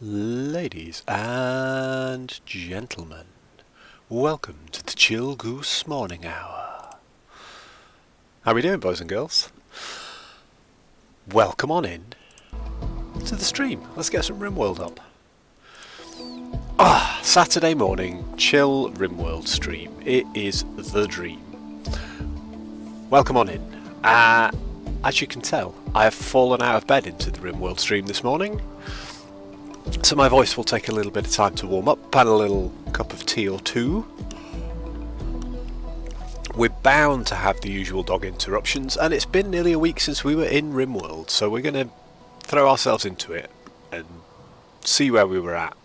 Ladies and gentlemen, welcome to the Chill Goose Morning Hour. How are we doing, boys and girls? Welcome on in to the stream. Let's get some Rimworld up. Saturday morning, chill Rimworld stream. It is the dream. Welcome on in. As you can tell, I have fallen out of bed into the Rimworld stream this morning. So my voice will take a little bit of time to warm up and a little cup of tea or two. We're bound to have the usual dog interruptions, and it's been nearly a week since we were in Rimworld, so we're going to throw ourselves into it and see where we were at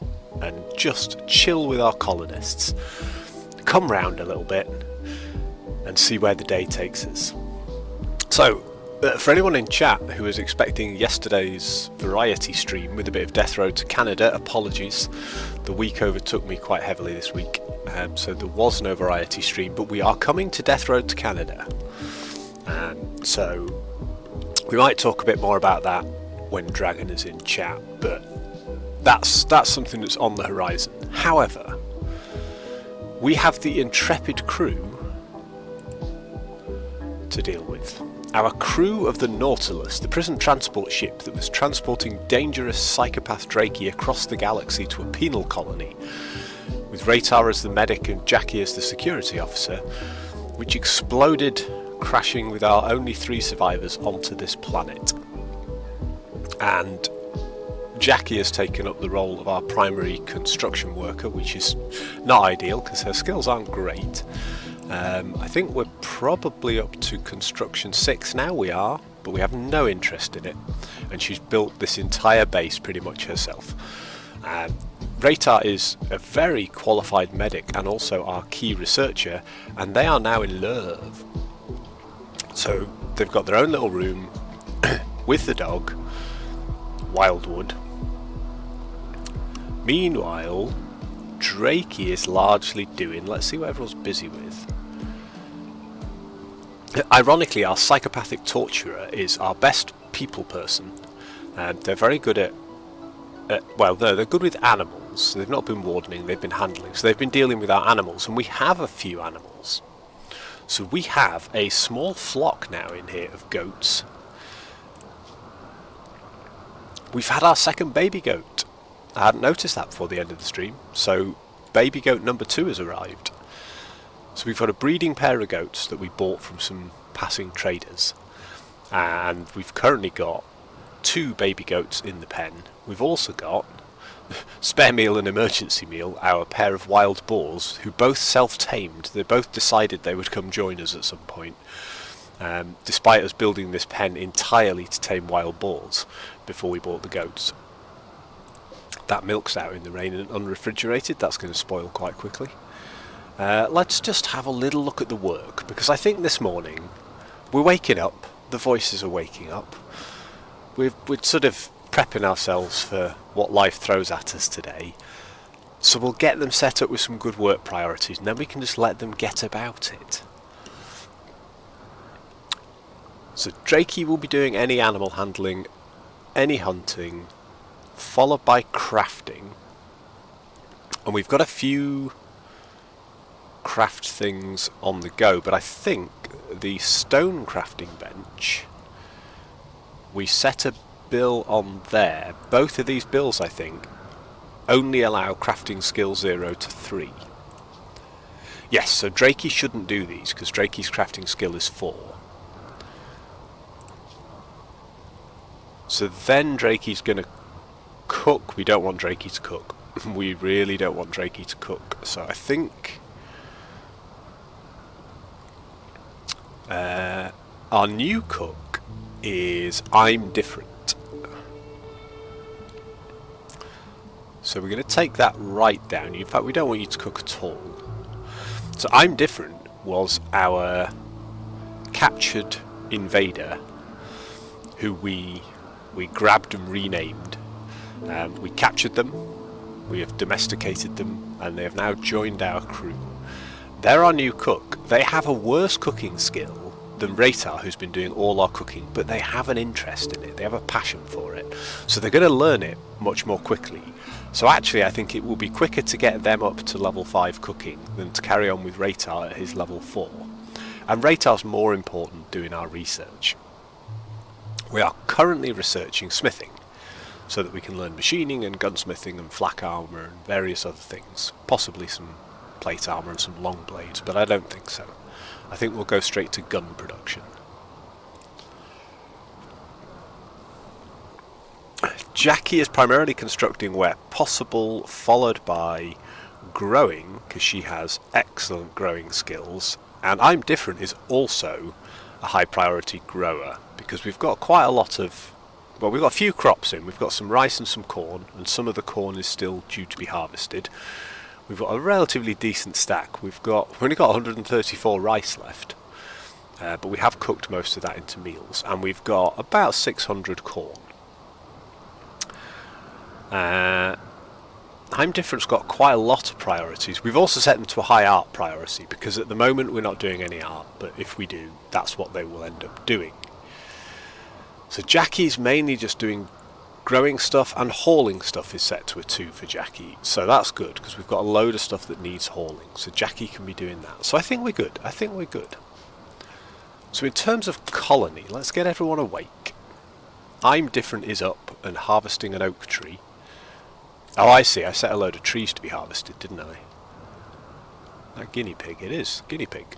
and just chill with our colonists. Come round a little bit and see where the day takes us. So, for anyone in chat who was expecting yesterday's variety stream with a bit of Death Road to Canada, apologies. The week overtook me quite heavily this week, so there was no variety stream, but we are coming to Death Road to Canada. So we might talk a bit more about that when Dragon is in chat, but that's something that's on the horizon. However, we have the intrepid crew to deal with. Our crew of the Nautilus, the prison transport ship that was transporting dangerous psychopath Drakey across the galaxy to a penal colony, with Raytar as the medic and Jackie as the security officer, which exploded, crashing with our only 3 survivors onto this planet. And Jackie has taken up the role of our primary construction worker, which is not ideal because her skills aren't great. I think we're probably up to construction 6 now, but we have no interest in it, and she's built this entire base pretty much herself. Raytar is a very qualified medic and also our key researcher, and they are now in love. So they've got their own little room with the dog, Wildwood. Meanwhile, Drakey is largely doing, let's see what everyone's busy with. Ironically, our psychopathic torturer is our best people person. They're very good they're good with animals. They've not been wardening, they've been handling. So they've been dealing with our animals, and we have a few animals. So we have a small flock now in here of goats. We've had our second baby goat. I hadn't noticed that before the end of the stream. So baby goat number 2 has arrived. So we've got a breeding pair of goats that we bought from some passing traders, and we've currently got 2 baby goats in the pen. We've also got spare meal and emergency meal, our pair of wild boars, who both self-tamed. They both decided they would come join us at some point, despite us building this pen entirely to tame wild boars before we bought the goats. That milk's out in the rain and unrefrigerated. That's going to spoil quite quickly. Let's just have a little look at the work, because I think this morning we're waking up, the voices are waking up, we're sort of prepping ourselves for what life throws at us today, so we'll get them set up with some good work priorities, and then we can just let them get about it. So Drakey will be doing any animal handling, any hunting, followed by crafting, and we've got a few craft things on the go, but I think the stone crafting bench, we set a bill on there. Both of these bills, I think, only allow crafting skill 0 to 3. Yes, so Drakey shouldn't do these because Drakey's crafting skill is 4. So then Drakey's going to cook. We don't want Drakey to cook. We really don't want Drakey to cook. So I think our new cook is I'm Different. So we're going to take that right down. In fact, we don't want you to cook at all. So I'm Different was our captured invader who we grabbed and renamed. We captured them, we have domesticated them, and they have now joined our crew. They're our new cook. They have a worse cooking skill than Raytar, who's been doing all our cooking, but they have an interest in it. They have a passion for it. So they're going to learn it much more quickly. So actually I think it will be quicker to get them up to level 5 cooking than to carry on with Raytar at his level 4. And Raytar's more important doing our research. We are currently researching smithing, so that we can learn machining and gunsmithing and flak armour and various other things. Possibly some plate armour and some long blades, but I don't think so. I think we'll go straight to gun production. Jackie is primarily constructing where possible, followed by growing, because she has excellent growing skills. And I'm Different is also a high priority grower, because we've got quite a lot of, well, we've got a few crops in. We've got some rice and some corn, and some of the corn is still due to be harvested. We've got a relatively decent stack. We've only got 134 rice left, but we have cooked most of that into meals, and we've got about 600 corn. I'm Different's got quite a lot of priorities. We've also set them to a high art priority, because at the moment we're not doing any art, but if we do, that's what they will end up doing. So Jackie's mainly just doing growing stuff, and hauling stuff is set to a 2 for Jackie. So that's good, because we've got a load of stuff that needs hauling. So Jackie can be doing that. So I think we're good. I think we're good. So in terms of colony, let's get everyone awake. I'm Different is up and harvesting an oak tree. Oh, I see. I set a load of trees to be harvested, didn't I? That guinea pig. It is. Guinea pig.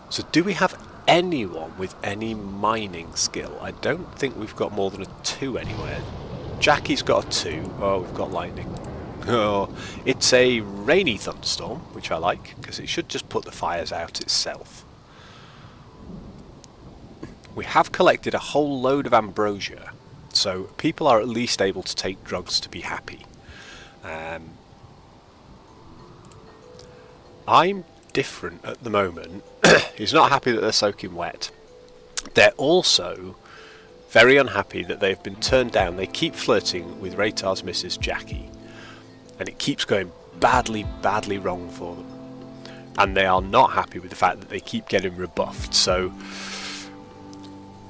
So do we have anyone with any mining skill? I don't think we've got more than a 2 anywhere. Jackie's got a 2. Oh, we've got lightning. Oh, it's a rainy thunderstorm, which I like, because it should just put the fires out itself. We have collected a whole load of ambrosia, so people are at least able to take drugs to be happy. I'm Different at the moment. He's not happy that they're soaking wet. They're also very unhappy that they've been turned down. They keep flirting with Raytar's Mrs. Jackie, and it keeps going badly, badly wrong for them. And they are not happy with the fact that they keep getting rebuffed. So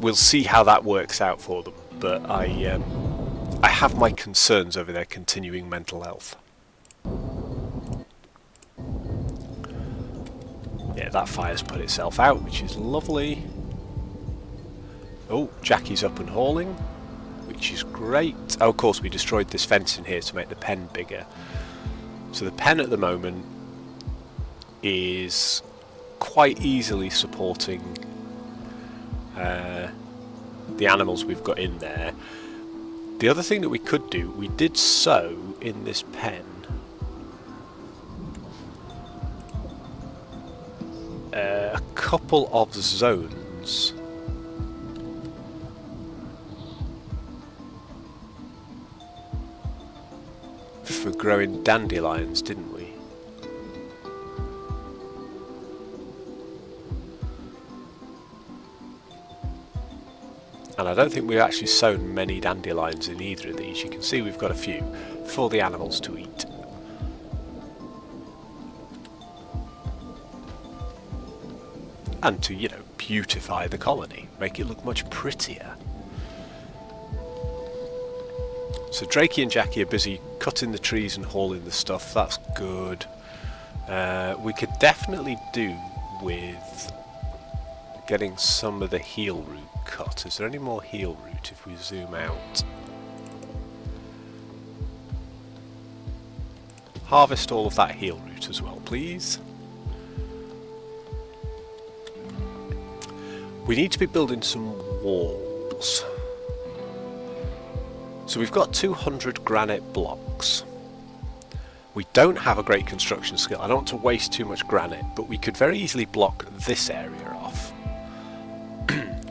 we'll see how that works out for them. But I have my concerns over their continuing mental health. Yeah, that fire's put itself out, which is lovely. Oh, Jackie's up and hauling, which is great. Oh, of course, we destroyed this fence in here to make the pen bigger. So the pen at the moment is quite easily supporting the animals we've got in there. The other thing that we could do, we did sow in this pen a couple of zones for growing dandelions, didn't we? And I don't think we've actually sown many dandelions in either of these. You can see we've got a few for the animals to eat. And to, you know, beautify the colony, make it look much prettier. So Drakey and Jackie are busy cutting the trees and hauling the stuff. That's good. We could definitely do with getting some of the heel root cut. Is there any more heel root if we zoom out? Harvest all of that heel root as well, please. We need to be building some walls. So we've got 200 granite blocks. We don't have a great construction skill. I don't want to waste too much granite, but we could very easily block this area off.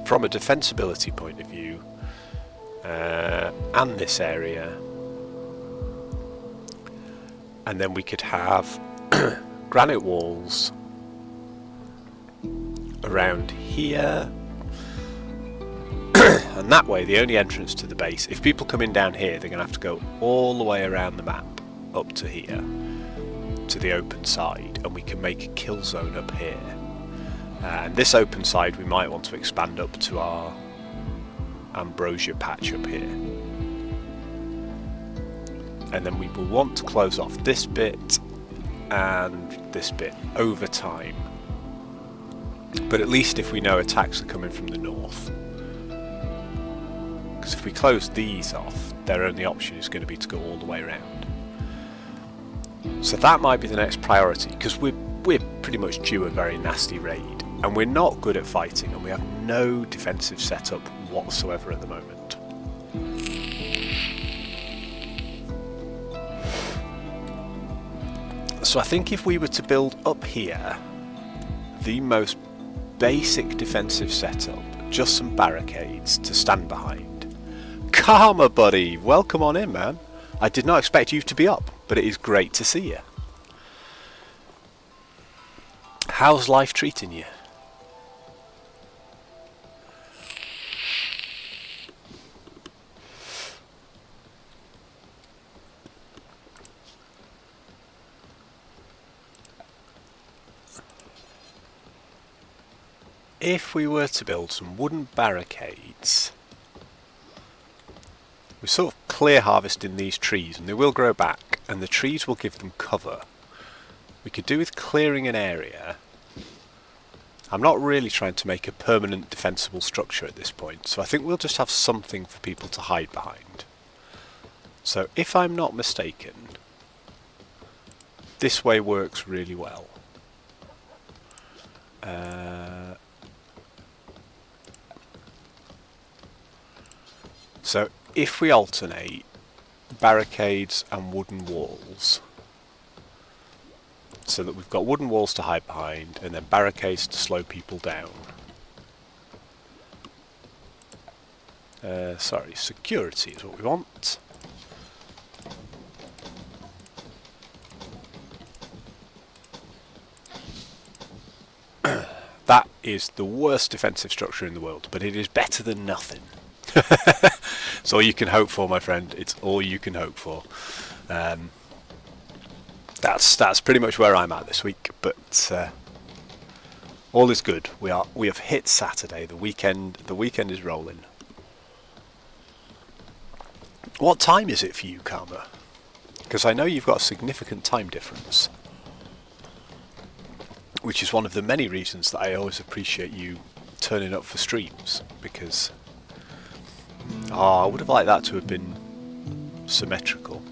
From a defensibility point of view, and this area. And then we could have granite walls around here. And that way, the only entrance to the base, if people come in down here, they're going to have to go all the way around the map up to here, to the open side, and we can make a kill zone up here. And this open side we might want to expand up to our ambrosia patch up here. and then we will want to close off this bit and this bit over time. But at least if we know attacks are coming from the north. Because if we close these off, their only option is going to be to go all the way around. So that might be the next priority, because we're pretty much due a very nasty raid, and we're not good at fighting, and we have no defensive setup whatsoever at the moment. So I think if we were to build up here the most basic defensive setup, just some barricades to stand behind. Karma, buddy, welcome on in, man. I did not expect you to be up, but it is great to see you. How's life treating you? If we were to build some wooden barricades, we're sort of clear harvesting these trees, and they will grow back, and the trees will give them cover. We could do with clearing an area. I'm not really trying to make a permanent defensible structure at this point, so I think we'll just have something for people to hide behind. So if I'm not mistaken, this way works really well. So if we alternate barricades and wooden walls, so that we've got wooden walls to hide behind and then barricades to slow people down. Sorry, security is what we want. That is the worst defensive structure in the world, but it is better than nothing. It's all you can hope for, my friend. It's all you can hope for. That's pretty much where I'm at this week, but all is good. We have hit Saturday. The weekend is rolling. What time is it for you, Karma? Because I know you've got a significant time difference, which is one of the many reasons that I always appreciate you turning up for streams, because I would have liked that to have been symmetrical.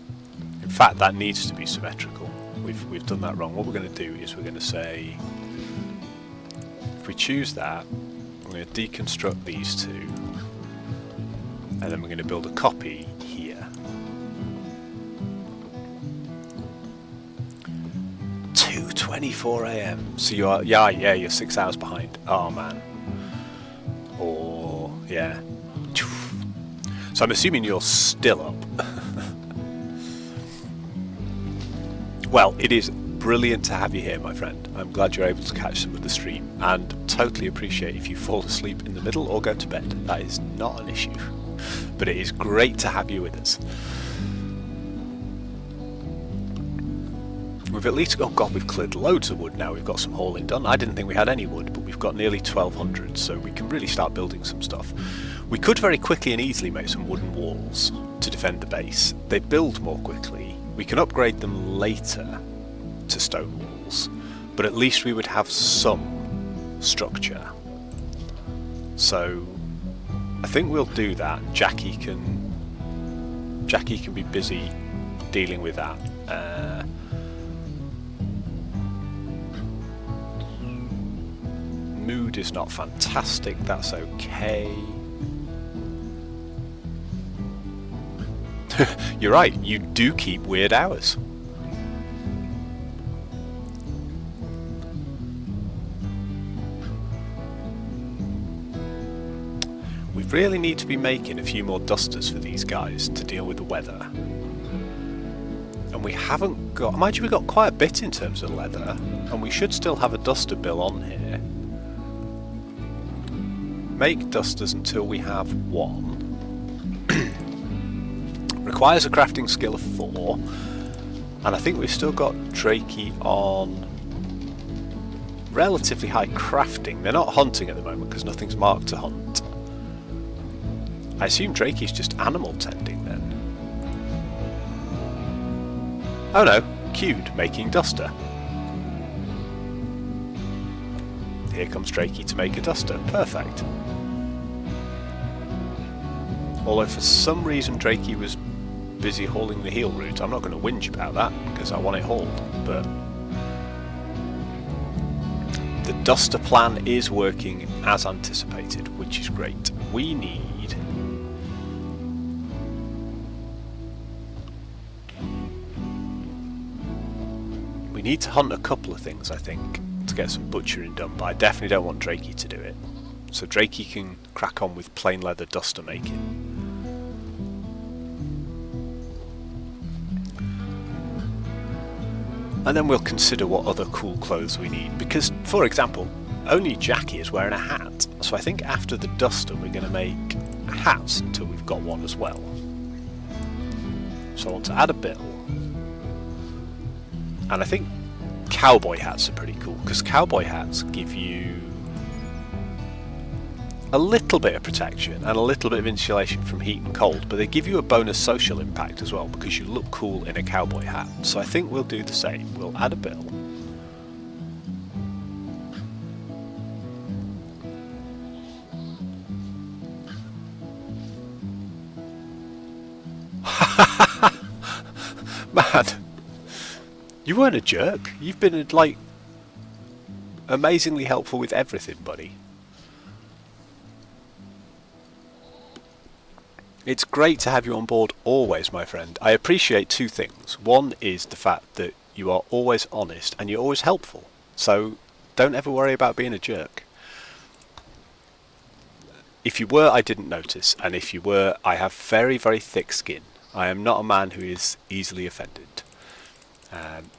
In fact, that needs to be symmetrical. We've done that wrong. What we're going to do is we're going to say, if we choose that, we're going to deconstruct these two, and then we're going to build a copy here. 2:24 AM. So you are, yeah, you're 6 hours behind. Oh man. Or yeah. So I'm assuming you're still up. Well, it is brilliant to have you here, my friend. I'm glad you're able to catch some of the stream, and totally appreciate if you fall asleep in the middle or go to bed. That is not an issue. But it is great to have you with us. We've at least, oh god, we've cleared loads of wood now. We've got some hauling done. I didn't think we had any wood, but we've got nearly 1,200, so we can really start building some stuff. We could very quickly and easily make some wooden walls to defend the base. They build more quickly. We can upgrade them later to stone walls, but at least we would have some structure. So I think we'll do that. Jackie can be busy dealing with that. Mood is not fantastic, that's okay. You're right, you do keep weird hours. We really need to be making a few more dusters for these guys to deal with the weather. And we haven't got, mind you, we've got quite a bit in terms of leather, and we should still have a duster bill on here. Make dusters until we have one. Requires a crafting skill of 4, and I think we've still got Drakey on relatively high crafting. They're not hunting at the moment because nothing's marked to hunt. I assume Drakey's just animal tending then. Oh no, queued, making duster. Here comes Drakey to make a duster. Perfect. Although for some reason Drakey was busy hauling the heel route. I'm not going to whinge about that because I want it hauled, but the duster plan is working as anticipated, which is great. We need to hunt a couple of things, I think, to get some butchering done, but I definitely don't want Drakey to do it. So Drakey can crack on with plain leather duster making. And then we'll consider what other cool clothes we need, because, for example, only Jackie is wearing a hat, so I think after the duster we're going to make hats until we've got one as well. So I want to add a bill. And I think cowboy hats are pretty cool, because cowboy hats give you a little bit of protection and a little bit of insulation from heat and cold, but they give you a bonus social impact as well, because you look cool in a cowboy hat. So I think we'll do the same. We'll add a bill. Man, you weren't a jerk. You've been, like, amazingly helpful with everything, buddy. It's great to have you on board always, my friend. I appreciate two things. One is the fact that you are always honest and you're always helpful. So don't ever worry about being a jerk. If you were, I didn't notice. And if you were, I have very, very thick skin. I am not a man who is easily offended.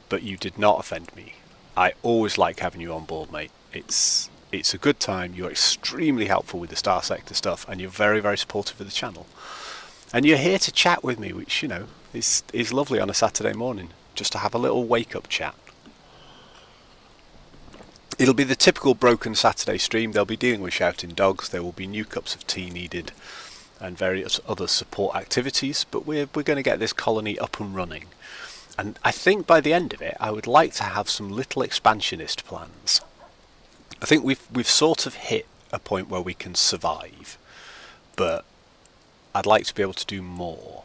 But you did not offend me. I always like having you on board, mate. It's a good time. You're extremely helpful with the Star Sector stuff, and you're very, very supportive of the channel. And you're here to chat with me, which, you know, is lovely on a Saturday morning, just to have a little wake-up chat. It'll be the typical broken Saturday stream. They'll be dealing with shouting dogs. There will be new cups of tea needed, and various other support activities. But we're going to get this colony up and running. And I think by the end of it, I would like to have some little expansionist plans. I think we've sort of hit a point where we can survive, but I'd like to be able to do more.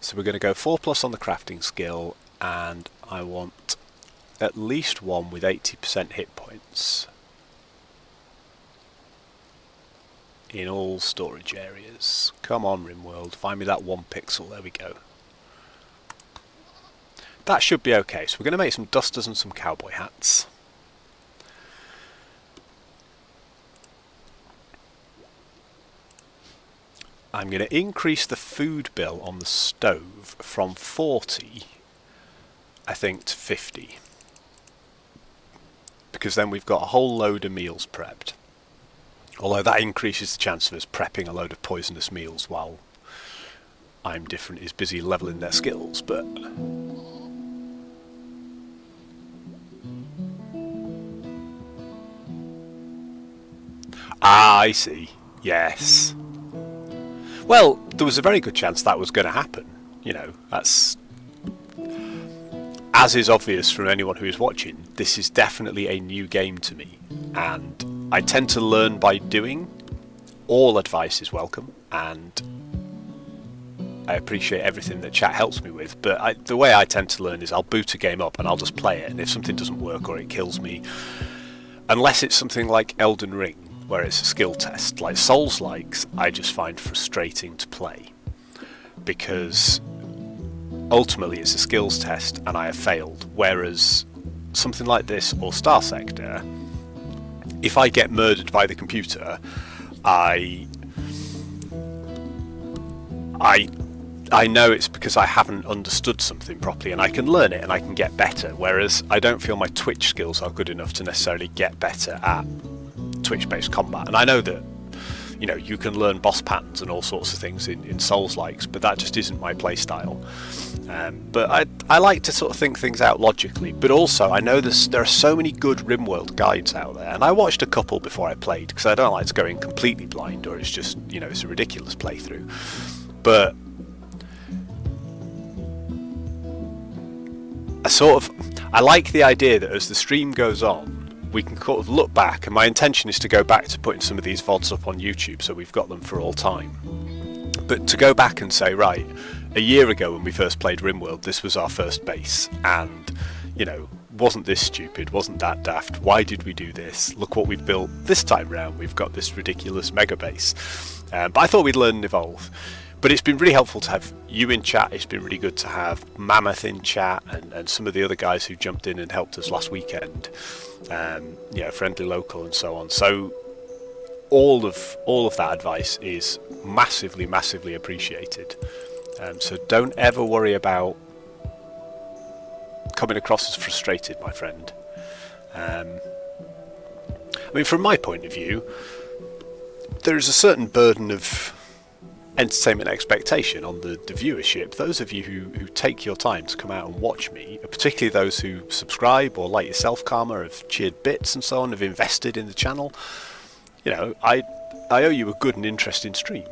So we're going to go 4+ on the crafting skill, and I want at least one with 80% hit points in all storage areas. Come on, Rimworld, find me that 1 pixel. There we go. That should be okay. So we're going to make some dusters and some cowboy hats. I'm going to increase the food bill on the stove from 40, I think, to 50. Because then we've got a whole load of meals prepped. Although that increases the chance of us prepping a load of poisonous meals while I'm Different is busy levelling their skills, but... Ah, I see. Yes. Well, there was a very good chance that was going to happen. You know, that's... As is obvious from anyone who is watching, this is definitely a new game to me. And I tend to learn by doing. All advice is welcome, and I appreciate everything that chat helps me with. But the way I tend to learn is I'll boot a game up and I'll just play it. And if something doesn't work or it kills me, unless it's something like Elden Ring, where it's a skill test, like Souls-likes, I just find frustrating to play, because ultimately it's a skills test and I have failed. Whereas something like this or Star Sector, if I get murdered by the computer, I know it's because I haven't understood something properly, and I can learn it and I can get better. Whereas I don't feel my Twitch skills are good enough to necessarily get better at Twitch-based combat. And I know that, you know, you can learn boss patterns and all sorts of things in Souls-likes, but that just isn't my playstyle. But I like to sort of think things out logically. But also, I know there are so many good Rimworld guides out there, and I watched a couple before I played, because I don't like to go in completely blind, or it's just, you know, it's a ridiculous playthrough. But I like the idea that as the stream goes on, we can sort of look back, and my intention is to go back to putting some of these VODs up on YouTube so we've got them for all time. But to go back and say, right, a year ago when we first played Rimworld, this was our first base, and, you know, wasn't this stupid, wasn't that daft, why did we do this, look what we've built this time round, we've got this ridiculous mega base. But I thought we'd learn and evolve. But it's been really helpful to have you in chat, it's been really good to have Mammoth in chat, and some of the other guys who jumped in and helped us last weekend, you know, Friendly Local and so on. So all of that advice is massively, massively appreciated. So don't ever worry about coming across as frustrated, my friend. I mean, from my point of view, there is a certain burden of entertainment expectation on the viewership. Those of you who take your time to come out and watch me, particularly those who subscribe or, like yourself, Karma, have cheered bits and so on, have invested in the channel, you know, I owe you a good and interesting stream.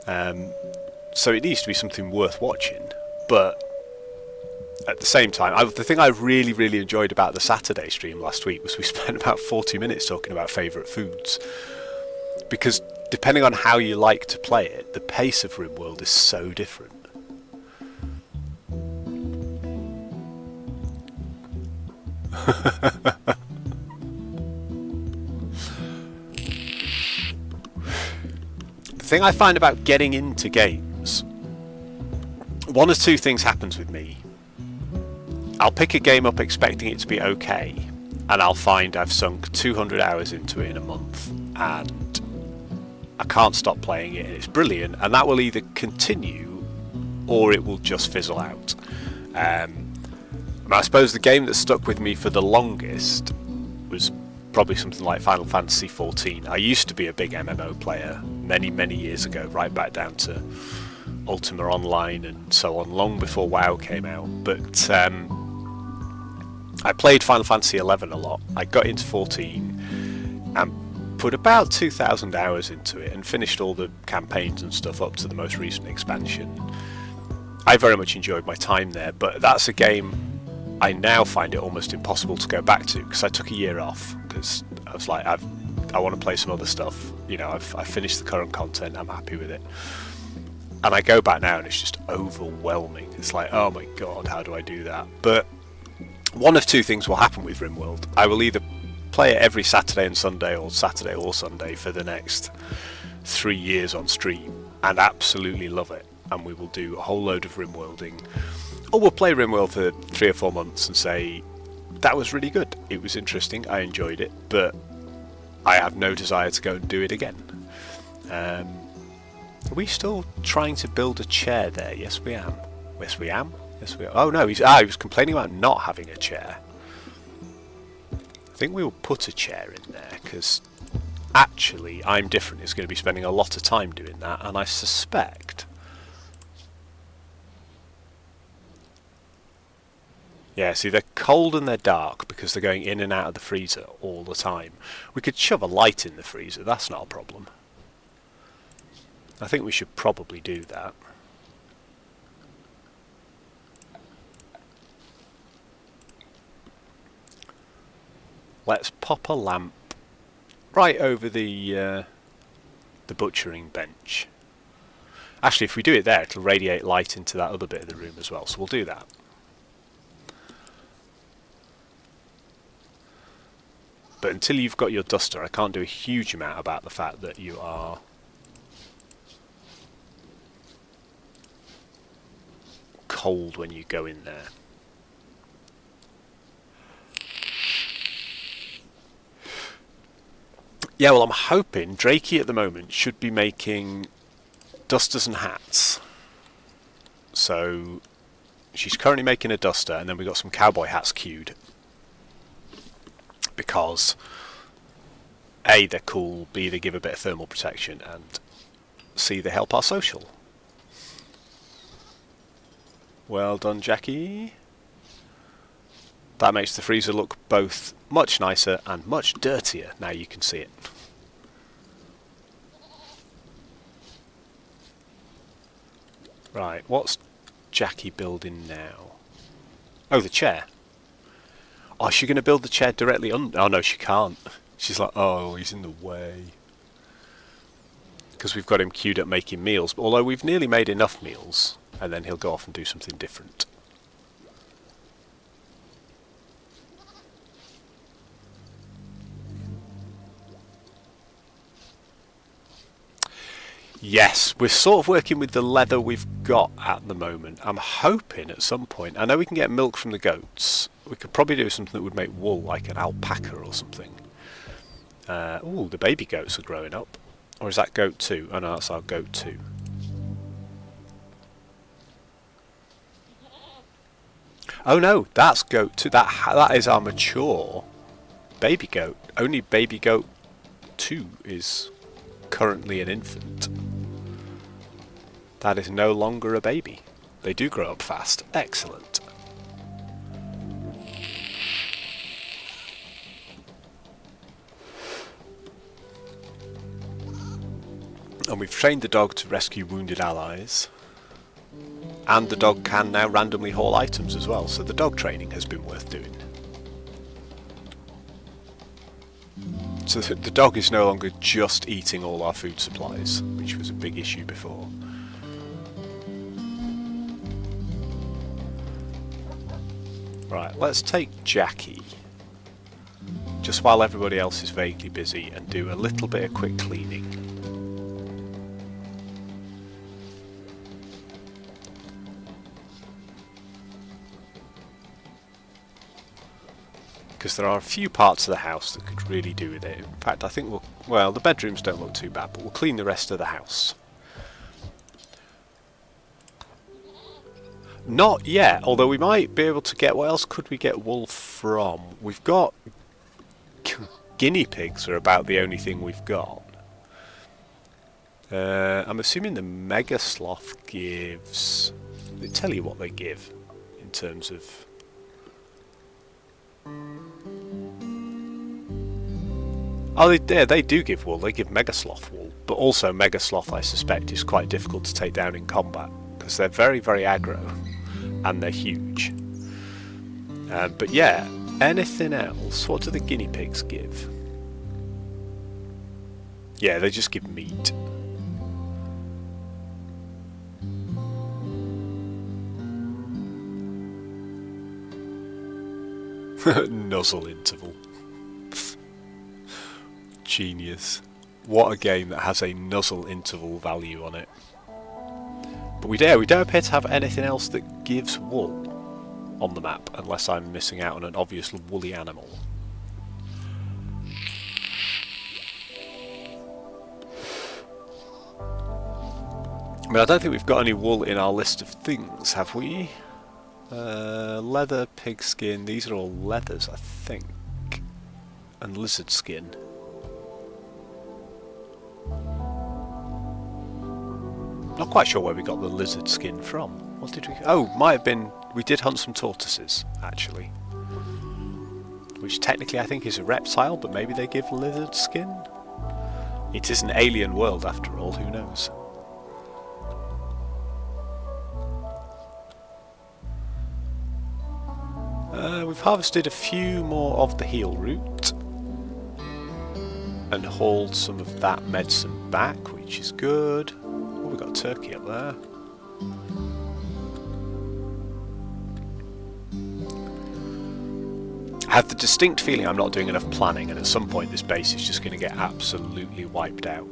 So it needs to be something worth watching. But at the same time, the thing I really, really enjoyed about the Saturday stream last week was we spent about 40 minutes talking about favourite foods. Because depending on how you like to play it, the pace of Rimworld is so different. The thing I find about getting into games, one of two things happens with me. I'll pick a game up expecting it to be okay, and I'll find I've sunk 200 hours into it in a month, and I can't stop playing it, and it's brilliant, and that will either continue or it will just fizzle out. I suppose the game that stuck with me for the longest was probably something like Final Fantasy XIV. I used to be a big MMO player many years ago, right back down to Ultima Online and so on, long before WoW came out. But I played Final Fantasy XI a lot. I got into 14 and put about 2,000 hours into it and finished all the campaigns and stuff up to the most recent expansion. I very much enjoyed my time there, but that's a game I now find it almost impossible to go back to, because I took a year off because I was like, I want to play some other stuff. You know, I've finished the current content, I'm happy with it. And I go back now and it's just overwhelming. It's like, oh my god, how do I do that? But one of two things will happen with Rimworld. I will either play it every Saturday and Sunday, or Saturday or Sunday for the next 3 years on stream, and absolutely love it, and we will do a whole load of Rimworlding, or we'll play Rimworld for 3 or 4 months and say, that was really good, it was interesting, I enjoyed it, but I have no desire to go and do it again. Are we still trying to build a chair there? Yes we am. Yes we am. Yes we are. Oh no, he was complaining about not having a chair. I think we will put a chair in there, because actually I'm Different is going to be spending a lot of time doing that, and I suspect... Yeah, see, they're cold and they're dark because they're going in and out of the freezer all the time. We could shove a light in the freezer, that's not a problem. I think we should probably do that. Let's pop a lamp right over the butchering bench. Actually, if we do it there, it'll radiate light into that other bit of the room as well, so we'll do that. But until you've got your duster, I can't do a huge amount about the fact that you are cold when you go in there. Yeah, well, I'm hoping Drakey at the moment should be making dusters and hats. So she's currently making a duster, and then we've got some cowboy hats queued. Because A, they're cool, B, they give a bit of thermal protection, and C, they help our social. Well done, Jackie. That makes the freezer look both much nicer and much dirtier. Now you can see it. Right, what's Jackie building now? Oh, the chair. Oh, is she going to build the chair directly under? Oh, no, she can't. She's like, oh, he's in the way. Because we've got him queued up making meals. Although we've nearly made enough meals. And then he'll go off and do something different. Yes, we're sort of working with the leather we've got at the moment. I'm hoping at some point, I know we can get milk from the goats. We could probably do something that would make wool, like an alpaca or something. Ooh, the baby goats are growing up. Or is that goat 2? Oh no, that's our goat 2. Oh no, that's goat 2. That is our mature baby goat. Only baby goat 2 is currently an infant. That is no longer a baby. They do grow up fast. Excellent. And we've trained the dog to rescue wounded allies. And the dog can now randomly haul items as well, so the dog training has been worth doing. So the dog is no longer just eating all our food supplies, which was a big issue before. Right, let's take Jackie, just while everybody else is vaguely busy, and do a little bit of quick cleaning. Because there are a few parts of the house that could really do with it. In fact, I think well, the bedrooms don't look too bad, but we'll clean the rest of the house. Not yet, although we might be able to get... What else could we get wool from? We've got... Guinea pigs are about the only thing we've got. I'm assuming the Mega Sloth gives... They tell you what they give in terms of... Oh, they do give wool. They give Mega Sloth wool. But also Mega Sloth, I suspect, is quite difficult to take down in combat. Because they're very, very aggro. And they're huge. But yeah, anything else? What do the guinea pigs give? Yeah, they just give meat. Nuzzle interval. Genius. What a game that has a nuzzle interval value on it. But we don't appear to have anything else that gives wool on the map, unless I'm missing out on an obvious woolly animal. I mean, I don't think we've got any wool in our list of things, have we? Leather, pigskin, these are all leathers, I think. And lizard skin. Not quite sure where we got the lizard skin from. What did we... Oh, might have been... We did hunt some tortoises, actually. Which technically I think is a reptile, but maybe they give lizard skin? It is an alien world after all, who knows? We've harvested a few more of the heal root. And hauled some of that medicine back, which is good. We've got a turkey up there. I have the distinct feeling I'm not doing enough planning, and at some point this base is just going to get absolutely wiped out.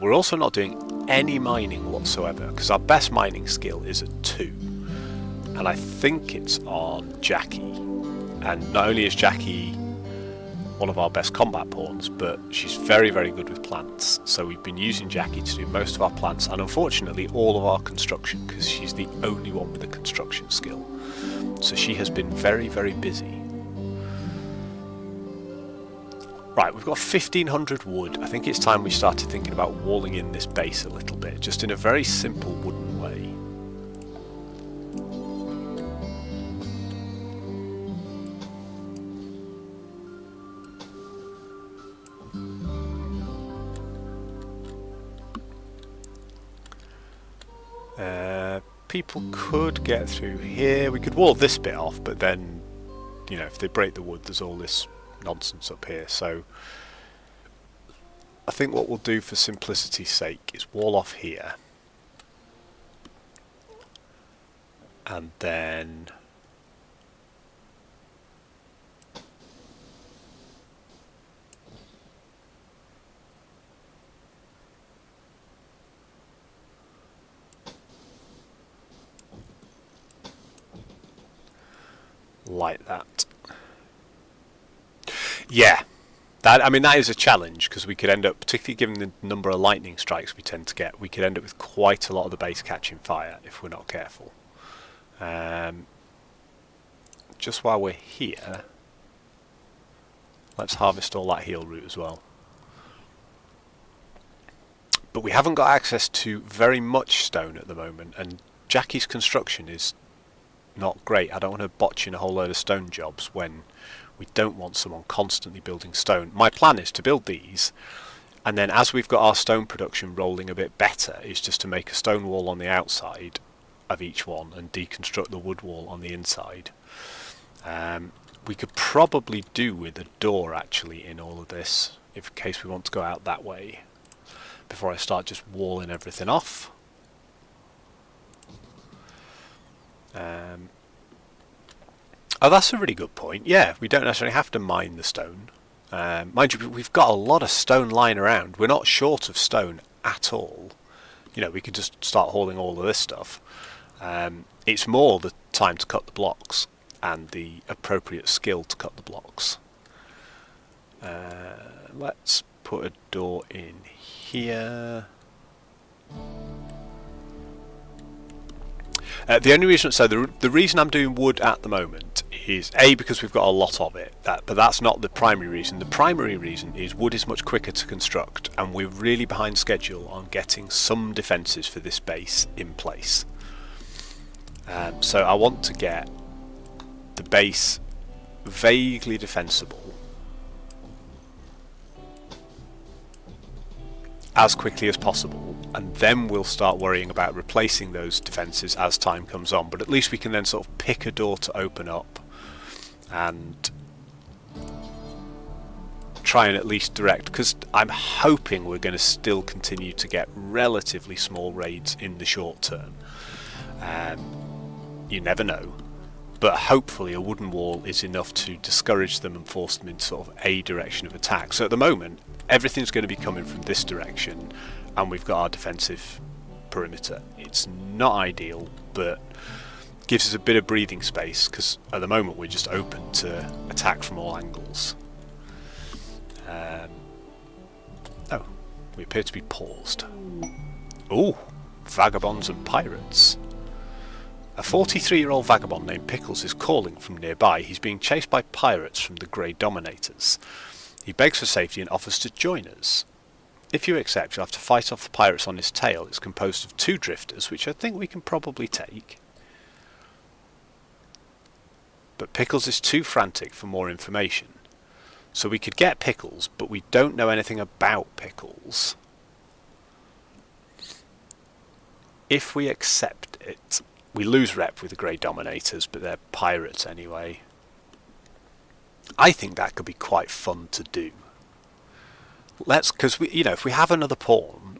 We're also not doing any mining whatsoever, because our best mining skill is a 2. And I think it's on Jackie. And not only is Jackie one of our best combat pawns, but she's very, very good with plants. So we've been using Jackie to do most of our plants, and unfortunately all of our construction, because she's the only one with a construction skill. So she has been very, very busy. Right, we've got 1500 wood. I think it's time we started thinking about walling in this base a little bit, just in a very simple wooden way. people could get through here. We could wall this bit off, but then, you know, if they break the wood, there's all this nonsense up here. So I think what we'll do for simplicity's sake is wall off here. And then like that. Yeah, that, I mean, that is a challenge, because we could end up, particularly given the number of lightning strikes we tend to get, we could end up with quite a lot of the base catching fire if we're not careful. Just while we're here, let's harvest all that heal root as well. But we haven't got access to very much stone at the moment, and Jackie's construction is not great. I don't want to botch in a whole load of stone jobs when we don't want someone constantly building stone. My plan is to build these, and then as we've got our stone production rolling a bit better, is just to make a stone wall on the outside of each one and deconstruct the wood wall on the inside. We could probably do with a door actually in all of this, in case we want to go out that way, before I start just walling everything off. Oh, that's a really good point. Yeah, we don't necessarily have to mine the stone. Mind you, we've got a lot of stone lying around. We're not short of stone at all. You know, we could just start hauling all of this stuff. It's more the time to cut the blocks and the appropriate skill to cut the blocks. Let's put a door in here. The only reason, so the reason I'm doing wood at the moment is A, because we've got a lot of it, but that's not the primary reason. The primary reason is wood is much quicker to construct, and we're really behind schedule on getting some defences for this base in place. So I want to get the base vaguely defensible as quickly as possible, and then we'll start worrying about replacing those defences as time comes on. But at least we can then sort of pick a door to open up and try and at least direct, because I'm hoping we're going to still continue to get relatively small raids in the short term. You never know, but hopefully a wooden wall is enough to discourage them and force them into sort of a direction of attack. So at the moment everything's going to be coming from this direction, and we've got our defensive perimeter. It's not ideal, but gives us a bit of breathing space, because at the moment we're just open to attack from all angles. Oh, we appear to be paused. Oh, vagabonds and pirates. A 43-year-old vagabond named Pickles is calling from nearby. He's being chased by pirates from the Grey Dominators. He begs for safety and offers to join us. If you accept, you'll have to fight off the pirates on his tail. It's composed of 2 drifters, which I think we can probably take. But Pickles is too frantic for more information. So we could get Pickles, but we don't know anything about Pickles. If we accept it, we lose rep with the Grey Dominators, but they're pirates anyway. I think that could be quite fun to do. Because we, you know, if we have another pawn,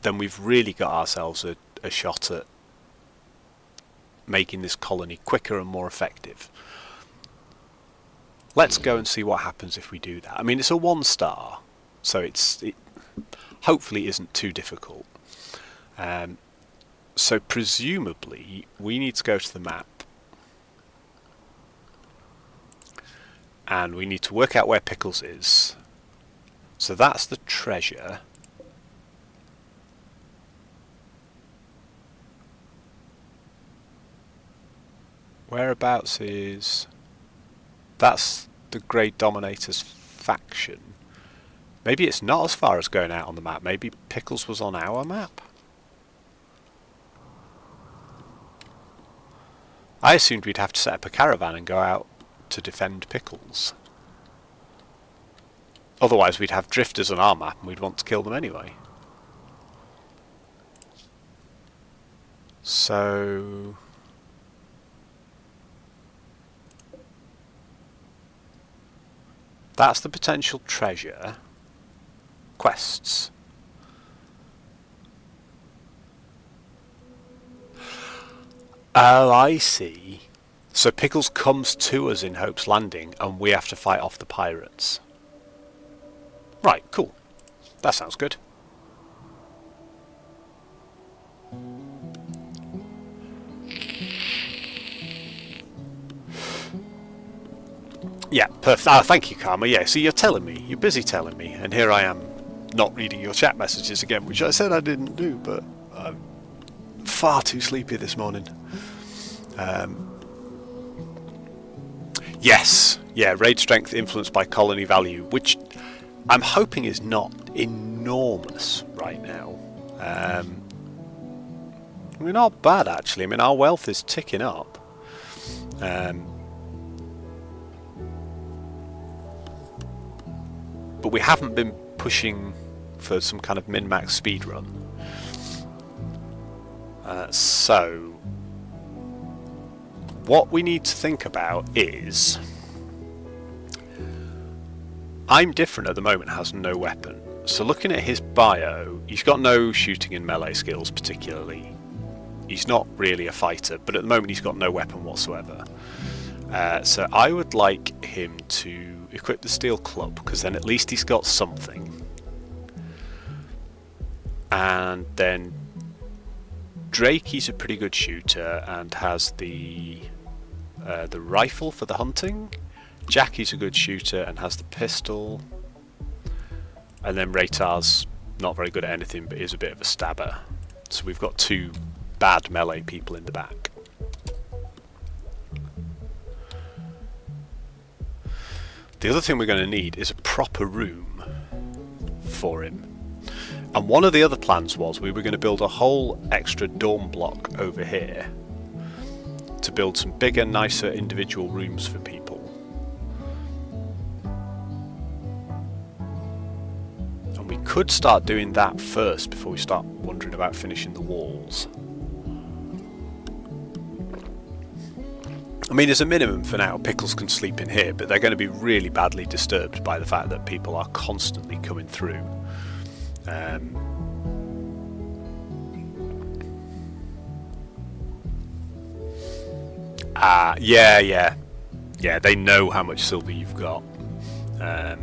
then we've really got ourselves a shot at making this colony quicker and more effective. Let's go and see what happens if we do that. I mean, it's a 1-star, so it hopefully isn't too difficult. So presumably we need to go to the map and we need to work out where Pickles is. So that's the treasure. Whereabouts is... That's the Grey Dominators faction. Maybe it's not as far as going out on the map. Maybe Pickles was on our map? I assumed we'd have to set up a caravan and go out to defend Pickles. Otherwise we'd have drifters on our map and we'd want to kill them anyway. So that's the potential treasure. Quests. Oh, I see. So Pickles comes to us in Hope's Landing and we have to fight off the pirates. Right, cool. That sounds good. Yeah, perfect. Ah, thank you, Karma. Yeah, so you're telling me. You're busy telling me. And here I am not reading your chat messages again, which I said I didn't do, but I'm far too sleepy this morning. Yes, yeah, raid strength influenced by colony value, which I'm hoping is not enormous right now. We're not bad, actually. I mean, our wealth is ticking up. But we haven't been pushing for some kind of min-max speed run. So what we need to think about is I'm Different at the moment has no weapon. So looking at his bio, he's got no shooting and melee skills particularly. He's not really a fighter, but at the moment he's got no weapon whatsoever. So I would like him to equip the steel club, because then at least he's got something. And then Drake, he's a pretty good shooter and has the rifle for the hunting. Jackie's a good shooter and has the pistol. And then Raytar's not very good at anything, but is a bit of a stabber. So we've got two bad melee people in the back. The other thing we're going to need is a proper room for him. And one of the other plans was we were going to build a whole extra dorm block over here to build some bigger, nicer individual rooms for people. And we could start doing that first before we start wondering about finishing the walls. I mean, as a minimum for now, Pickles can sleep in here, but they're going to be really badly disturbed by the fact that people are constantly coming through. Yeah, they know how much silver you've got. I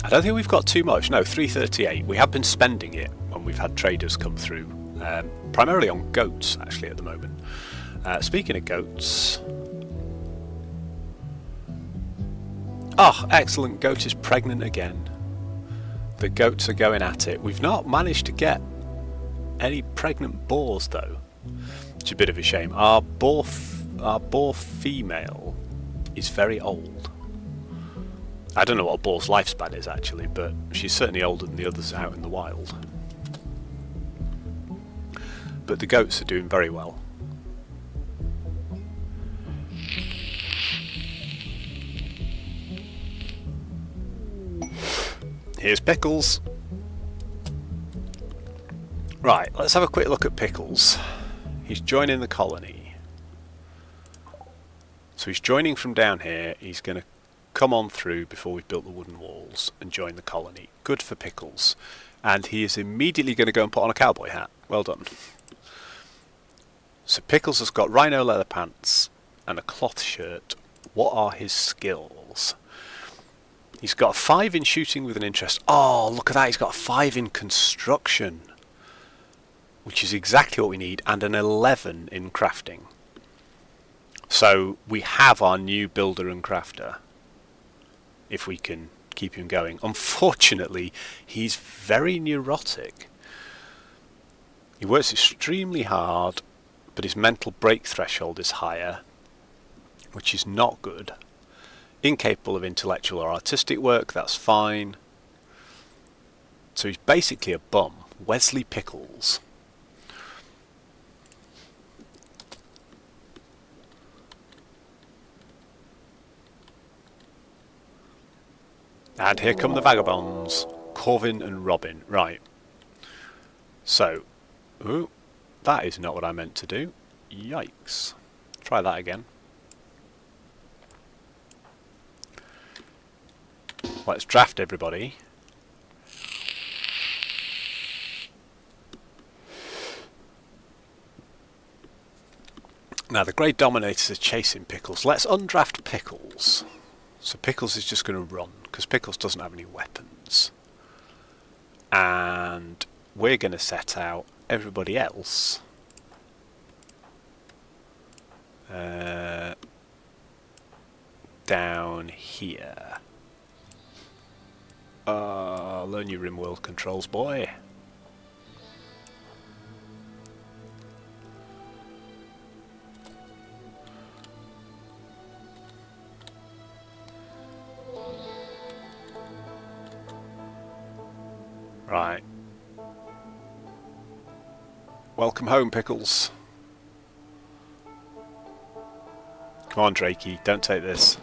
don't think we've got too much. No, 338. We have been spending it when we've had traders come through, primarily on goats actually at the moment. Speaking of goats, oh, excellent, goat is pregnant again. The goats are going at it. We've not managed to get any pregnant boars though. It's a bit of a shame. Our boar female is very old. I don't know what a boar's lifespan is actually, but she's certainly older than the others out in the wild. But the goats are doing very well. Here's Pickles. Right, let's have a quick look at Pickles. He's joining the colony. So he's joining from down here. He's going to come on through before we've built the wooden walls and join the colony. Good for Pickles. And he is immediately going to go and put on a cowboy hat. Well done. So Pickles has got rhino leather pants and a cloth shirt. What are his skills? He's got a 5 in shooting with an interest. Oh, look at that. He's got a 5 in construction, which is exactly what we need, and an 11 in crafting. So we have our new builder and crafter, if we can keep him going. Unfortunately, he's very neurotic. He works extremely hard, but his mental break threshold is higher, which is not good. Incapable of intellectual or artistic work, that's fine. So he's basically a bum. Wesley Pickles. And here come the vagabonds. Corvin and Robin. Right. So, That is not what I meant to do. Yikes. Try that again. Let's draft everybody. Now the Grey Dominators are chasing Pickles. Let's undraft Pickles. So Pickles is just going to run, because Pickles doesn't have any weapons. And we're going to set out everybody else down here. Learn your Rimworld controls, boy. Right. Welcome home, Pickles. Come on, Drakey, don't take this.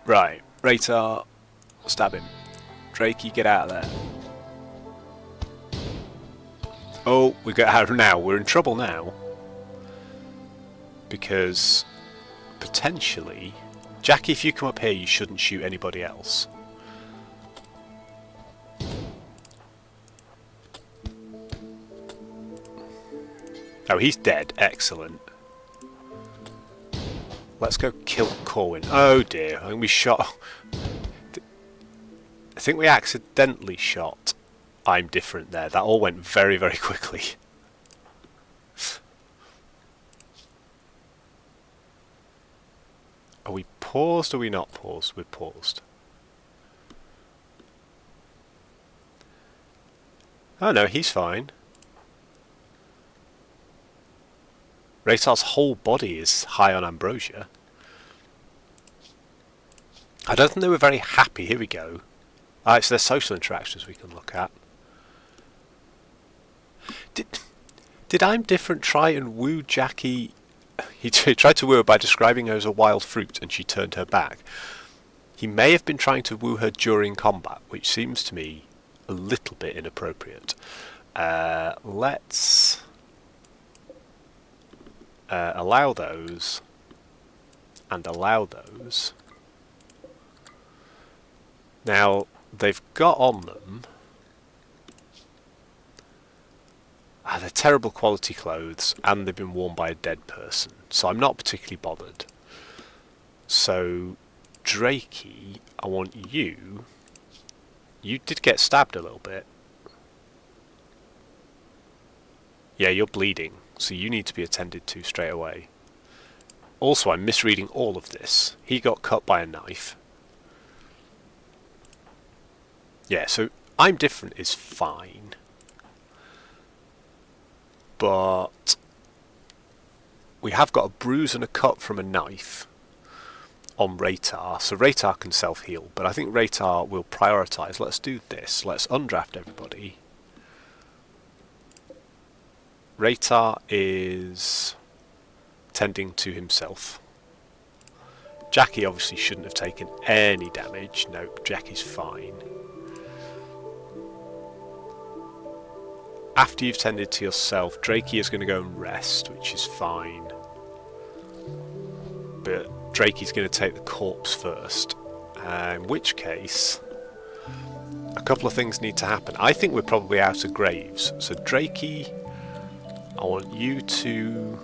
Right, Ratar, stab him. Drakey, get out of there. Oh, we got out now. We're in trouble now. Because potentially, Jackie, if you come up here, you shouldn't shoot anybody else. Oh, he's dead. Excellent. Let's go kill Corwin. Oh dear, I think we shot... I think we accidentally shot I'm Different there. That all went very, very quickly. Are we paused or are we not paused? We're paused. Oh no, he's fine. Ratar's whole body is high on ambrosia. I don't think they were very happy. Here we go. Ah, it's their social interactions we can look at. Did I'm Different try and woo Jackie? He tried to woo her by describing her as a wild fruit and she turned her back. He may have been trying to woo her during combat, which seems to me a little bit inappropriate. Let's allow those and allow those. Now they've got on them they're terrible quality clothes and they've been worn by a dead person, so I'm not particularly bothered. So Drakey, I want you did get stabbed a little bit. Yeah, you're bleeding, so you need to be attended to straight away. Also, I'm misreading all of this. He got cut by a knife. Yeah, so I'm Different is fine. But we have got a bruise and a cut from a knife on Ratar. So Ratar can self-heal, but I think Ratar will prioritise. Let's do this. Let's undraft everybody. Ratar is tending to himself. Jackie obviously shouldn't have taken any damage. Nope, Jackie's fine. After you've tended to yourself, Drakey is going to go and rest, which is fine. But Drakey's going to take the corpse first. In which case, a couple of things need to happen. I think we're probably out of graves. So Drakey, I want you to...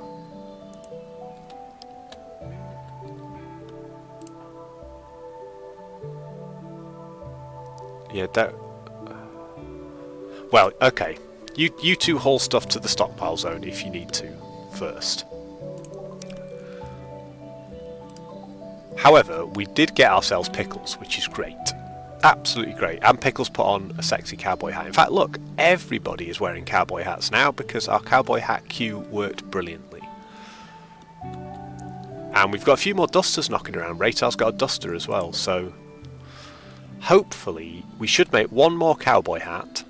Yeah, that... Well, okay. You two haul stuff to the stockpile zone if you need to, first. However, we did get ourselves Pickles, which is great. Absolutely great. And Pickles put on a sexy cowboy hat. In fact, look, everybody is wearing cowboy hats now because our cowboy hat queue worked brilliantly. And we've got a few more dusters knocking around. Ratar's got a duster as well, so... Hopefully, we should make one more cowboy hat.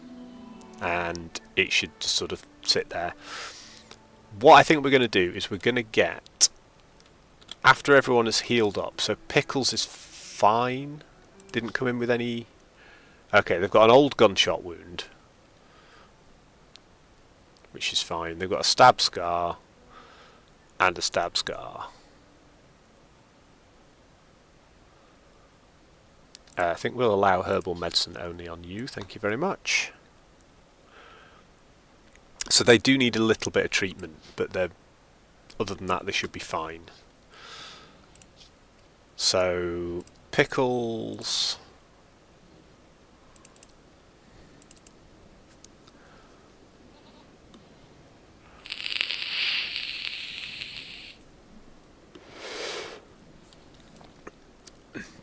And it should just sort of sit there. What I think we're going to do is we're going to get... After everyone has healed up, so Pickles is fine. Didn't come in with any... Okay, they've got an old gunshot wound. which is fine. They've got a stab scar and a stab scar. I think we'll allow herbal medicine only on you, thank you very much. So they do need a little bit of treatment, but other than that they should be fine. So, pickles.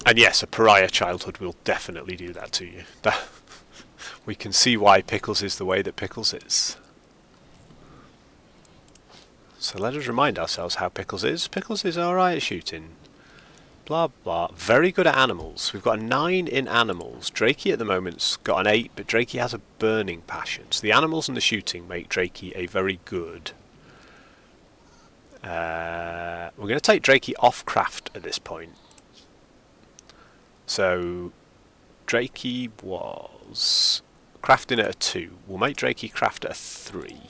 And yes, a pariah childhood will definitely do that to you. We can see why Pickles is the way that Pickles is. So let us remind ourselves how Pickles is. Pickles is alright at shooting. Blah blah. Very good at animals. We've got a 9 in animals. Drakey at the moment's got an 8, but Drakey has a burning passion. So the animals and the shooting make Drakey a very good. We're going to take Drakey off craft at this point. So Drakey was crafting at a 2. We'll make Drakey craft at a 3.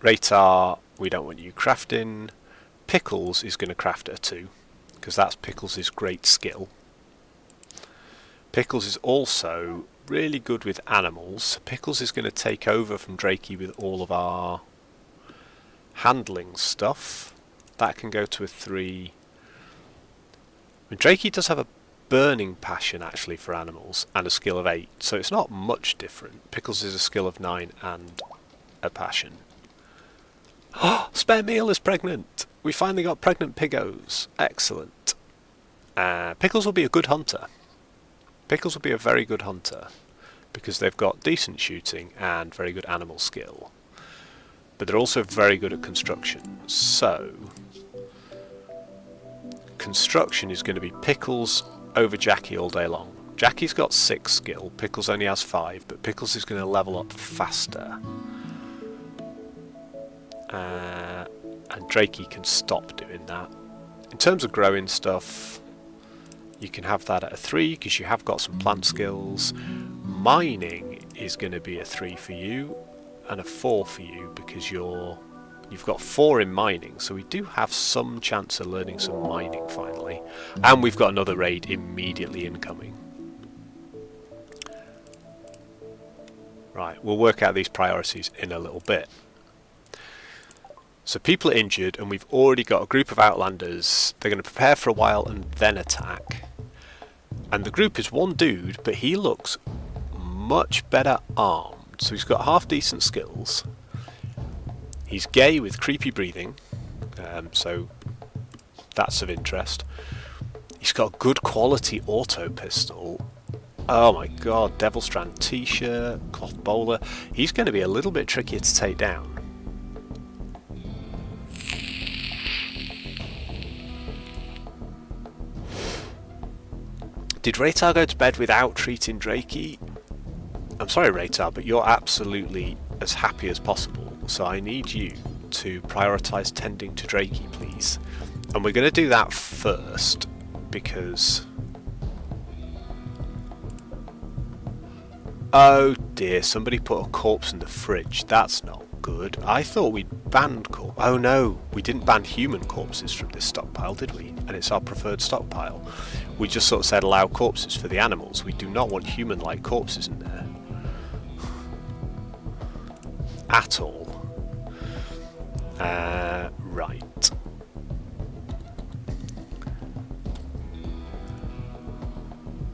Ratar, we don't want you crafting. Pickles is going to craft at a 2, because that's Pickles' great skill. Pickles is also really good with animals. Pickles is going to take over from Drakey with all of our handling stuff. That can go to a 3. I mean, Drakey does have a burning passion actually for animals and a skill of 8, so it's not much different. Pickles is a skill of 9 and a passion. Oh, Spare Meal is pregnant! We finally got pregnant piggos. Excellent. Pickles will be a good hunter. Pickles will be a very good hunter because they've got decent shooting and very good animal skill. But they're also very good at construction. So construction is going to be Pickles over Jackie all day long. Jackie's got 6 skill, Pickles only has 5, but Pickles is going to level up faster. And Drakey can stop doing that. In terms of growing stuff, you can have that at a 3 because you have got some plant skills. Mining is going to be a 3 for you and a 4 for you because you've got 4 in mining, so we do have some chance of learning some mining finally. And we've got another raid immediately incoming. Right, we'll work out these priorities in a little bit. So people are injured and we've already got a group of Outlanders. They're going to prepare for a while and then attack. And the group is one dude, but he looks much better armed. So he's got half decent skills. He's gay with creepy breathing, so that's of interest. He's got a good quality auto pistol. Oh my god, Devil Strand t-shirt, cloth bowler. He's going to be a little bit trickier to take down. Did Ratar go to bed without treating Drakey? I'm sorry Ratar, but you're absolutely as happy as possible, so I need you to prioritise tending to Drakey, please. And we're going to do that first, because... oh dear, somebody put a corpse in the fridge. That's not good. I thought we'd banned corpses. Oh no, we didn't ban human corpses from this stockpile, did we? And it's our preferred stockpile. We just sort of said allow corpses for the animals. We do not want human-like corpses in there. At all. Right.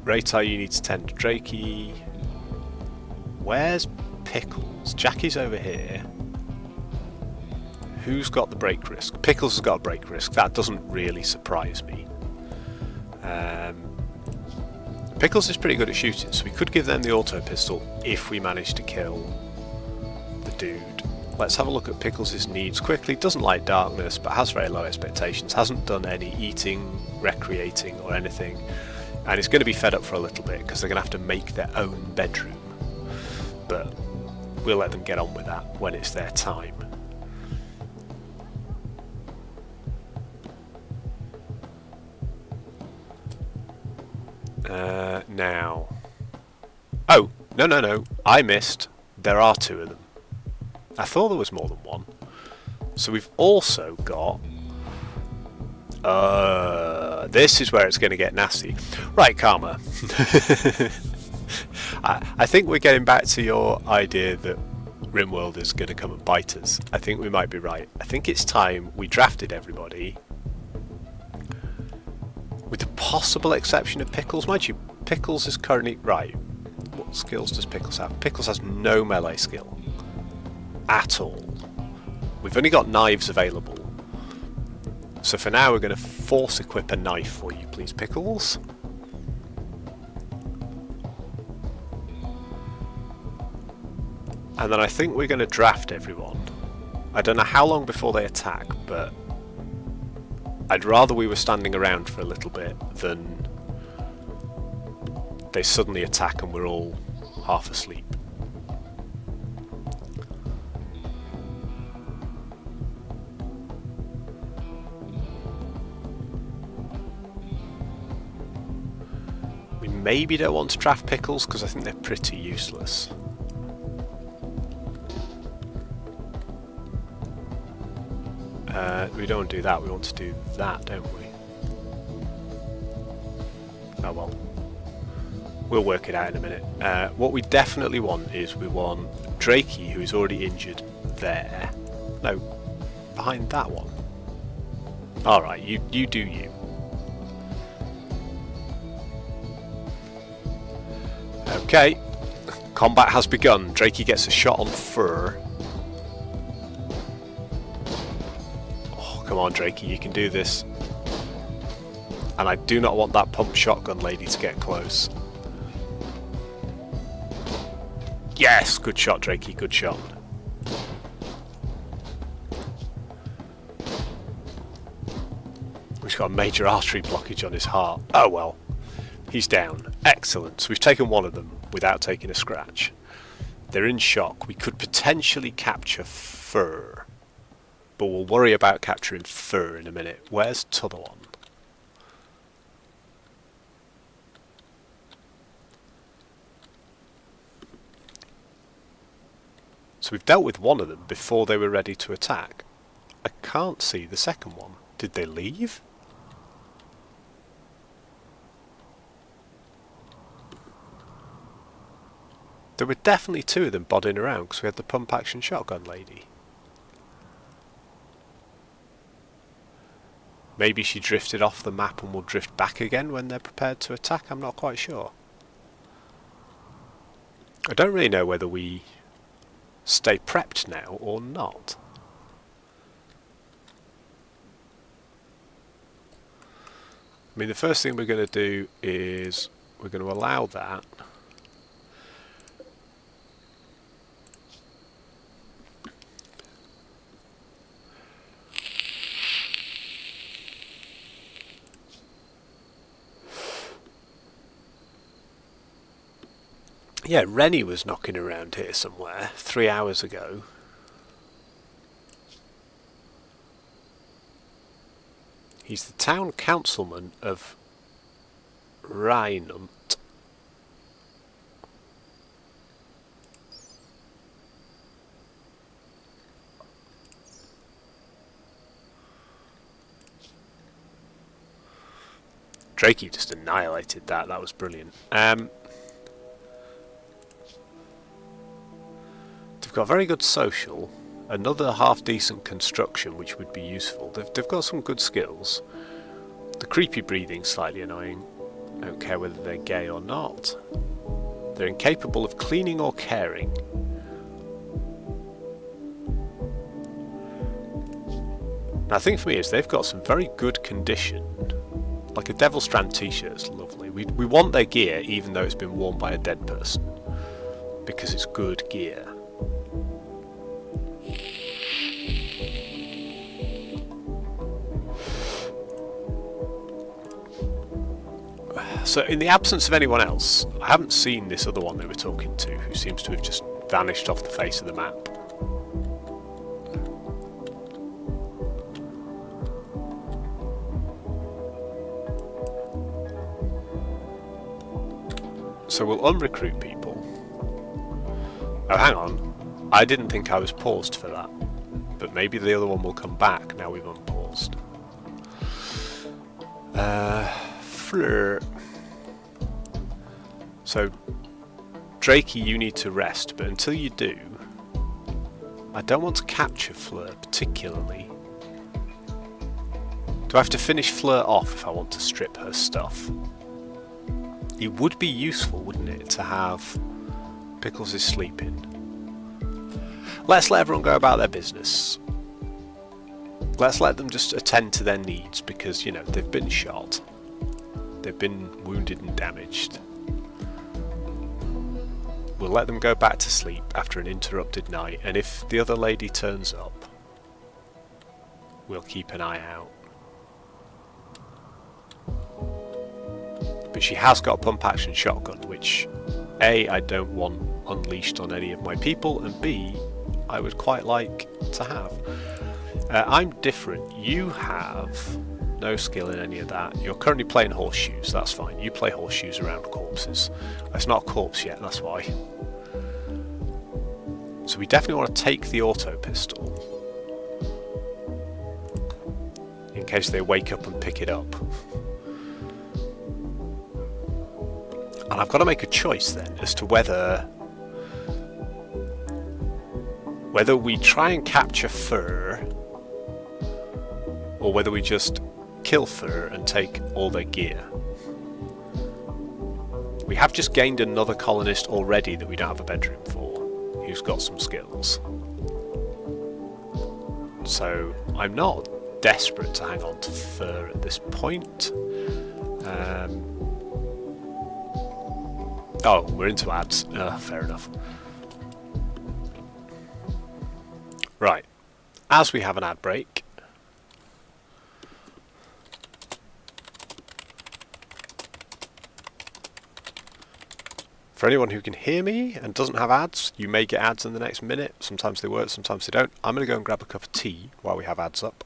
Ratar, you need to tend to Drakey. Where's Pickles? Jackie's over here. Who's got the break risk? Pickles has got a break risk. That doesn't really surprise me. Pickles is pretty good at shooting, so we could give them the auto pistol if we manage to kill the dude. Let's have a look at Pickles' needs quickly. Doesn't like darkness, but has very low expectations. Hasn't done any eating, recreating or anything. And it's going to be fed up for a little bit because they're going to have to make their own bedroom. But we'll let them get on with that when it's their time. Now... oh, no. I missed. There are two of them. I thought there was more than one. So we've also got... this is where it's going to get nasty. Right, Karma. I think we're getting back to your idea that Rimworld is going to come and bite us. I think we might be right. I think it's time we drafted everybody. With the possible exception of Pickles. Mind you, Pickles is currently... Right. What skills does Pickles have? Pickles has no melee skill. At all. We've only got knives available. So for now we're going to force equip a knife for you, please, Pickles. And then I think we're going to draft everyone. I don't know how long before they attack, but I'd rather we were standing around for a little bit than they suddenly attack and we're all half asleep. We maybe don't want to draft Pickles because I think they're pretty useless. We don't do that, we want to do that, don't we? Oh well. We'll work it out in a minute. What we definitely want is we want Drakey, who's already injured, there. No, behind that one. Alright, you do you. Okay, combat has begun. Drakey gets a shot on Fur. Come on, Drakey, you can do this. And I do not want that pump shotgun lady to get close. Yes! Good shot, Drakey, good shot. He's got a major artery blockage on his heart. Oh well. He's down. Excellent. So we've taken one of them without taking a scratch. They're in shock. We could potentially capture Fur. But we'll worry about capturing Fur in a minute. Where's t'other one? So we've dealt with one of them before they were ready to attack. I can't see the second one. Did they leave? There were definitely two of them bodding around because we had the pump action shotgun lady. Maybe she drifted off the map and will drift back again when they're prepared to attack, I'm not quite sure. I don't really know whether we stay prepped now or not. I mean, the first thing we're going to do is we're going to allow that. Yeah, Rennie was knocking around here somewhere 3 hours ago. He's the town councilman of Rheinund. Drakey just annihilated that. That was brilliant. They've got very good social, another half-decent construction which would be useful. They've got some good skills. The creepy breathing's slightly annoying. I don't care whether they're gay or not. They're incapable of cleaning or caring. Now, the thing for me is they've got some very good condition. Like a Devil Strand t-shirt's lovely. We want their gear even though it's been worn by a dead person. Because it's good gear. So in the absence of anyone else, I haven't seen this other one they were talking to, who seems to have just vanished off the face of the map. So we'll unrecruit people. Oh, hang on. I didn't think I was paused for that. But maybe the other one will come back now we've unpaused. Fleur. So, Drakey, you need to rest, but until you do, I don't want to capture Fleur particularly. Do I have to finish Fleur off if I want to strip her stuff? It would be useful, wouldn't it, to have Pickles is sleeping. Let's let everyone go about their business. Let's let them just attend to their needs because, you know, they've been shot. They've been wounded and damaged. We'll let them go back to sleep after an interrupted night, and if the other lady turns up, we'll keep an eye out. But she has got a pump-action shotgun, which A, I don't want unleashed on any of my people, and B, I would quite like to have. I'm different. You have no skill in any of that. You're currently playing horseshoes, that's fine. You play horseshoes around corpses. It's not a corpse yet, that's why. So we definitely want to take the auto pistol, in case they wake up and pick it up. And I've got to make a choice then as to whether we try and capture Fur, or whether we just kill Fur and take all their gear. We have just gained another colonist already that we don't have a bedroom for, who's got some skills. So I'm not desperate to hang on to Fur at this point. Oh, we're into ads. Fair enough. Right. As we have an ad break, for anyone who can hear me and doesn't have ads, you may get ads in the next minute. Sometimes they work, sometimes they don't. I'm going to go and grab a cup of tea while we have ads up.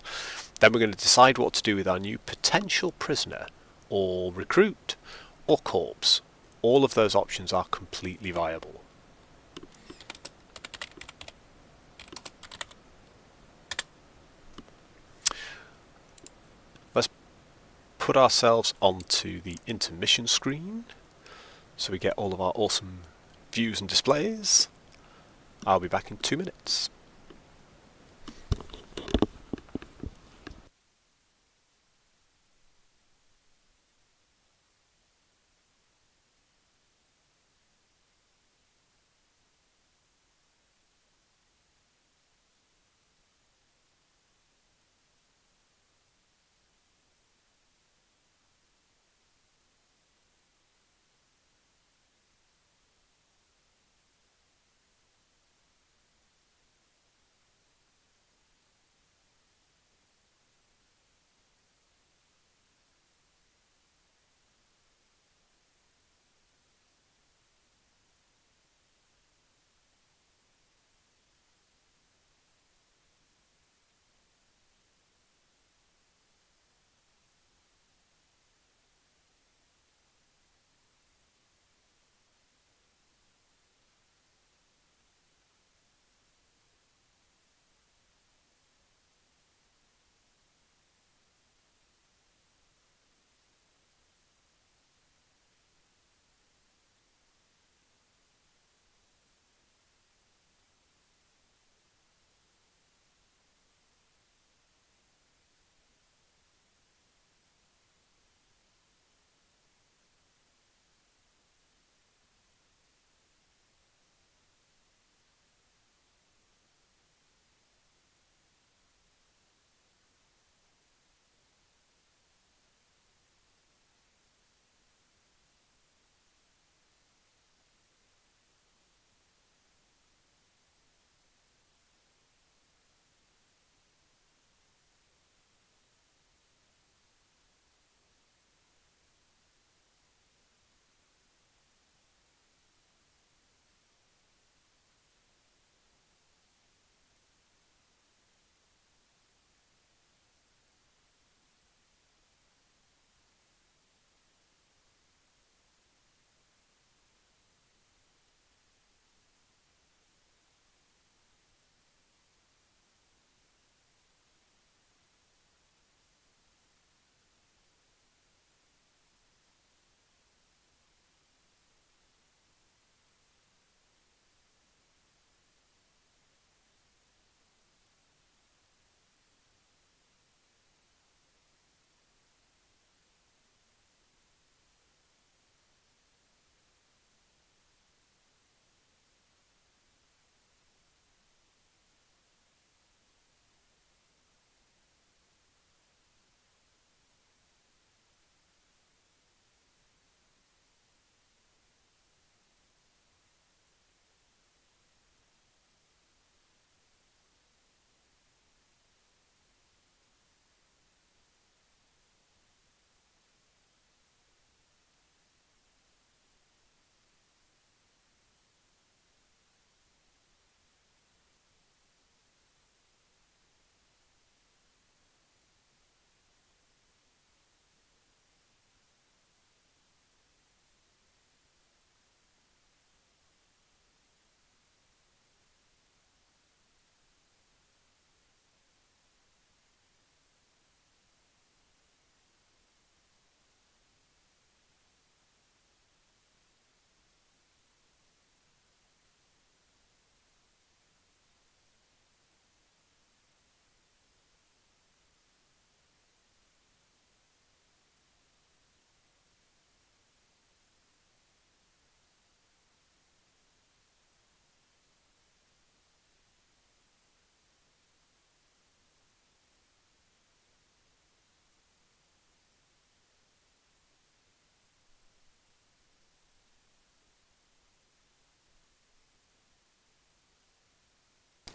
Then we're going to decide what to do with our new potential prisoner, or recruit, or corpse. All of those options are completely viable. Let's put ourselves onto the intermission screen so we get all of our awesome views and displays. I'll be back in 2 minutes.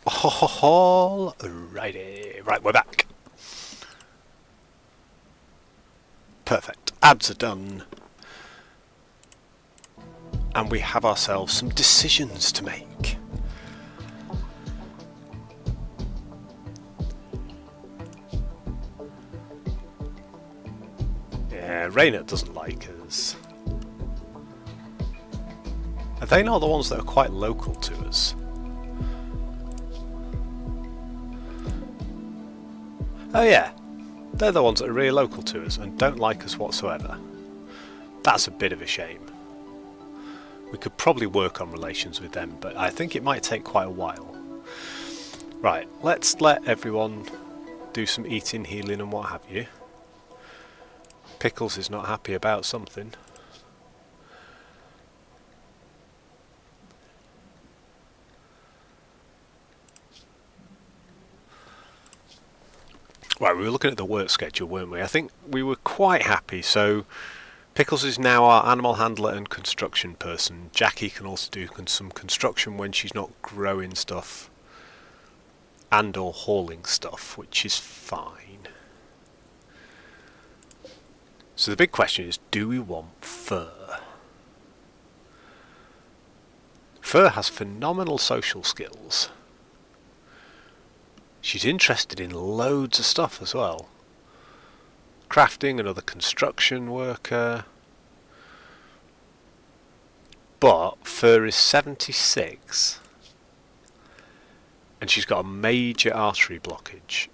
Alrighty. Right, we're back. Perfect. Ads are done. And we have ourselves some decisions to make. Yeah, Raynor doesn't like us. Are they not the ones that are quite local to us? Oh yeah, they're the ones that are really local to us and don't like us whatsoever. That's a bit of a shame. We could probably work on relations with them, but I think it might take quite a while. Right, let's let everyone do some eating, healing and what have you. Pickles is not happy about something. Right, we were looking at the work schedule, weren't we? I think we were quite happy. So Pickles is now our animal handler and construction person. Jackie can also do some construction when she's not growing stuff and or hauling stuff, which is fine. So the big question is, do we want Fur? Fur has phenomenal social skills. She's interested in loads of stuff as well. Crafting, another construction worker. But Fur is 76. And she's got a major artery blockage.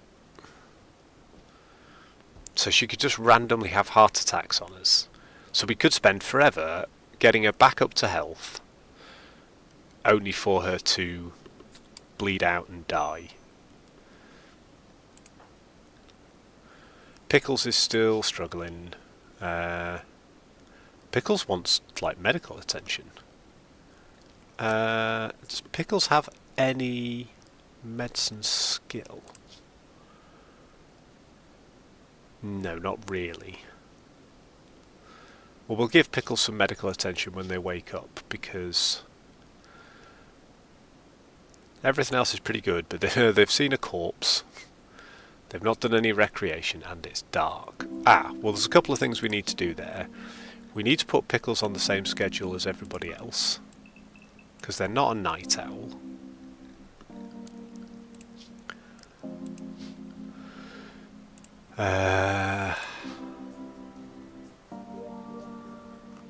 So she could just randomly have heart attacks on us. So we could spend forever getting her back up to health, only for her to bleed out and die. Pickles is still struggling. Pickles wants like medical attention. Does Pickles have any medicine skill? No, not really. Well, we'll give Pickles some medical attention when they wake up, because everything else is pretty good, but they've seen a corpse. They've not done any recreation, and it's dark. Well, there's a couple of things we need to do there. We need to put Pickles on the same schedule as everybody else, because they're not a night owl.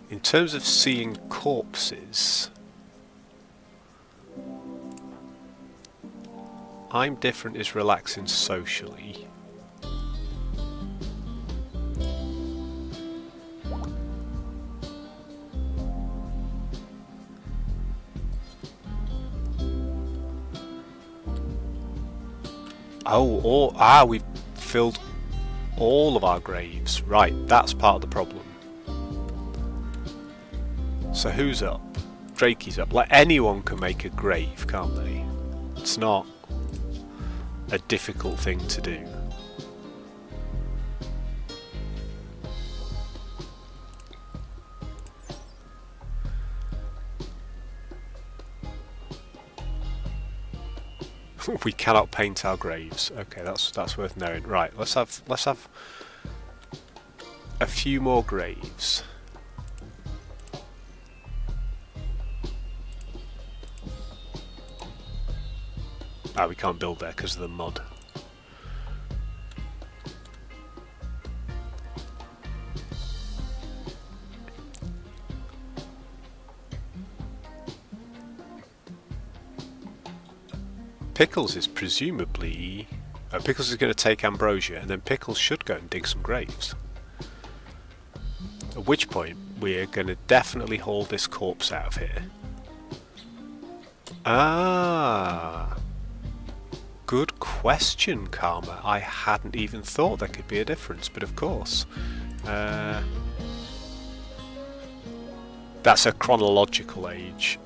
In terms of seeing corpses, I'm different is relaxing socially. We've filled all of our graves. Right, that's part of the problem. So who's up? Drakey's up. Like, anyone can make a grave, can't they? It's not a difficult thing to do. We cannot paint our graves. Okay, that's worth knowing. Right, let's have a few more graves. We can't build there because of the mud. Pickles is presumably... Pickles is going to take Ambrosia, and then Pickles should go and dig some graves. At which point, we're going to definitely haul this corpse out of here. Good question, Karma. I hadn't even thought there could be a difference, but of course. That's a chronological age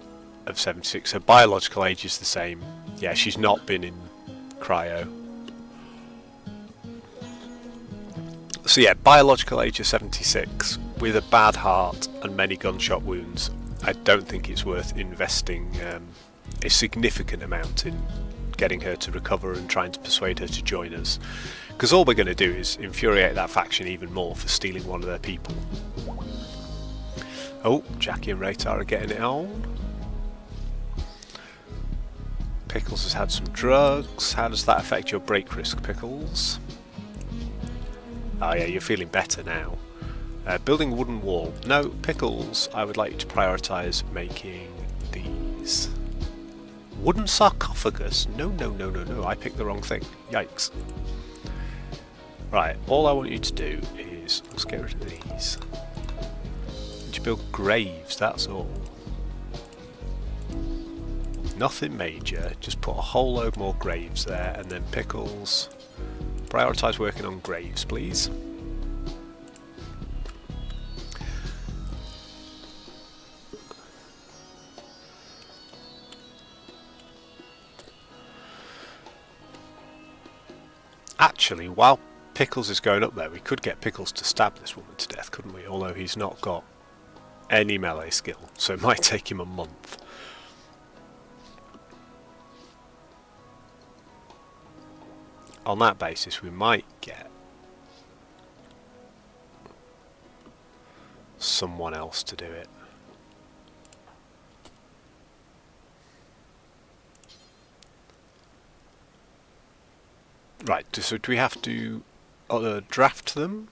of 76. Her biological age is the same. Yeah, she's not been in cryo. So yeah, biological age of 76 with a bad heart and many gunshot wounds. I don't think it's worth investing a significant amount in getting her to recover and trying to persuade her to join us. Because all we're going to do is infuriate that faction even more for stealing one of their people. Oh, Jackie and Raytar are getting it on. Pickles has had some drugs. How does that affect your break risk, Pickles? Oh yeah, you're feeling better now. Building a wooden wall. No, Pickles, I would like you to prioritise making these. Wooden sarcophagus? No, I picked the wrong thing. Yikes. Right, all I want you to do is, let's get rid of these. To build graves, that's all. Nothing major, just put a whole load more graves there, and then Pickles, prioritise working on graves, please. Actually, while Pickles is going up there, we could get Pickles to stab this woman to death, couldn't we? Although he's not got any melee skill, so it might take him a month. On that basis, we might get someone else to do it. Right, so do we have to draft them?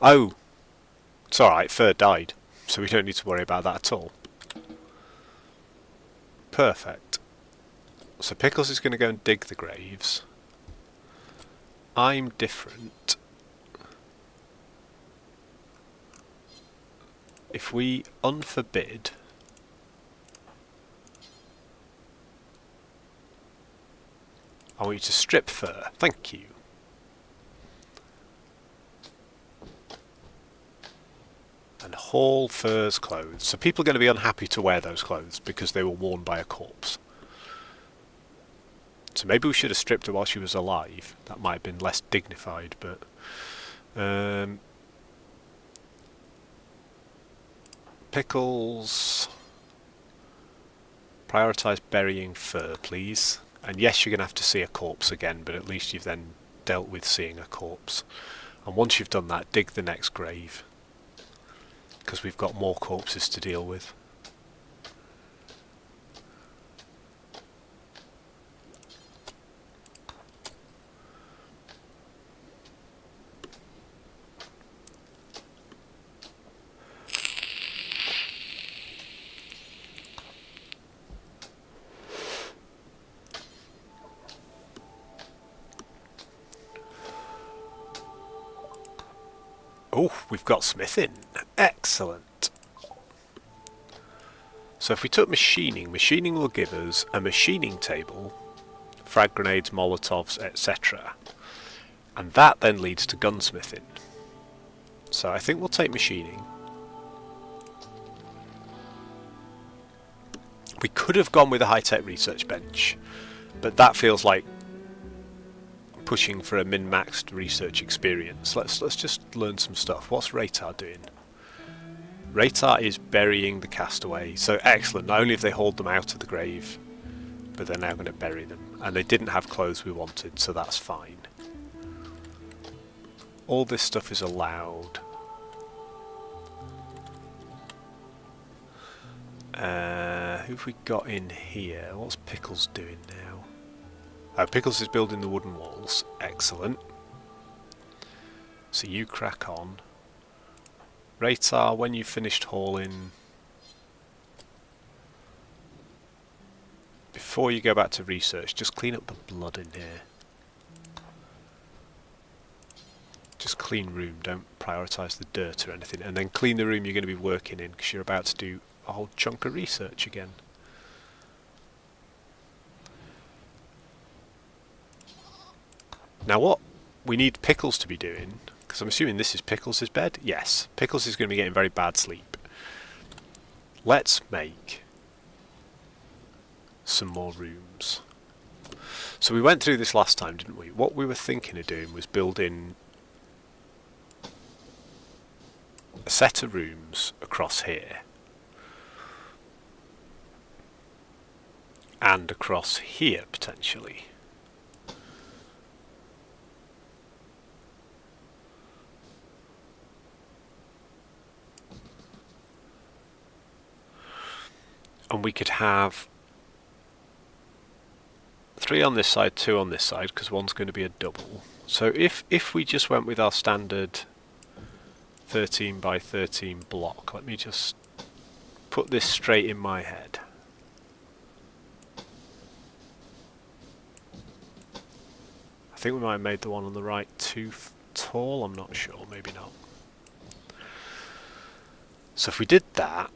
Oh, it's alright, Fur died, so we don't need to worry about that at all. Perfect. So Pickles is going to go and dig the graves. I'm different. If we unforbid... I want you to strip Fur. Thank you. And haul Fur's clothes. So people are going to be unhappy to wear those clothes because they were worn by a corpse. So maybe we should have stripped her while she was alive. That might have been less dignified, but... Pickles... Prioritise burying Fur, please. And yes, you're going to have to see a corpse again, but at least you've then dealt with seeing a corpse. And once you've done that, dig the next grave. Because we've got more corpses to deal with. Oh, we've got smithing. Excellent. So if we took machining, machining will give us a machining table, frag grenades, molotovs, etc. And that then leads to gunsmithing. So I think we'll take machining. We could have gone with a high-tech research bench, but that feels like pushing for a min-maxed research experience. Let's just learn some stuff. What's Raytar doing? Raytar is burying the castaway. So excellent. Not only have they hauled them out of the grave, but they're now going to bury them. And they didn't have clothes we wanted, so that's fine. All this stuff is allowed. Who've we got in here? What's Pickles doing now? Oh, Pickles is building the wooden walls. Excellent. So you crack on. Raytar, when you've finished hauling... Before you go back to research, just clean up the blood in here. Just clean room, don't prioritise the dirt or anything. And then clean the room you're going to be working in, because you're about to do a whole chunk of research again. Now what we need Pickles to be doing, because I'm assuming this is Pickles' bed? Yes, Pickles is going to be getting very bad sleep. Let's make some more rooms. So we went through this last time, didn't we? What we were thinking of doing was building a set of rooms across here. and across here potentially. And we could have 3 on this side, 2 on this side, because one's going to be a double. So if we just went with our standard 13 by 13 block, let me just put this straight in my head. I think we might have made the one on the right too tall, I'm not sure, maybe not. So if we did that,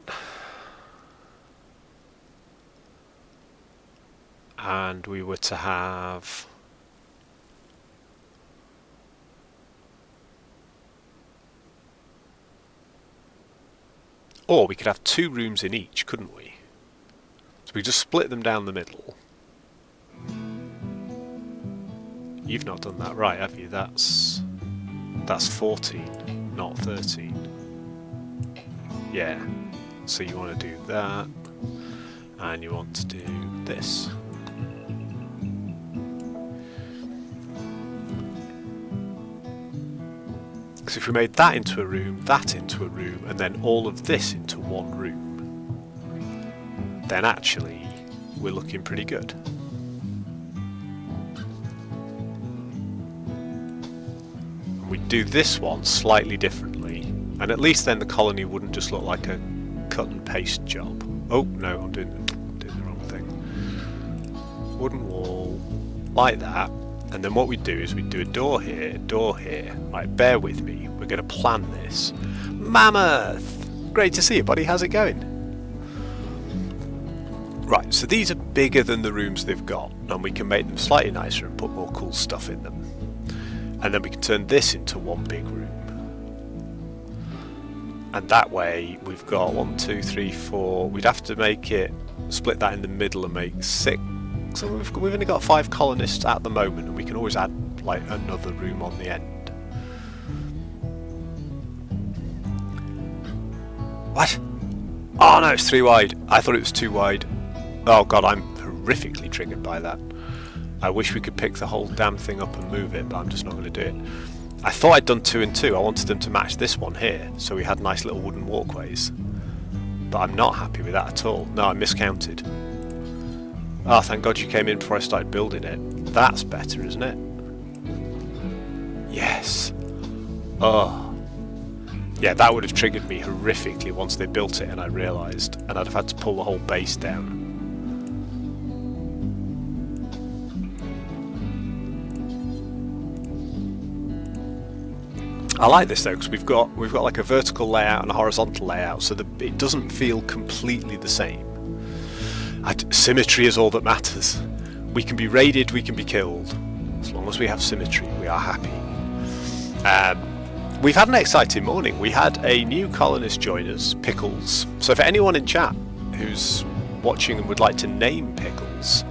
and we were to have or we could have 2 rooms in each, couldn't we? So we just split them down the middle. You've not done that right, have you? That's 14, not 13. Yeah. So you want to do that, and you want to do this. Because if we made that into a room, that into a room, and then all of this into one room, then actually we're looking pretty good. And we'd do this one slightly differently, and at least then the colony wouldn't just look like a cut and paste job. Oh no, I'm doing the wrong thing. Wooden wall, like that. And then what we do is we do a door here, Right, bear with me. We're going to plan this. Mammoth! Great to see you, buddy. How's it going? Right, so these are bigger than the rooms they've got, and we can make them slightly nicer and put more cool stuff in them. And then we can turn this into one big room. And that way we've got 1, 2, 3, 4. We'd have to make it, split that in the middle and make 6. So we've only got 5 colonists at the moment, and we can always add like another room on the end. What? Oh no, it's 3 wide. I thought it was 2 wide. Oh god, I'm horrifically triggered by that. I wish we could pick the whole damn thing up and move it, but I'm just not going to do it. I thought I'd done 2 and 2. I wanted them to match this one here, so we had nice little wooden walkways. But I'm not happy with that at all. No, I miscounted. Oh, thank God you came in before I started building it. That's better, isn't it? Yes. Oh. Yeah, that would have triggered me horrifically once they built it and I realised, and I'd have had to pull the whole base down. I like this though, because we've got like a vertical layout and a horizontal layout, so that it doesn't feel completely the same. Symmetry is all that matters. We can be raided, we can be killed. As long as we have symmetry, we are happy. We've had an exciting morning. We had a new colonist join us, Pickles. So for anyone in chat who's watching and would like to name Pickles,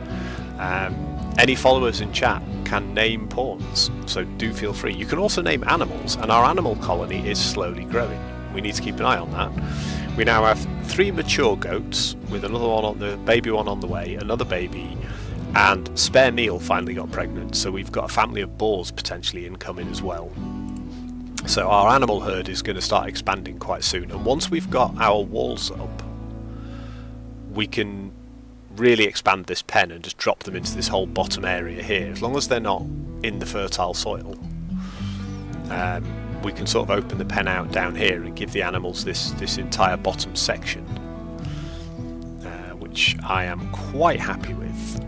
any followers in chat can name pawns, so do feel free. You can also name animals, and our animal colony is slowly growing. We need to keep an eye on that. We now have 3 mature goats, with another one on the baby one on the way, another baby, and Spare Meal finally got pregnant, so we've got a family of boars potentially incoming as well. So our animal herd is going to start expanding quite soon, and once we've got our walls up, we can really expand this pen and just drop them into this whole bottom area here, as long as they're not in the fertile soil. We can sort of open the pen out down here and give the animals this entire bottom section, which I am quite happy with.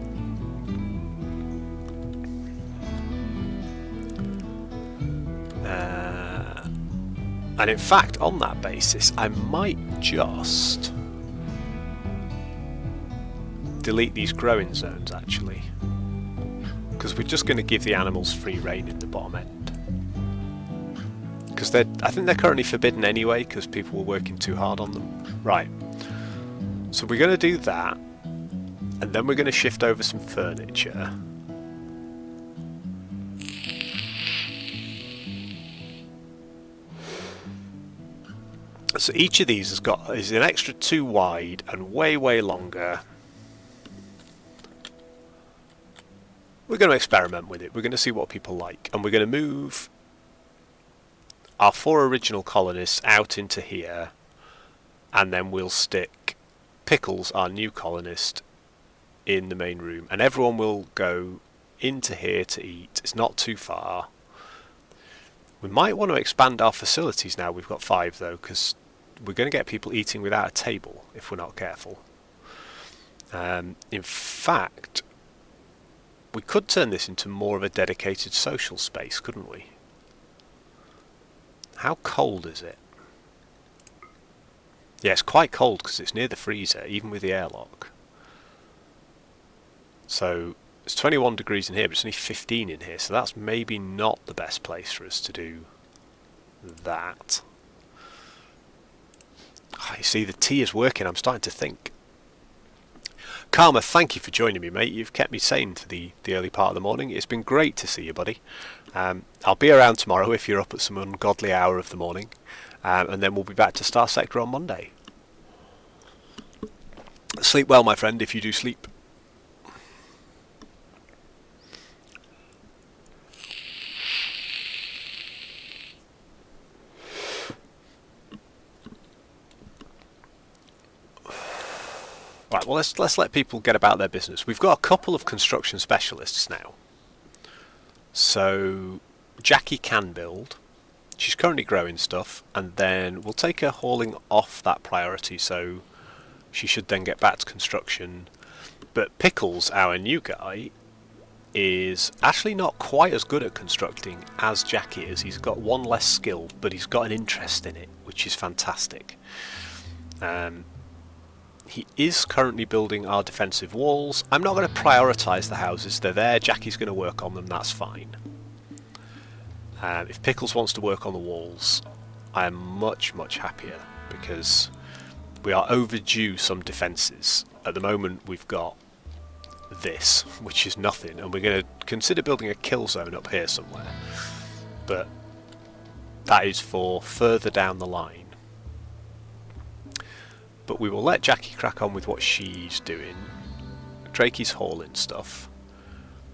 And in fact, on that basis, I might just delete these growing zones actually, because we're just going to give the animals free rein in the bottom end. Because I think they're currently forbidden anyway, because people were working too hard on them. Right. So we're going to do that, and then we're going to shift over some furniture. So each of these is an extra 2 wide and way longer. we're going to experiment with it. We're going to see what people like, and we're going to move our 4 original colonists out into here, and then we'll stick Pickles, our new colonist, in the main room, and everyone will go into here to eat. It's not too far. We might want to expand our facilities now we've got 5 though, because we're going to get people eating without a table if we're not careful. In fact, we could turn this into more of a dedicated social space, couldn't we? How cold is it? Yeah, it's quite cold because it's near the freezer, even with the airlock. So it's 21 degrees in here, but it's only 15 in here, so that's maybe not the best place for us to do that. Oh, you see, the tea is working. I'm starting to think. Karma, thank you for joining me, mate. You've kept me sane for the early part of the morning. It's been great to see you, buddy. I'll be around tomorrow if you're up at some ungodly hour of the morning. And then we'll be back to Star Sector on Monday. Sleep well, my friend, if you do sleep. Right, well, let's let people get about their business. We've got a couple of construction specialists now. So Jackie can build. She's currently growing stuff, and then we'll take her hauling off that priority, so she should then get back to construction. But Pickles, our new guy, is actually not quite as good at constructing as Jackie is. He's got 1 less skill, but he's got an interest in it, which is fantastic. He is currently building our defensive walls. I'm not going to prioritise the houses. They're there. Jackie's going to work on them. That's fine. If Pickles wants to work on the walls, I am much, much happier, because we are overdue some defences. At the moment, we've got this, which is nothing, and we're going to consider building a kill zone up here somewhere. But that is for further down the line. But we will let Jackie crack on with what she's doing. Drakey's hauling stuff.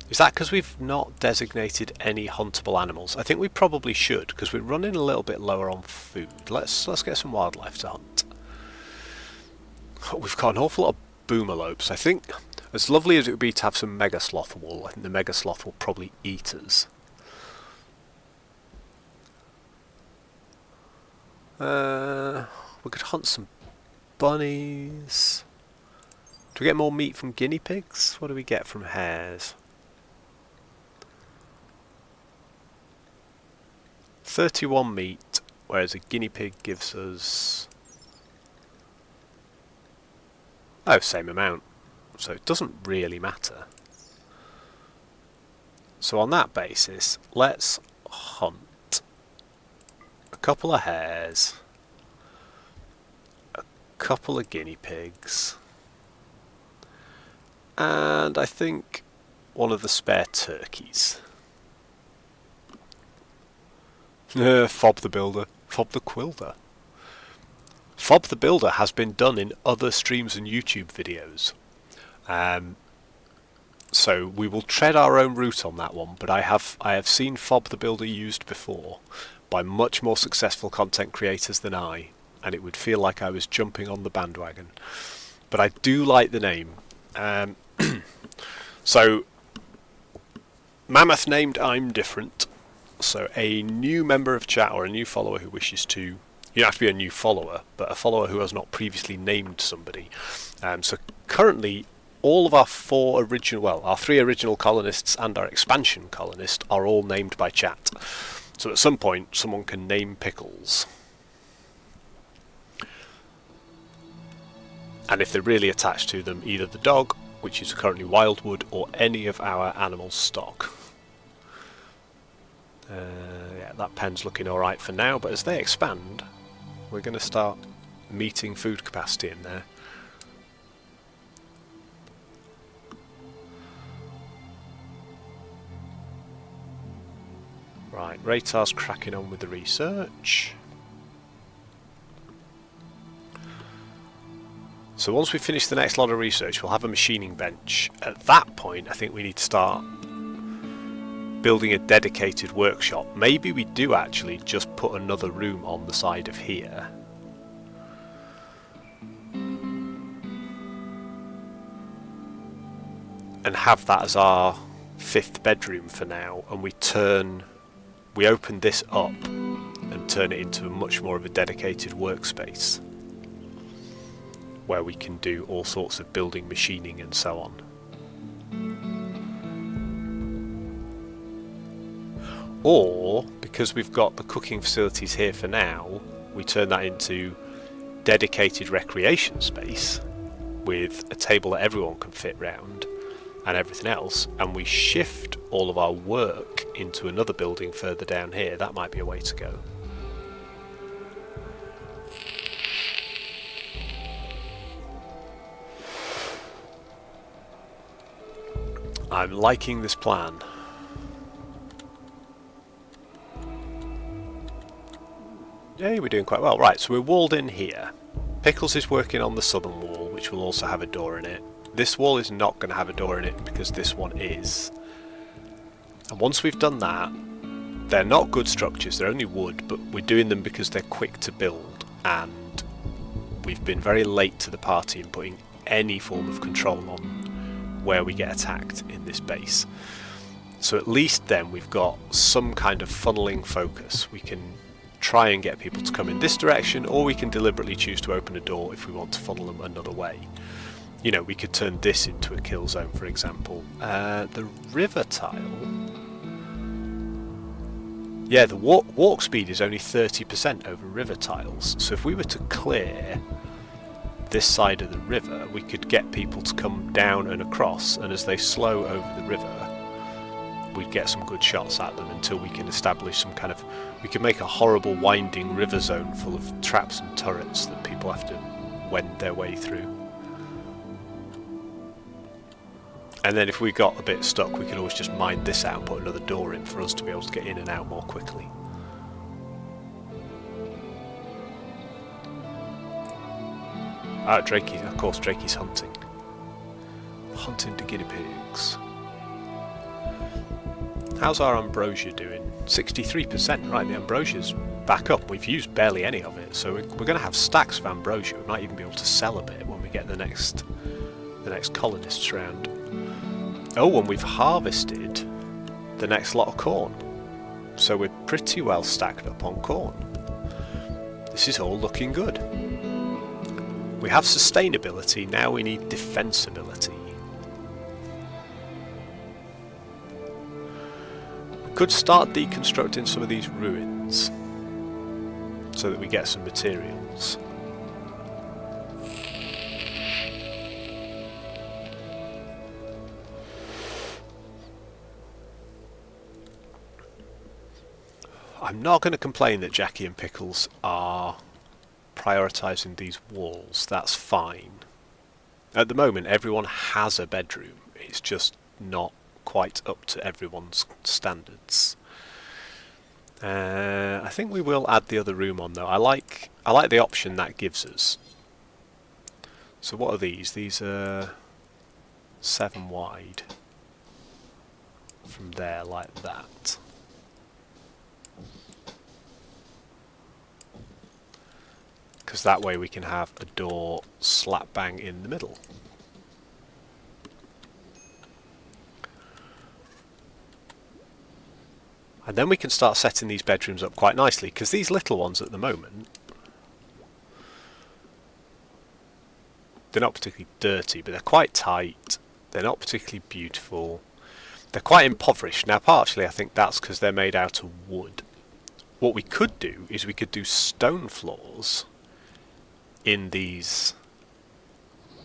Is that because we've not designated any huntable animals? I think we probably should, because we're running a little bit lower on food. Let's get some wildlife to hunt. Oh, we've got an awful lot of boomalopes. I think, as lovely as it would be to have some mega sloth wool, I think the mega sloth will probably eat us. We could hunt some bunnies. Do we get more meat from guinea pigs? What do we get from hares? 31 meat, whereas a guinea pig gives us... oh, same amount. So it doesn't really matter. So on that basis, let's hunt a couple of hares, a couple of guinea pigs, and I think one of the spare turkeys. Fob the Builder. Fob the Quilder. Fob the Builder has been done in other streams and YouTube videos. So we will tread our own route on that one, but I have seen Fob the Builder used before by much more successful content creators than I, and it would feel like I was jumping on the bandwagon. But I do like the name. So, Mammoth named I'm different. So a new member of chat or a new follower who wishes to... you don't have to be a new follower, but a follower who has not previously named somebody. So currently, all of our our 3 original colonists and our expansion colonist are all named by chat. So at some point, someone can name Pickles. And if they're really attached to them, either the dog, which is currently Wildwood, or any of our animal stock. Yeah, that pen's looking alright for now, but as they expand, we're going to start meeting food capacity in there. Right, Raytar's cracking on with the research. So once we finish the next lot of research, we'll have a machining bench. At that point, I think we need to start building a dedicated workshop, maybe we do actually just put another room on the side of here. And have that as our 5th bedroom for now, and we open this up and turn it into much more of a dedicated workspace where we can do all sorts of building, machining and so on. Or, because we've got the cooking facilities here for now, we turn that into dedicated recreation space with a table that everyone can fit round and everything else, and we shift all of our work into another building further down here. That might be a way to go. I'm liking this plan. Yay, we're doing quite well. Right, so we're walled in here. Pickles is working on the southern wall, which will also have a door in it. This wall is not going to have a door in it because this one is. And once we've done that, they're not good structures, they're only wood, but we're doing them because they're quick to build, and we've been very late to the party in putting any form of control on where we get attacked in this base. So at least then we've got some kind of funneling focus. We can try and get people to come in this direction, or we can deliberately choose to open a door if we want to funnel them another way. You know, we could turn this into a kill zone, for example. The river tile... Yeah, the walk speed is only 30% over river tiles. So if we were to clear this side of the river, we could get people to come down and across, and as they slow over the river, we'd get some good shots at them until we can establish some kind of... We can make a horrible winding river zone full of traps and turrets that people have to wend their way through. And then if we got a bit stuck, we could always just mine this out and put another door in for us to be able to get in and out more quickly. Ah, Drakey, of course, Drakey's hunting. Hunting the guinea pigs. How's our ambrosia doing? 63%, right, the ambrosia's back up. We've used barely any of it, so we're going to have stacks of ambrosia. We might even be able to sell a bit when we get the next colonists round. Oh, and we've harvested the next lot of corn. So we're pretty well stacked up on corn. This is all looking good. We have sustainability, now we need defensibility. We could start deconstructing some of these ruins so that we get some materials. I'm not going to complain that Jackie and Pickles are prioritising these walls. That's fine. At the moment, everyone has a bedroom. It's just not quite up to everyone's standards. I think we will add the other room on though. I like the option that gives us. So what are these? These are 7 wide. From there, like that. Because that way we can have a door slap bang in the middle. And then we can start setting these bedrooms up quite nicely, because these little ones at the moment, they're not particularly dirty, but they're quite tight, they're not particularly beautiful, they're quite impoverished. Now partially I think that's because they're made out of wood. What we could do is we could do stone floors in these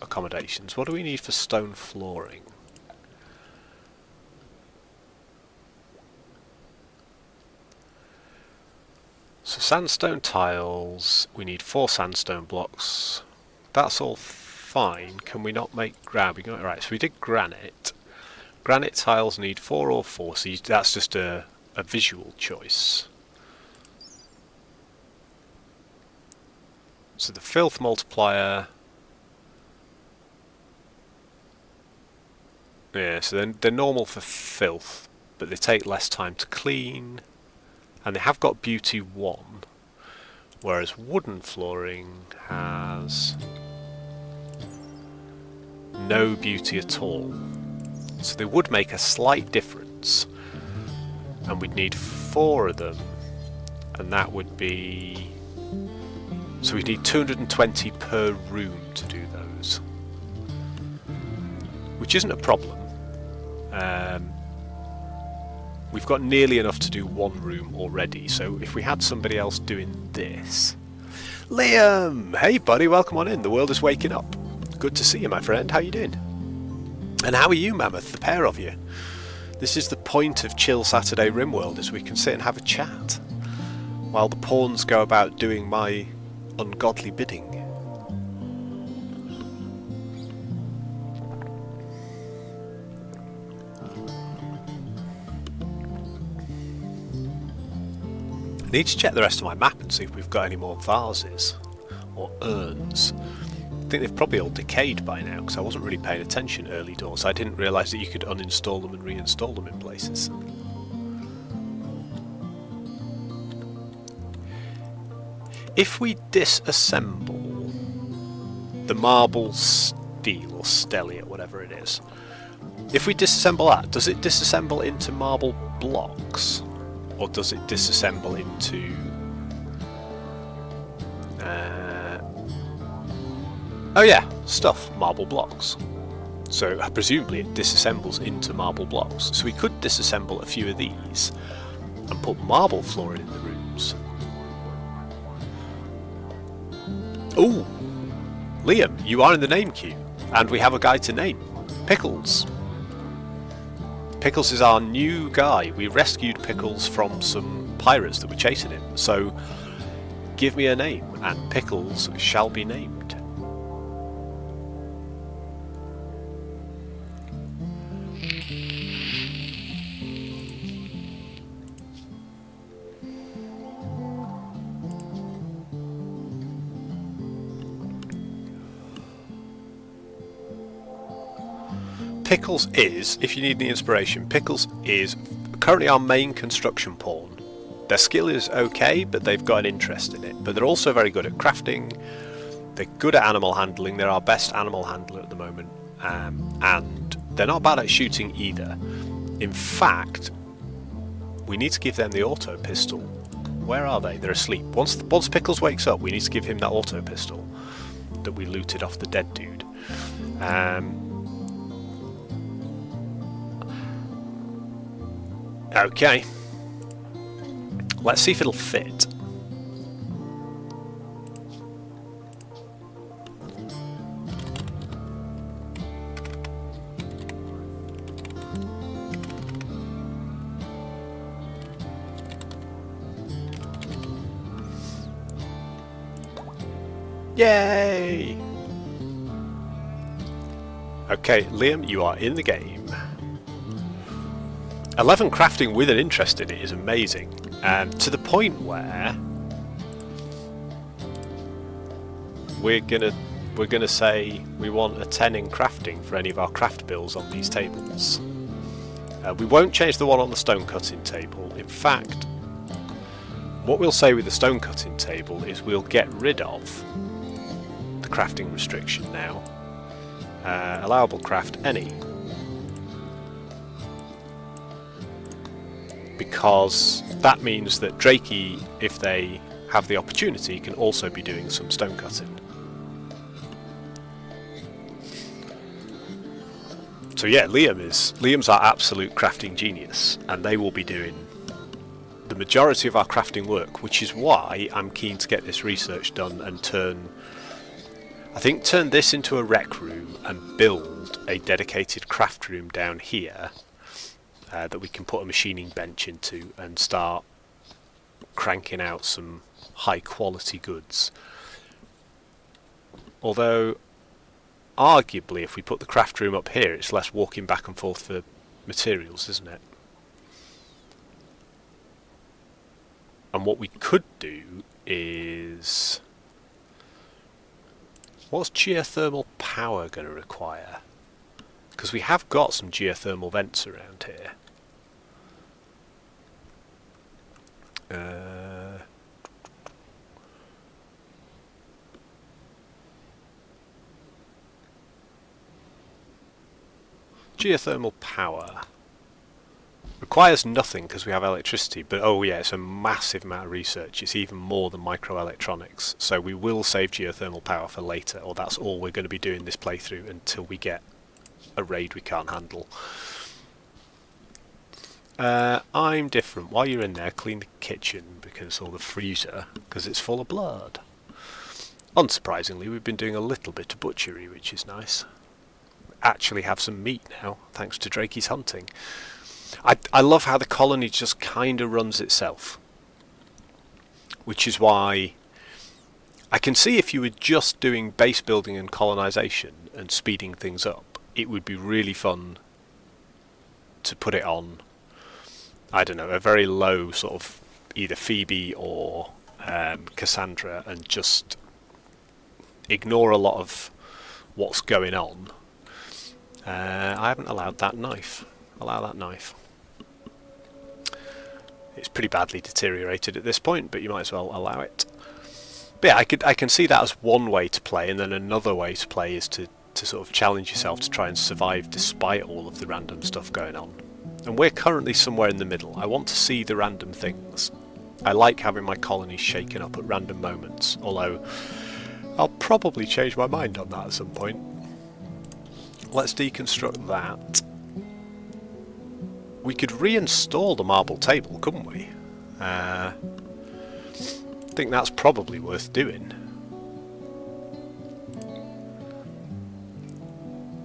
accommodations. What do we need for stone flooring? So sandstone tiles, we need 4 sandstone blocks. That's all fine. Can we not make granite? Right, so we did granite. Granite tiles need 4 or 4, so that's just a visual choice. So the filth multiplier, yeah, so they're normal for filth, but they take less time to clean, and they have got beauty 1, whereas wooden flooring has no beauty at all. So they would make a slight difference, and we'd need 4 of them, and that would be... So we'd need 220 per room to do those, which isn't a problem. We've got nearly enough to do 1 room already, so if we had somebody else doing this... Liam! Hey buddy, welcome on in, the world is waking up. Good to see you, my friend, how you doing? And how are you, Mammoth, the pair of you? This is the point of Chill Saturday Rimworld, is we can sit and have a chat, while the pawns go about doing my ungodly bidding. I need to check the rest of my map and see if we've got any more vases or urns. I think they've probably all decayed by now because I wasn't really paying attention early doors. I didn't realise that you could uninstall them and reinstall them in places. If we disassemble the marble steel or stellium, whatever it is, if we disassemble that, does it disassemble into marble blocks? Or does it disassemble into... oh yeah, stuff, marble blocks. So presumably it disassembles into marble blocks. So we could disassemble a few of these and put marble flooring in the rooms. Ooh! Liam, you are in the name queue. And we have a guy to name. Pickles. Pickles is our new guy. We rescued Pickles from some pirates that were chasing him. So, give me a name, and Pickles shall be named. Pickles is, if you need any inspiration, Pickles is currently our main construction pawn. Their skill is okay, but they've got an interest in it. But they're also very good at crafting, they're good at animal handling, they're our best animal handler at the moment, and they're not bad at shooting either. In fact, we need to give them the auto pistol. Where are they? They're asleep. Once Pickles wakes up, we need to give him that auto pistol that we looted off the dead dude. Okay, let's see if it'll fit. Yay! Okay, Liam, you are in the game. 11 crafting with an interest in it is amazing, to the point where we're gonna say we want a 10 in crafting for any of our craft bills on these tables. We won't change the one on the stone cutting table. In fact, what we'll say with the stone cutting table is we'll get rid of the crafting restriction now. Allowable craft any. Because that means that Drakey, if they have the opportunity, can also be doing some stone cutting. So yeah, Liam's our absolute crafting genius, and they will be doing the majority of our crafting work, which is why I'm keen to get this research done and turn this into a rec room and build a dedicated craft room down here. That we can put a machining bench into and start cranking out some high quality goods. Although, arguably, if we put the craft room up here, it's less walking back and forth for materials, isn't it? And what we could do is... what's geothermal power going to require? Because we have got some geothermal vents around here. Geothermal power. Requires nothing because we have electricity, but oh yeah, it's a massive amount of research. It's even more than microelectronics. So we will save geothermal power for later, or that's all we're going to be doing this playthrough until we get a raid we can't handle. I'm different. While you're in there, clean the kitchen because or the freezer because it's full of blood. Unsurprisingly, we've been doing a little bit of butchery, which is nice. We actually have some meat now, thanks to Drakey's hunting. I love how the colony just kind of runs itself, which is why I can see if you were just doing base building and colonisation and speeding things up, it would be really fun to put it on, I don't know, a very low sort of either Phoebe or Cassandra and just ignore a lot of what's going on. I haven't allowed that knife. Allow that knife. It's pretty badly deteriorated at this point, but you might as well allow it. But yeah, I can see that as one way to play, and then another way to play is to sort of challenge yourself to try and survive despite all of the random stuff going on. And we're currently somewhere in the middle. I want to see the random things. I like having my colony shaken up at random moments, although I'll probably change my mind on that at some point. Let's deconstruct that. We could reinstall the marble table, couldn't we? I think that's probably worth doing.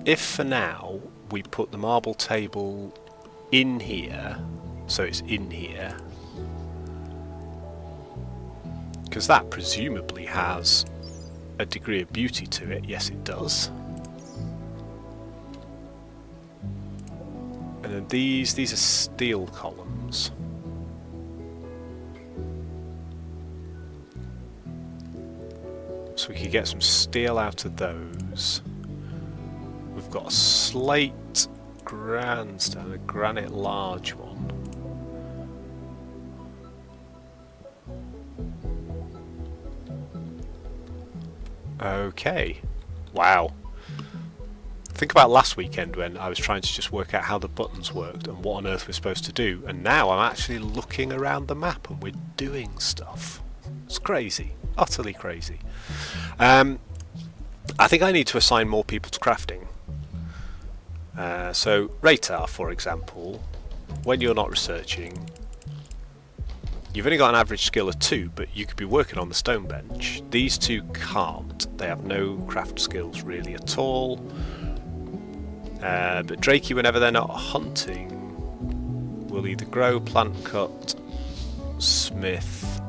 If for now we put the marble table in here, so it's in here, because that presumably has a degree of beauty to it. Yes, it does. And then these are steel columns. So we could get some steel out of those. We've got a slate grandstand, a granite large one. Okay. Wow. Think about last weekend when I was trying to just work out how the buttons worked and what on earth we're supposed to do, and now I'm actually looking around the map and we're doing stuff. It's crazy. Utterly crazy. I think I need to assign more people to crafting. So Ratar, for example, when you're not researching, you've only got an average skill of 2, but you could be working on the stone bench. These two can't. They have no craft skills really at all. But Drakey, whenever they're not hunting, will either grow, plant, cut, smith,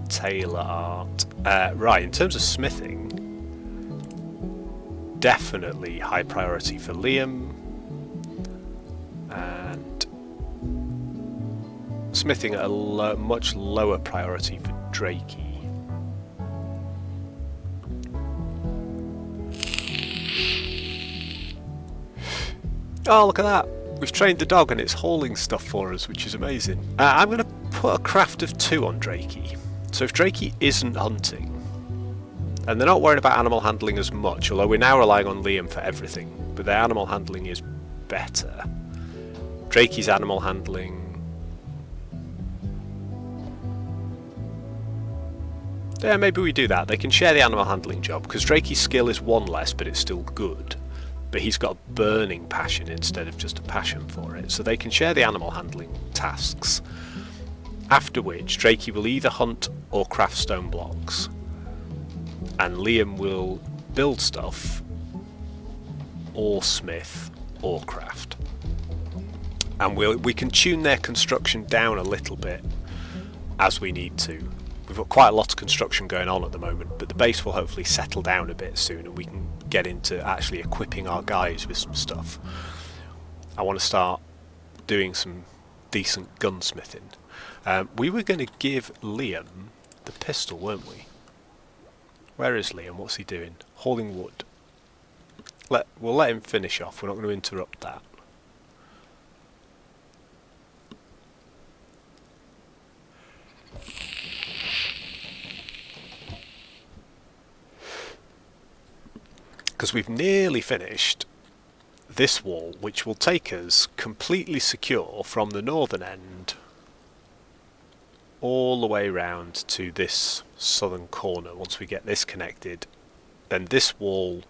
tailor art. Right, in terms of smithing, definitely high priority for Liam, and smithing at a much lower priority for Drakey. Oh, look at that! We've trained the dog and it's hauling stuff for us, which is amazing. I'm going to put a craft of 2 on Drakey. So if Drakey isn't hunting, and they're not worried about animal handling as much, although we're now relying on Liam for everything, but their animal handling is better. Drakey's animal handling... Yeah, maybe we do that. They can share the animal handling job, because Drakey's skill is 1 less, but it's still good. But he's got a burning passion instead of just a passion for it. So they can share the animal handling tasks. After which, Drakey will either hunt or craft stone blocks. And Liam will build stuff, or smith, or craft. And we can tune their construction down a little bit as we need to. We've got quite a lot of construction going on at the moment, but the base will hopefully settle down a bit soon and we can get into actually equipping our guys with some stuff. I want to start doing some decent gunsmithing. We were going to give Liam the pistol, weren't we? Where is Liam? What's he doing? Hauling wood. We'll let him finish off. We're not going to interrupt that. because we've nearly finished this wall, which will take us completely secure from the northern end all the way round to this southern corner. Once we get this connected, then this wall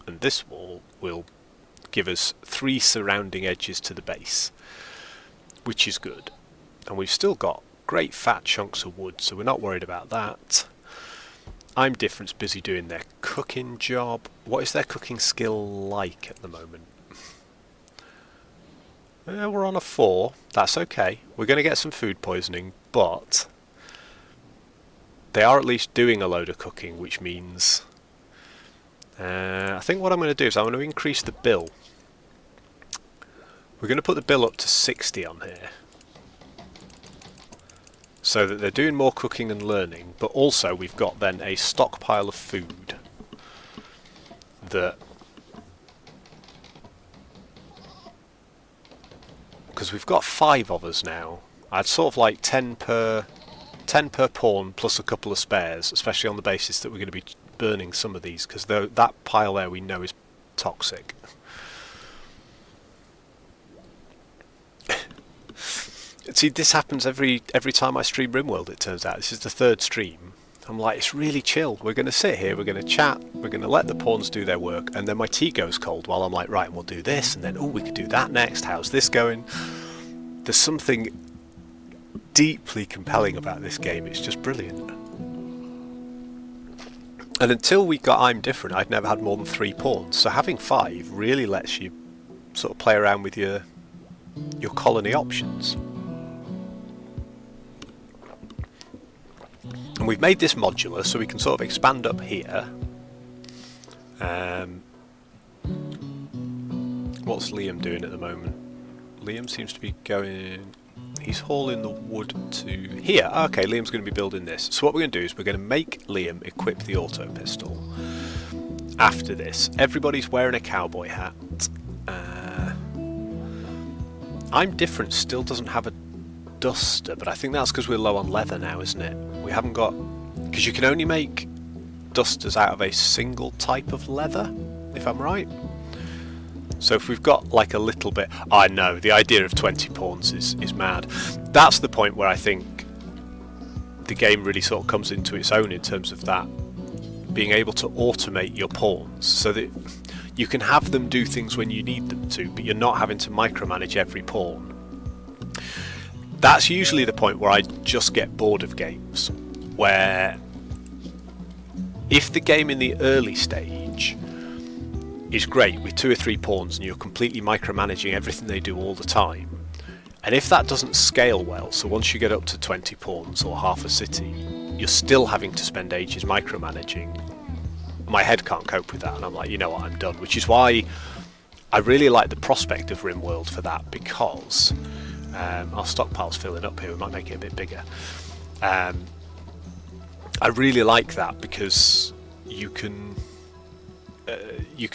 and this wall will give us 3 surrounding edges to the base, which is good. And we've still got great fat chunks of wood, so we're not worried about that. I'm Different's busy doing their cooking job. What is their cooking skill like at the moment? We're on a 4. That's okay. We're going to get some food poisoning, but they are at least doing a load of cooking, which means I think what I'm going to do is I'm going to increase the bill. We're going to put the bill up to 60 on here, so that they're doing more cooking and learning, but also we've got then a stockpile of food that, because we've got 5 of us now, I'd sort of like 10 per pawn plus a couple of spares, especially on the basis that we're going to be burning some of these, because that pile there we know is toxic. See, this happens every time I stream Rimworld, it turns out. This is the 3rd stream. I'm like, it's really chill. We're going to sit here, we're going to chat, we're going to let the pawns do their work, and then my tea goes cold while I'm like, right, we'll do this, and then, oh, we could do that next. How's this going? There's something deeply compelling about this game. It's just brilliant. And until we got I'm Different, I'd never had more than 3 pawns. So having 5 really lets you sort of play around with your colony options. And we've made this modular, so we can sort of expand up here. What's Liam doing at the moment? Liam seems to be going... He's hauling the wood to here. Okay, Liam's going to be building this. So what we're going to do is we're going to make Liam equip the auto pistol. After this, everybody's wearing a cowboy hat. I'm Different still doesn't have a duster, but I think that's because we're low on leather now, isn't it? We haven't got... Because you can only make dusters out of a single type of leather, if I'm right. So if we've got like a little bit... I know, the idea of 20 pawns is mad. That's the point where I think the game really sort of comes into its own in terms of that. Being able to automate your pawns so that you can have them do things when you need them to, but you're not having to micromanage every pawn. That's usually the point where I just get bored of games, where if the game in the early stage is great with 2 or 3 pawns and you're completely micromanaging everything they do all the time, and if that doesn't scale well, so once you get up to 20 pawns or half a city, you're still having to spend ages micromanaging, my head can't cope with that, and I'm like, you know what, I'm done. Which is why I really like the prospect of Rimworld for that, because our stockpile's filling up here, we might make it a bit bigger. I really like that because you can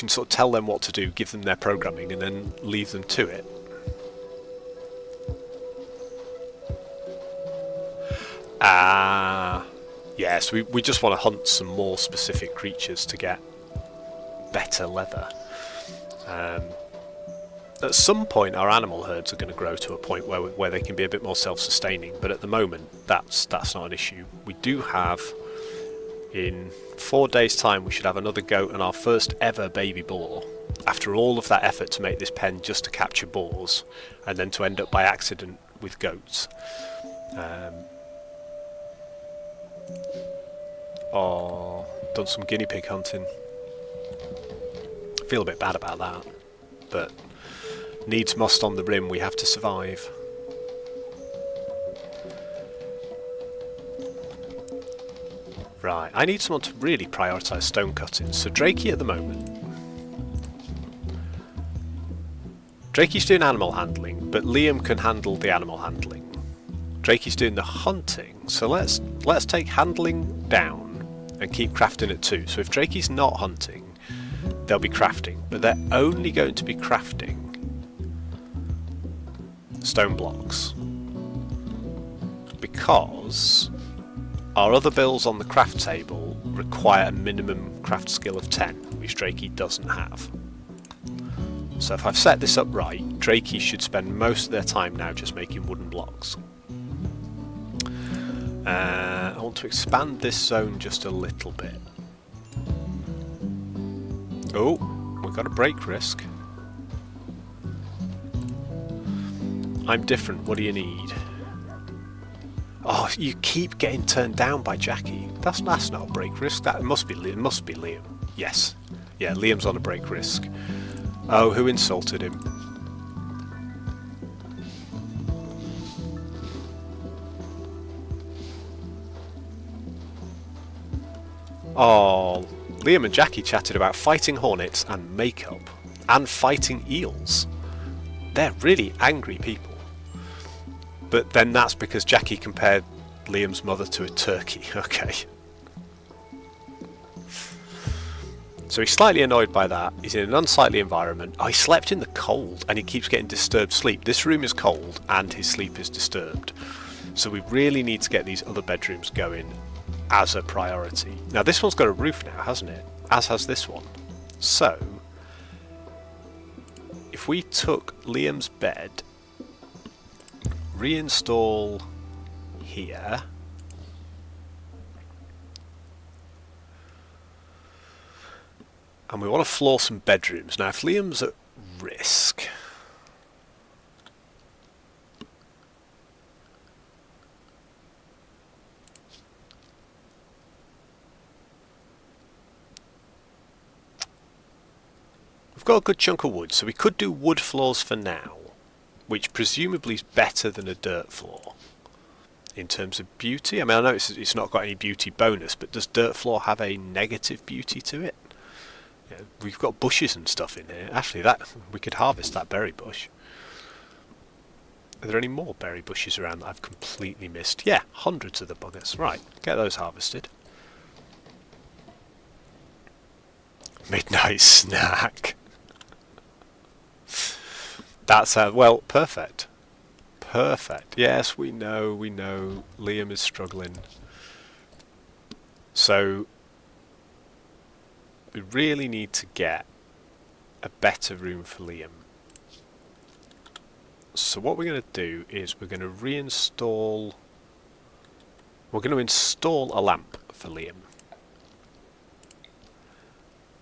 sort of tell them what to do, give them their programming, and then leave them to it. Yes, we just want to hunt some more specific creatures to get better leather. At some point our animal herds are going to grow to a point where they can be a bit more self-sustaining, but at the moment that's not an issue. We do have, in 4 days' time, we should have another goat and our first ever baby boar. After all of that effort to make this pen just to capture boars, and then to end up by accident with goats. Done some guinea pig hunting. I feel a bit bad about that, but needs must on the rim, we have to survive. Right, I need someone to really prioritise stone cutting. So Drakey at the moment. Drakey's doing animal handling, but Liam can handle the animal handling. Drakey's doing the hunting, so let's take handling down and keep crafting at 2. So if Drakey's not hunting, they'll be crafting, but they're only going to be crafting stone blocks, because our other bills on the craft table require a minimum craft skill of 10, which Drakey doesn't have. So if I've set this up right, Drakey should spend most of their time now just making wooden blocks. I want to expand this zone just a little bit. Oh, we've got a break risk. I'm different, what do you need? Oh, you keep getting turned down by Jackie. That's not a break risk. That must be Liam. Yes. Yeah, Liam's on a break risk. Oh, who insulted him? Oh, Liam and Jackie chatted about fighting hornets and makeup. And fighting eels. They're really angry people. But then that's because Jackie compared Liam's mother to a turkey. Okay. So he's slightly annoyed by that. He's in an unsightly environment. Oh, he slept in the cold and he keeps getting disturbed sleep. This room is cold and his sleep is disturbed. So we really need to get these other bedrooms going as a priority. Now this one's got a roof now, hasn't it? As has this one. So if we took Liam's bed, reinstall here, and we want to floor some bedrooms. Now if Liam's at risk, we've got a good chunk of wood, so we could do wood floors for now, which presumably is better than a dirt floor in terms of beauty. I mean, I know it's not got any beauty bonus, but does dirt floor have a negative beauty to it? Yeah, we've got bushes and stuff in here. Actually, that we could harvest that berry bush. Are there any more berry bushes around that I've completely missed? Yeah, hundreds of the buggers. Right, get those harvested. Midnight snack. That's well, perfect. Perfect. Yes, we know. Liam is struggling. So we really need to get a better room for Liam. So what we're going to do is we're going to reinstall... We're going to install a lamp for Liam.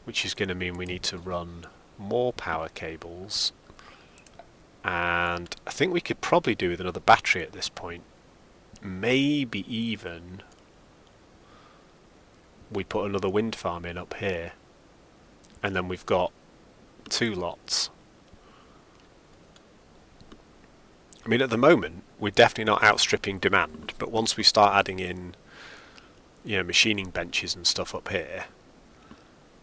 Which is going to mean we need to run more power cables. And I think we could probably do with another battery at this point. Maybe even we put another wind farm in up here. And then we've got 2 lots. I mean, at the moment, we're definitely not outstripping demand. But once we start adding in, machining benches and stuff up here,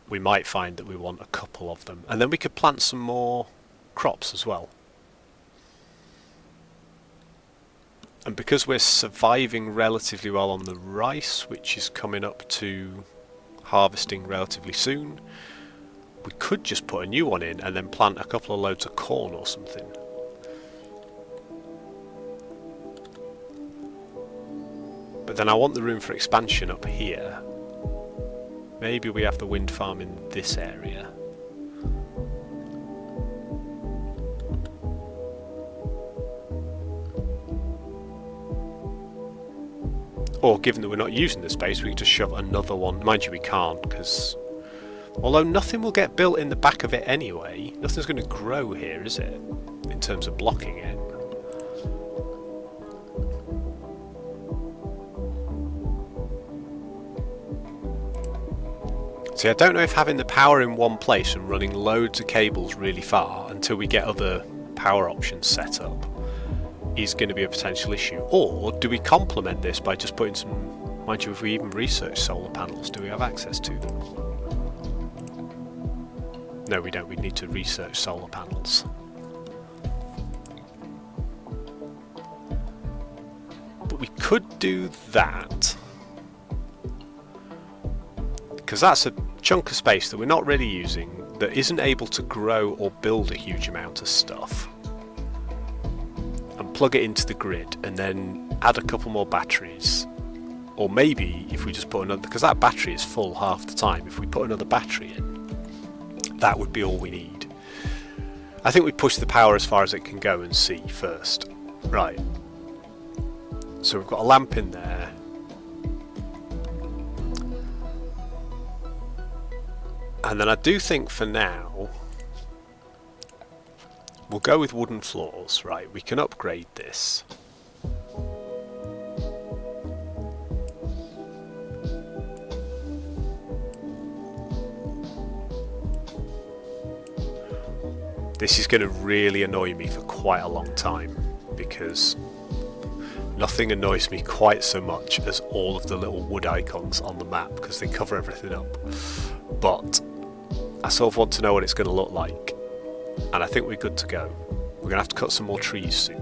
we might find that we want a couple of them. And then we could plant some more crops as well. And because we're surviving relatively well on the rice, which is coming up to harvesting relatively soon, we could just put a new one in and then plant a couple of loads of corn or something. But then I want the room for expansion up here. Maybe we have the wind farm in this area. Or, given that we're not using the space, we can just shove another one. Mind you, we can't, because... Although nothing will get built in the back of it anyway. Nothing's going to grow here, is it? In terms of blocking it. See, I don't know if having the power in one place and running loads of cables really far until we get other power options set up is going to be a potential issue. Or do we complement this by just putting some... Mind you, if we even research solar panels, do we have access to them? No, we don't. We need to research solar panels. But we could do that, because that's a chunk of space that we're not really using, that isn't able to grow or build a huge amount of stuff. And plug it into the grid and then add a couple more batteries. Or maybe if we just put another, because that battery is full half the time, if we put another battery in, that would be all we need. I think we push the power as far as it can go and see first. Right. So we've got a lamp in there. And then I do think for now, we'll go with wooden floors. Right, we can upgrade this. This is going to really annoy me for quite a long time, because nothing annoys me quite so much as all of the little wood icons on the map, because they cover everything up. But I sort of want to know what it's going to look like, and I think we're good to go. We're going to have to cut some more trees soon.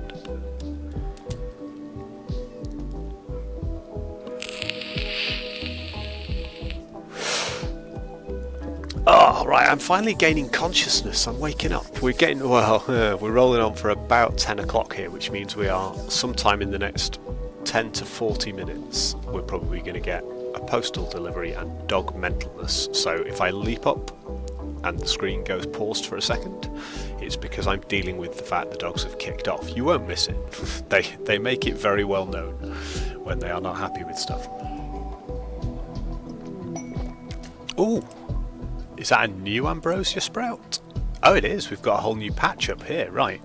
Oh, right, I'm finally gaining consciousness. I'm waking up. We're getting, well, we're rolling on for about 10 o'clock here, which means we are sometime in the next 10 to 40 minutes. We're probably going to get a postal delivery and dog mentalness. So if I leap up and the screen goes paused for a second, it's because I'm dealing with the fact the dogs have kicked off. You won't miss it. They make it very well known when they are not happy with stuff. Ooh. Is that a new ambrosia sprout? Oh, it is. We've got a whole new patch up here, right.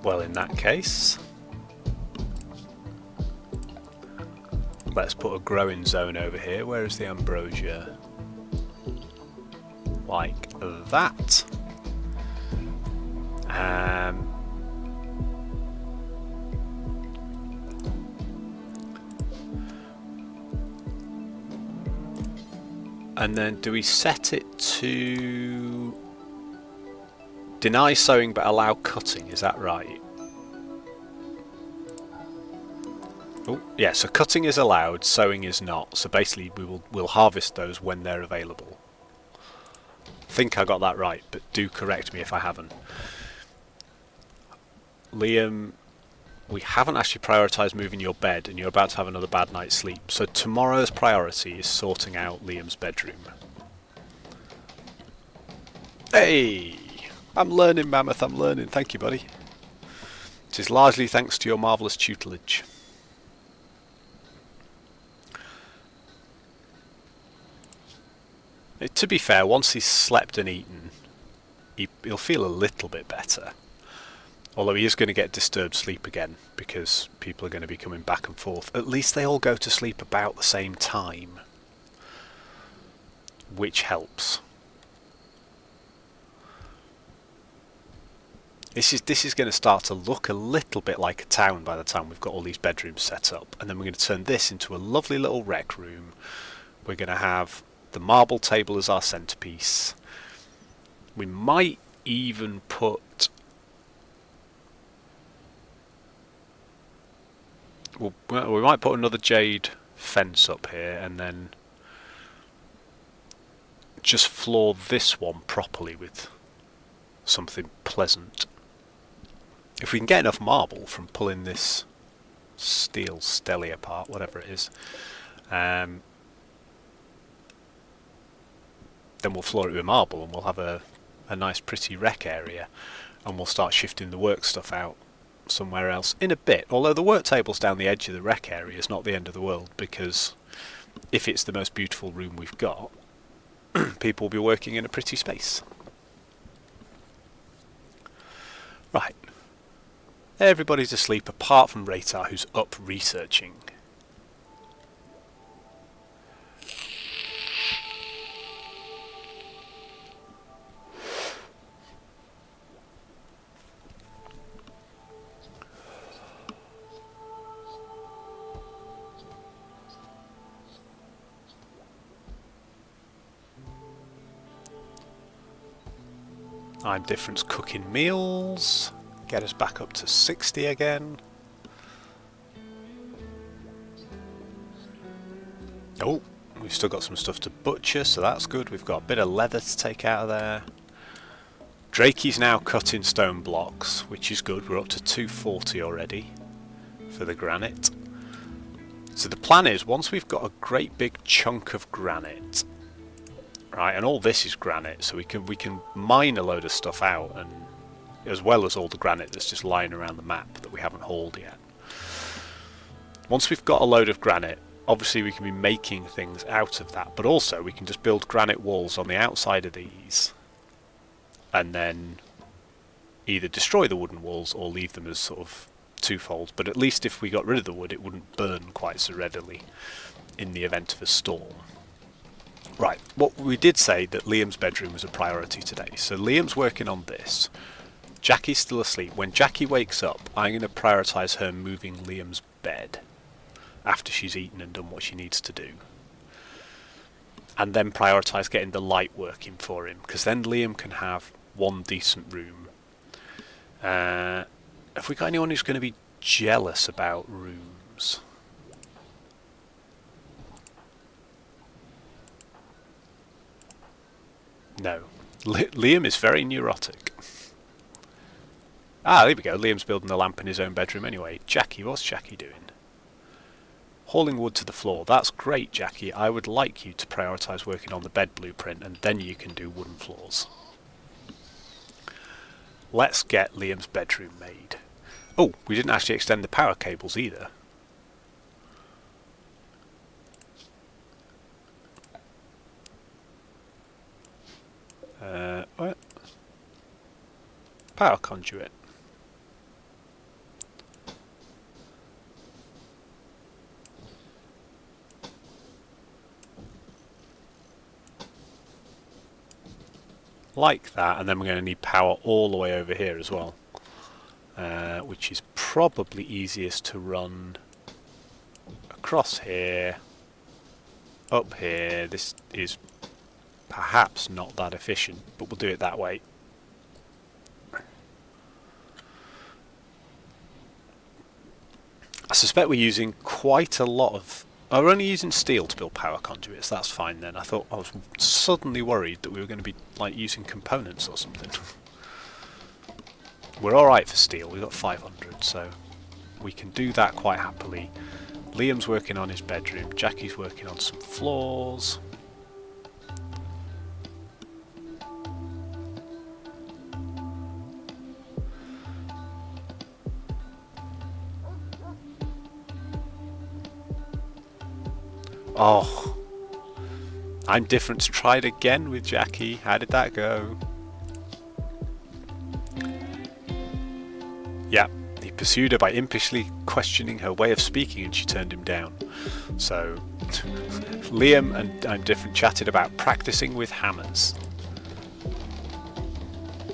Well, in that case, let's put a growing zone over here. Where is the ambrosia? Like that. And then do we set it to deny sowing but allow cutting? Is that right? Oh, yeah, so cutting is allowed, sowing is not. So basically we'll harvest those when they're available. I think I got that right, but do correct me if I haven't. Liam, we haven't actually prioritised moving your bed, and you're about to have another bad night's sleep. So tomorrow's priority is sorting out Liam's bedroom. Hey! I'm learning, Mammoth, I'm learning. Thank you, buddy. It is largely thanks to your marvellous tutelage. To be fair, once he's slept and eaten, he'll feel a little bit better. Although he is going to get disturbed sleep again, because people are going to be coming back and forth. At least they all go to sleep about the same time, which helps. This is going to start to look a little bit like a town by the time we've got all these bedrooms set up. And then we're going to turn this into a lovely little rec room. We're going to have the marble table as our centerpiece. We might even put... Well, we might put another jade fence up here and then just floor this one properly with something pleasant. If we can get enough marble from pulling this steel stelly apart, whatever it is, then we'll floor it with marble and we'll have a nice pretty rec area, and we'll start shifting the work stuff out somewhere else in a bit. Although the work table's down the edge of the rec area is not the end of the world, because if it's the most beautiful room we've got, people will be working in a pretty space. Right. Everybody's asleep apart from Raytar, who's up researching. I'm Difference cooking meals. Get us back up to 60 again. Oh, we've still got some stuff to butcher, so that's good. We've got a bit of leather to take out of there. Drakey's now cutting stone blocks, which is good. We're up to 240 already for the granite. So the plan is, once we've got a great big chunk of granite, right, and all this is granite, so we can mine a load of stuff out, and as well as all the granite that's just lying around the map that we haven't hauled yet. Once we've got a load of granite, obviously we can be making things out of that, but also we can just build granite walls on the outside of these, and then either destroy the wooden walls or leave them as sort of twofold. But at least if we got rid of the wood, it wouldn't burn quite so readily in the event of a storm. Right, what we did say that Liam's bedroom was a priority today, so Liam's working on this. Jackie's still asleep. When Jackie wakes up, I'm going to prioritise her moving Liam's bed after she's eaten and done what she needs to do, and then prioritise getting the light working for him, because then Liam can have one decent room. Have we got anyone who's going to be jealous about rooms? No. Liam is very neurotic. Ah, there we go. Liam's building the lamp in his own bedroom anyway. Jackie, what's Jackie doing? Hauling wood to the floor. That's great, Jackie. I would like you to prioritise working on the bed blueprint, and then you can do wooden floors. Let's get Liam's bedroom made. Oh, we didn't actually extend the power cables either. What? Power conduit. Like that, and then we're going to need power all the way over here as well, which is probably easiest to run across here, up here. This is perhaps not that efficient, but we'll do it that way. I suspect we're using quite a lot of... Oh, we're only using steel to build power conduits. That's fine then. I was suddenly worried that we were going to be like using components or something. We're alright for steel. We've got 500, so we can do that quite happily. Liam's working on his bedroom. Jackie's working on some floors. Oh, I'm different. Tried again with Jackie. How did that go? Yeah, he pursued her by impishly questioning her way of speaking, and she turned him down. So, Liam and I'm different chatted about practicing with hammers.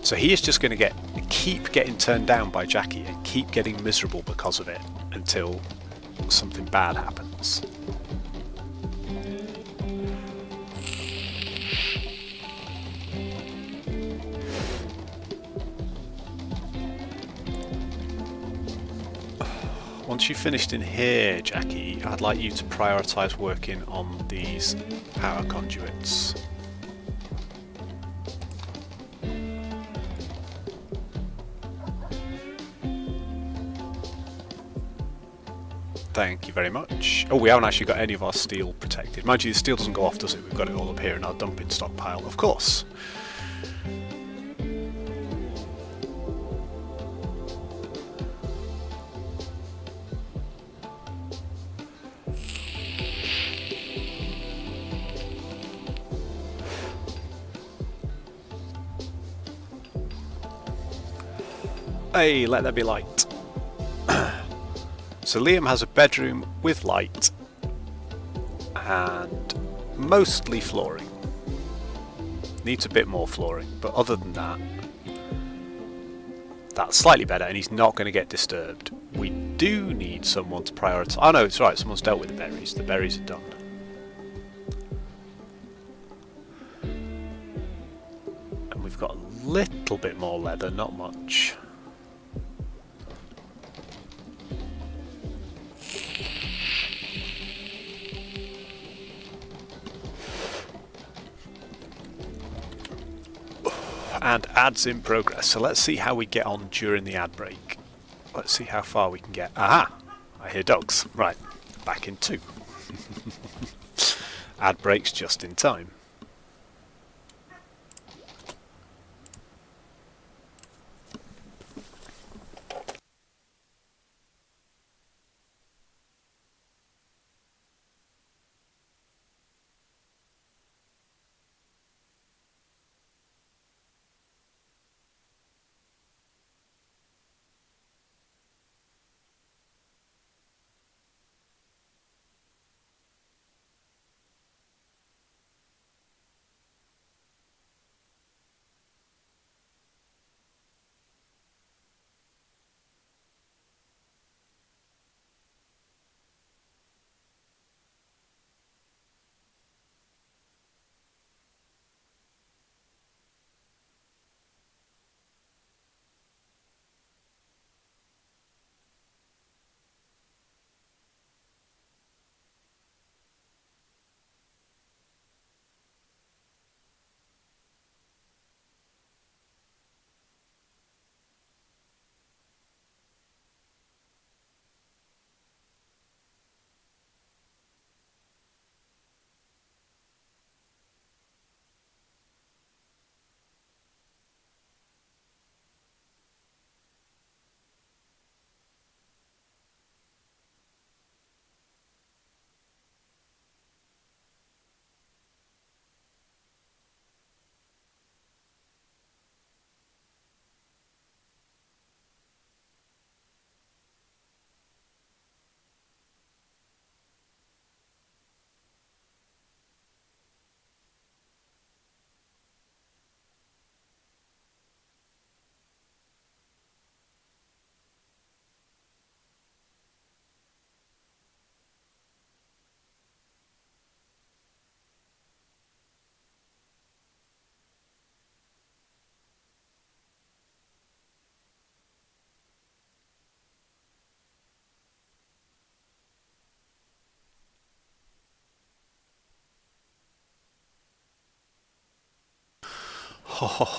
So he is just going to keep getting turned down by Jackie and keep getting miserable because of it until something bad happens. Once you've finished in here, Jackie, I'd like you to prioritise working on these power conduits. Thank you very much. Oh, we haven't actually got any of our steel protected. Mind you, the steel doesn't go off, does it? We've got it all up here in our dumping stockpile, of course. Hey, let there be light. So Liam has a bedroom with light and mostly flooring. Needs a bit more flooring, but other than that, that's slightly better, and he's not going to get disturbed. We do need someone to prioritise. Oh no, it's right, someone's dealt with the berries. The berries are done. And we've got a little bit more leather, not much. And ads in progress. So let's see how we get on during the ad break. Let's see how far we can get. Aha! I hear dogs. Right. back in 2. Ad breaks just in time.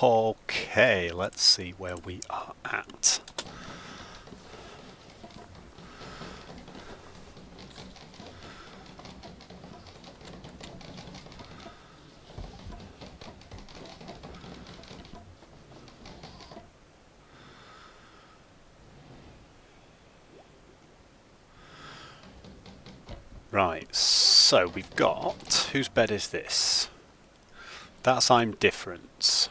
Okay, let's see where we are at. Right, so we've got... Whose bed is this? That's I'm different.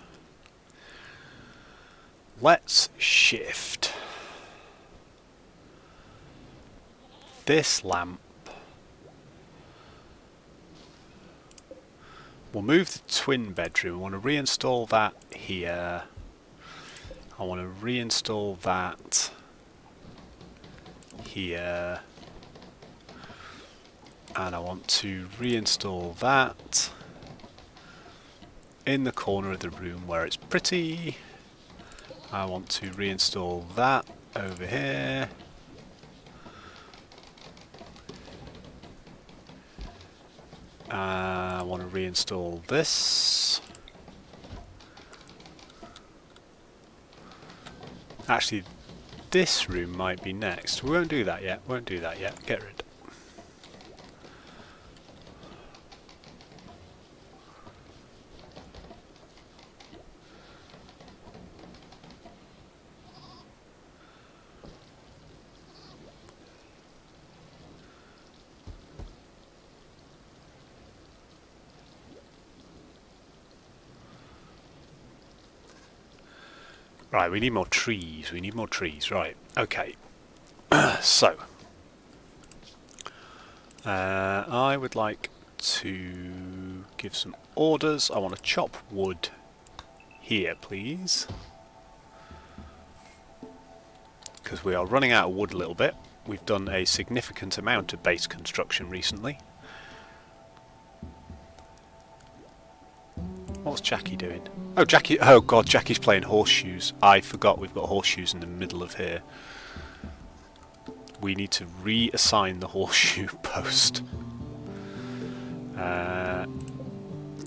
Let's shift this lamp. We'll move the twin bedroom. I want to reinstall that here. I want to reinstall that here. And I want to reinstall that in the corner of the room where it's pretty. I want to reinstall that over here. I want to reinstall this. Actually, this room might be next. We won't do that yet. Won't do that yet. Get rid. Right, we need more trees. We need more trees. Right, okay. So, I would like to give some orders. I want to chop wood here, please. Because we are running out of wood a little bit. We've done a significant amount of base construction recently. What's Jackie doing? Oh, Jackie! Oh God, Jackie's playing horseshoes. I forgot we've got horseshoes in the middle of here. We need to reassign the horseshoe post.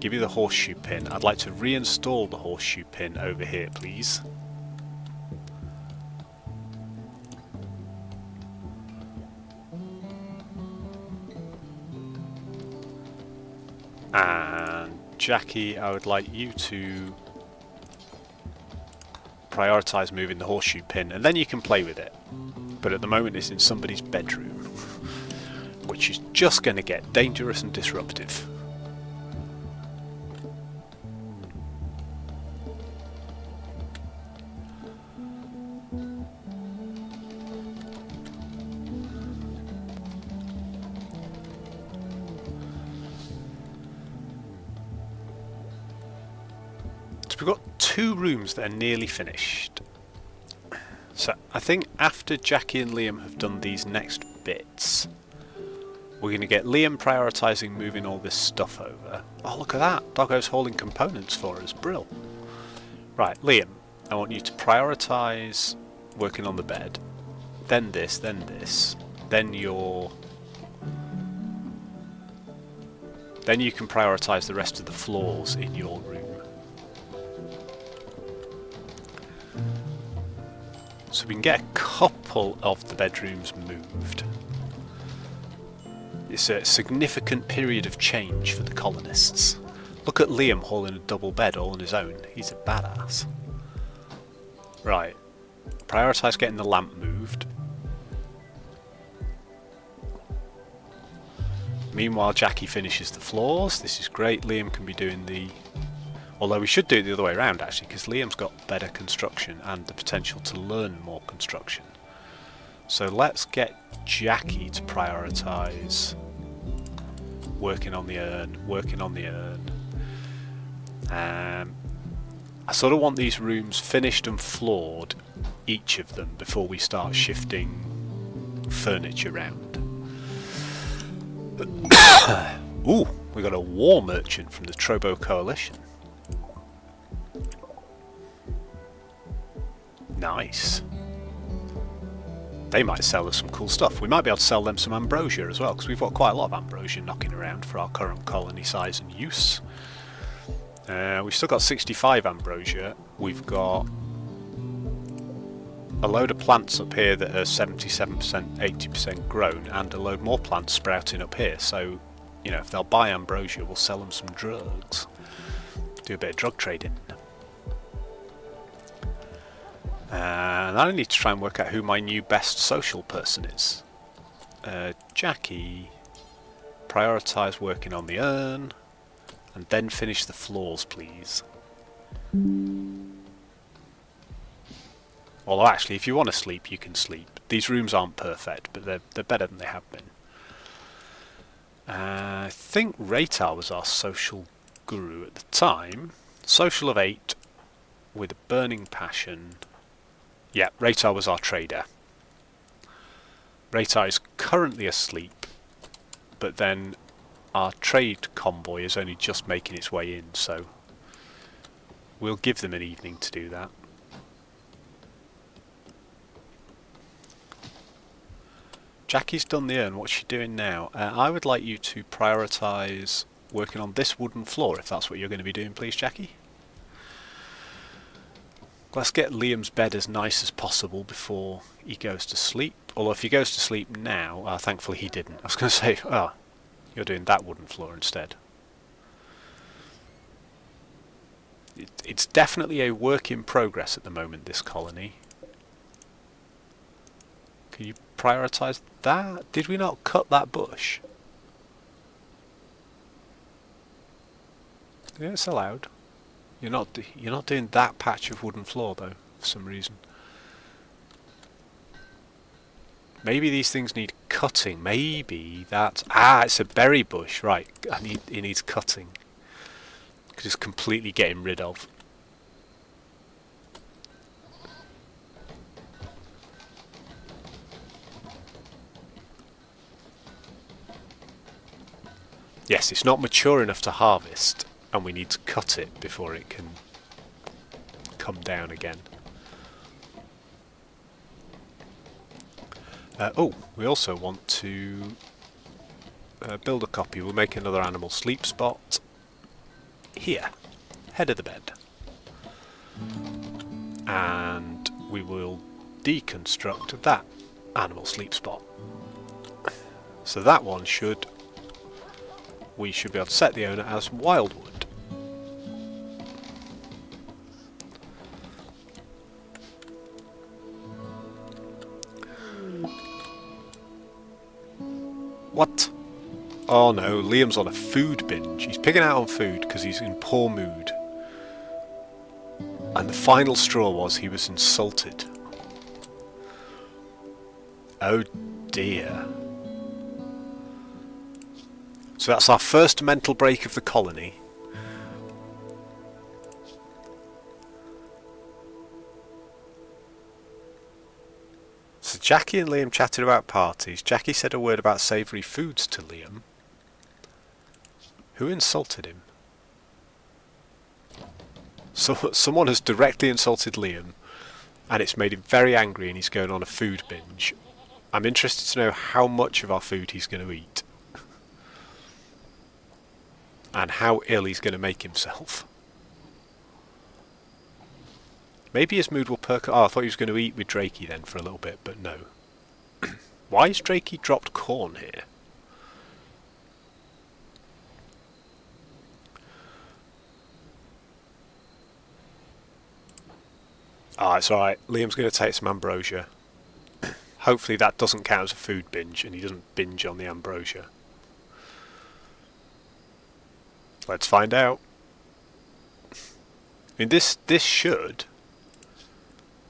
Give me the horseshoe pin. I'd like to reinstall the horseshoe pin over here, please. And Jackie, I would like you to prioritise moving the horseshoe pin, and then you can play with it. But at the moment it's in somebody's bedroom, which is just going to get dangerous and disruptive. We've got 2 rooms that are nearly finished. So I think after Jackie and Liam have done these next bits, we're going to get Liam prioritising moving all this stuff over. Oh, look at that. Doggo's hauling components for us. Brill. Right, Liam, I want you to prioritise working on the bed. Then this, then this. Then you can prioritise the rest of the floors in your room. So we can get a couple of the bedrooms moved. It's a significant period of change for the colonists. Look at Liam hauling a double bed all on his own. He's a badass. Right. Prioritise getting the lamp moved. Meanwhile, Jackie finishes the floors. This is great. Liam can be doing the... Although we should do it the other way around, actually, because Liam's got better construction and the potential to learn more construction. So let's get Jackie to prioritise working on the urn, working on the urn. I sort of want these rooms finished and floored, each of them, before we start shifting furniture around. Ooh, we got a war merchant from the Trobo Coalition. Nice. They might sell us some cool stuff. We might be able to sell them some ambrosia as well, because we've got quite a lot of ambrosia knocking around for our current colony size and use. We've still got 65 ambrosia. We've got a load of plants up here that are 77%, 80% grown, and a load more plants sprouting up here. So, you know, if they'll buy ambrosia, we'll sell them some drugs. Do a bit of drug trading. And I need to try and work out who my new best social person is. Jackie, prioritise working on the urn, and then finish the floors, please. Although actually, if you want to sleep, you can sleep. These rooms aren't perfect, but they're better than they have been. I think Raytar was our social guru at the time. Social of 8, with a burning passion. Yeah, Raytar was our trader. Raytar is currently asleep, but then our trade convoy is only just making its way in, so we'll give them an evening to do that. Jackie's done the urn. What's she doing now? I would like you to prioritise working on this wooden floor, if that's what you're going to be doing, please, Jackie. Let's get Liam's bed as nice as possible before he goes to sleep. Although if he goes to sleep now, thankfully he didn't. I was going to say, you're doing that wooden floor instead. It's definitely a work in progress at the moment, this colony. Can you prioritise that? Did we not cut that bush? Yeah, it's allowed. You're not doing that patch of wooden floor though, for some reason. Maybe these things need cutting. Maybe that's... it's a berry bush. Right, it needs cutting. Because it's completely getting rid of. Yes, it's not mature enough to harvest, and we need to cut it before it can come down again. We also want to build a copy. We'll make another animal sleep spot here, head of the bed. And we will deconstruct that animal sleep spot. So that one should we should be able to set the owner as Wildwood. What? Oh no, Liam's on a food binge. He's picking out on food because he's in poor mood. And the final straw was he was insulted. Oh dear. So that's our first mental break of the colony. So Jackie and Liam chatted about parties. Jackie said a word about savoury foods to Liam. Who insulted him? So someone has directly insulted Liam, and it's made him very angry, and he's going on a food binge. I'm interested to know how much of our food he's going to eat. And how ill he's going to make himself. Maybe his mood will perk. Oh, I thought he was going to eat with Drakey then for a little bit, but no. Why has Drakey dropped corn here? Ah, it's alright. Liam's going to take some ambrosia. Hopefully that doesn't count as a food binge and he doesn't binge on the ambrosia. Let's find out. I mean, this should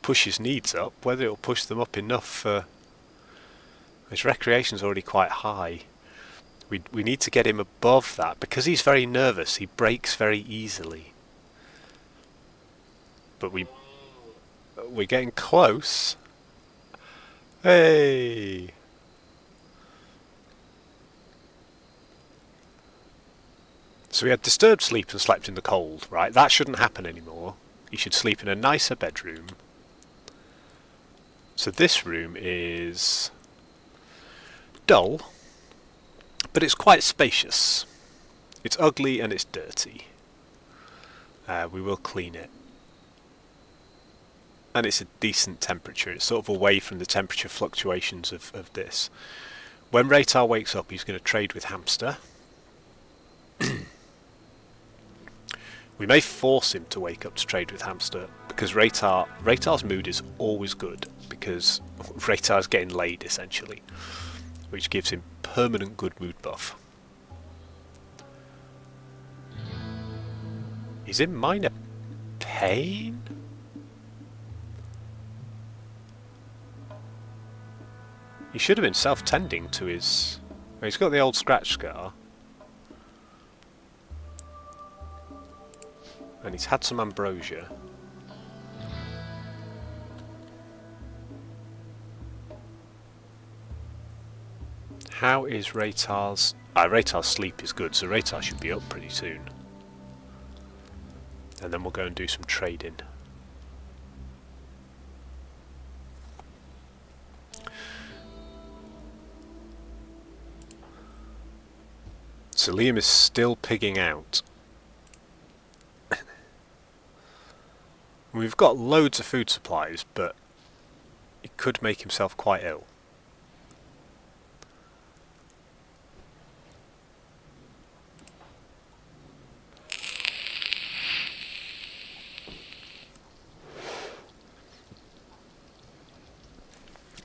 push his needs up. Whether it'll push them up enough for... His recreation's already quite high. We need to get him above that. Because he's very nervous, he breaks very easily. But we're getting close. Hey! So we had disturbed sleep and slept in the cold, right? That shouldn't happen anymore. He should sleep in a nicer bedroom. So this room is dull, but it's quite spacious. It's ugly and it's dirty. We will clean it. And it's a decent temperature. It's sort of away from the temperature fluctuations of this. When Raytar wakes up, he's going to trade with Hamster. We may force him to wake up to trade with Hamster, because Raytar's mood is always good, because Raytar's getting laid, essentially, which gives him permanent good mood buff. He's in minor pain? He should have been self-tending to his... Well, he's got the old scratch scar. And he's had some ambrosia. How is Raytar's... Raytar's sleep is good, so Raytar should be up pretty soon. And then we'll go and do some trading. So Liam is still pigging out. We've got loads of food supplies, but he could make himself quite ill.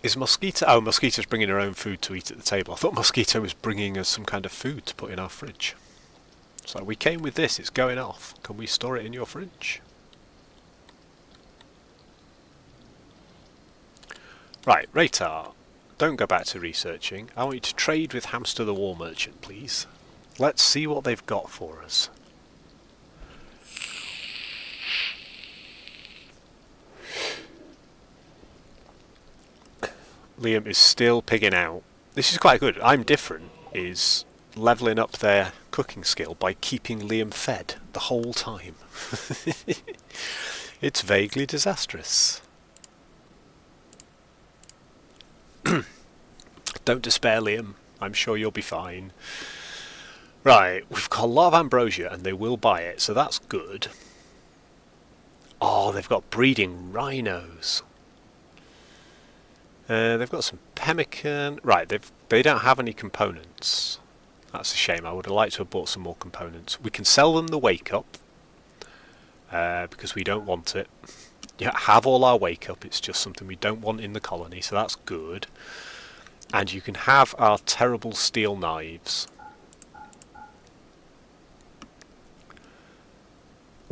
Is Mosquito... Oh, Mosquito's bringing her own food to eat at the table. I thought Mosquito was bringing us some kind of food to put in our fridge. So we came with this, it's going off. Can we store it in your fridge? Right, Raytar, don't go back to researching. I want you to trade with Hamster the War Merchant, please. Let's see what they've got for us. Liam is still pigging out. This is quite good. I'm Different is levelling up their cooking skill by keeping Liam fed the whole time. It's vaguely disastrous. Don't despair, Liam. I'm sure you'll be fine. Right, we've got a lot of ambrosia and they will buy it, so that's good. Oh, they've got breeding rhinos. They've got some pemmican. Right, they don't have any components. That's a shame. I would have liked to have bought some more components. We can sell them the wake up because we don't want it. Yeah, have all our wake up. It's just something we don't want in the colony, so that's good. And you can have our terrible steel knives.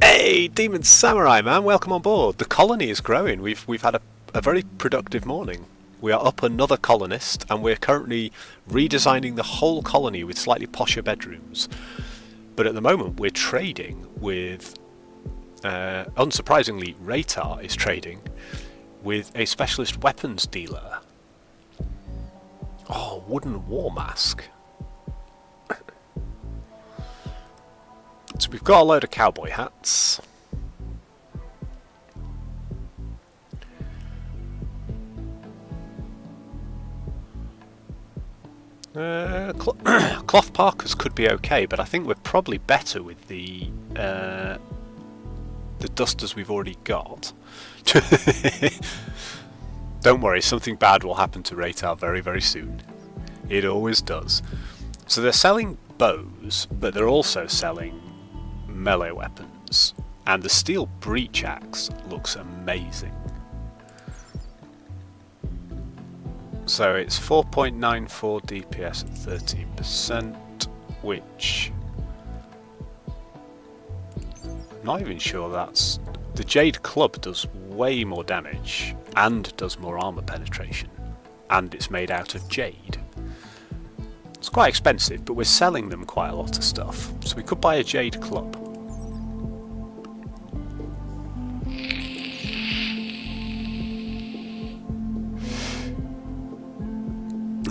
Hey, Demon Samurai man, welcome on board. The colony is growing. We've had a very productive morning. We are up another colonist, and we're currently redesigning the whole colony with slightly posher bedrooms. But at the moment, we're trading with, unsurprisingly, Raytar is trading with a specialist weapons dealer. Oh, wooden war mask. So we've got a load of cowboy hats. Cloth parkas could be okay, but I think we're probably better with the dusters we've already got. Don't worry, something bad will happen to Raytar very, very soon. It always does. So they're selling bows, but they're also selling melee weapons. And the steel breach axe looks amazing. So it's 4.94 DPS at 13%, which I'm not even sure that's... The Jade Club does way more damage and does more armor penetration, and it's made out of jade. It's quite expensive, but we're selling them quite a lot of stuff, so we could buy a Jade Club.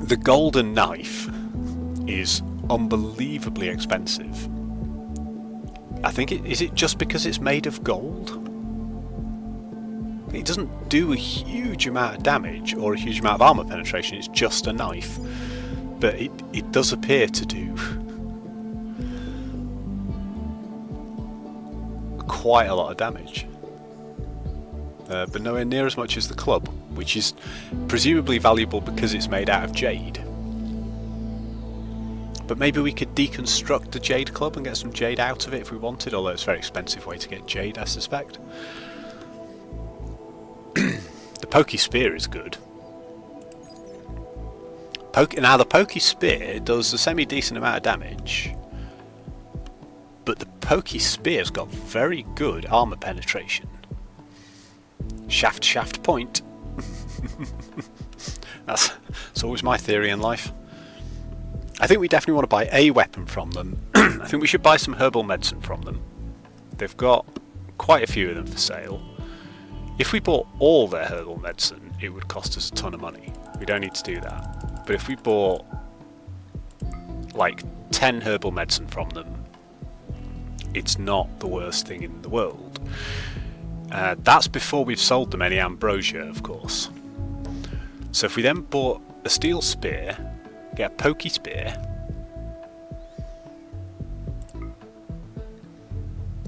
The golden knife is unbelievably expensive. I think is it just because it's made of gold? It doesn't do a huge amount of damage or a huge amount of armor penetration, it's just a knife. But it does appear to do quite a lot of damage. But nowhere near as much as the club, which is presumably valuable because it's made out of jade. But maybe we could deconstruct the Jade Club and get some jade out of it if we wanted, although it's a very expensive way to get jade, I suspect. The Pokey Spear is good. Now the Pokey Spear does a semi-decent amount of damage, but the Pokey Spear's got very good armor penetration. Shaft, point. That's always my theory in life. I think we definitely want to buy a weapon from them. I think we should buy some herbal medicine from them. They've got quite a few of them for sale. If we bought all their herbal medicine, it would cost us a ton of money. We don't need to do that. But if we bought like 10 herbal medicine from them, it's not the worst thing in the world. That's before we've sold them any ambrosia, of course. So if we then bought a steel spear, get a Pokey Spear,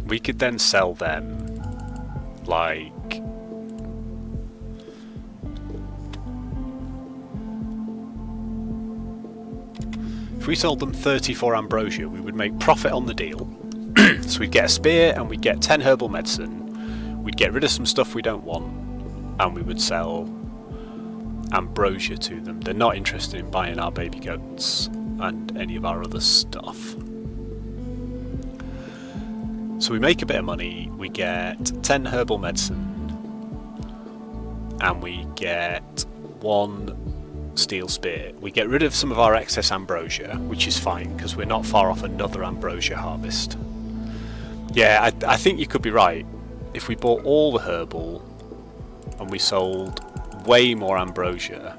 we could then sell them like... If we sold them 34 ambrosia, we would make profit on the deal. So we'd get a spear and we'd get 10 herbal medicine. We'd get rid of some stuff we don't want, and we would sell ambrosia to them. They're not interested in buying our baby goats and any of our other stuff. So we make a bit of money, we get 10 herbal medicine, and we get 1 steel spear. We get rid of some of our excess ambrosia, which is fine, because we're not far off another ambrosia harvest. Yeah, I think you could be right. If we bought all the herbal and we sold way more ambrosia,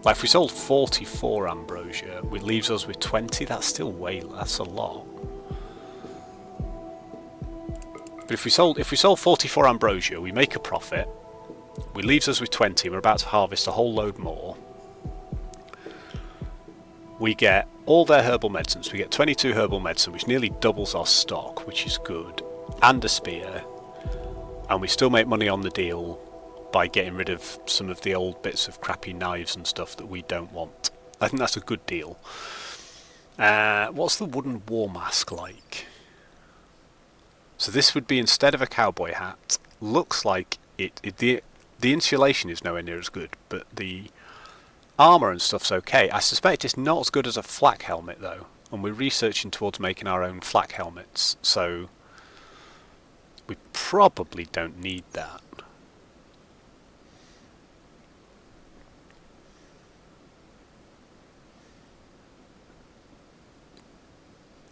like if we sold 44 ambrosia, it leaves us with 20. That's still that's a lot. But if we sold 44 ambrosia, we make a profit. It leaves us with 20. We're about to harvest a whole load more. We get all their herbal medicines. We get 22 herbal medicine, which nearly doubles our stock, which is good, and a spear. And we still make money on the deal by getting rid of some of the old bits of crappy knives and stuff that we don't want. I think that's a good deal. What's the wooden war mask like? So this would be instead of a cowboy hat. Looks like the insulation is nowhere near as good, but the armour and stuff's okay. I suspect it's not as good as a flak helmet though, and we're researching towards making our own flak helmets, so we probably don't need that.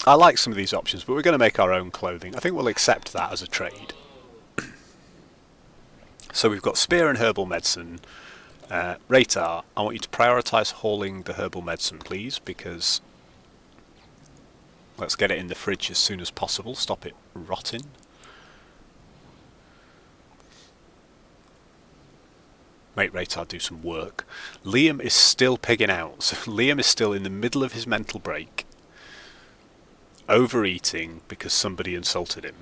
I like some of these options, but we're going to make our own clothing. I think we'll accept that as a trade. So we've got spear and herbal medicine. Ratar, I want you to prioritise hauling the herbal medicine, please, because let's get it in the fridge as soon as possible. Stop it rotting. Make Ratar do some work. Liam is still pigging out. So Liam is still in the middle of his mental break, overeating because somebody insulted him.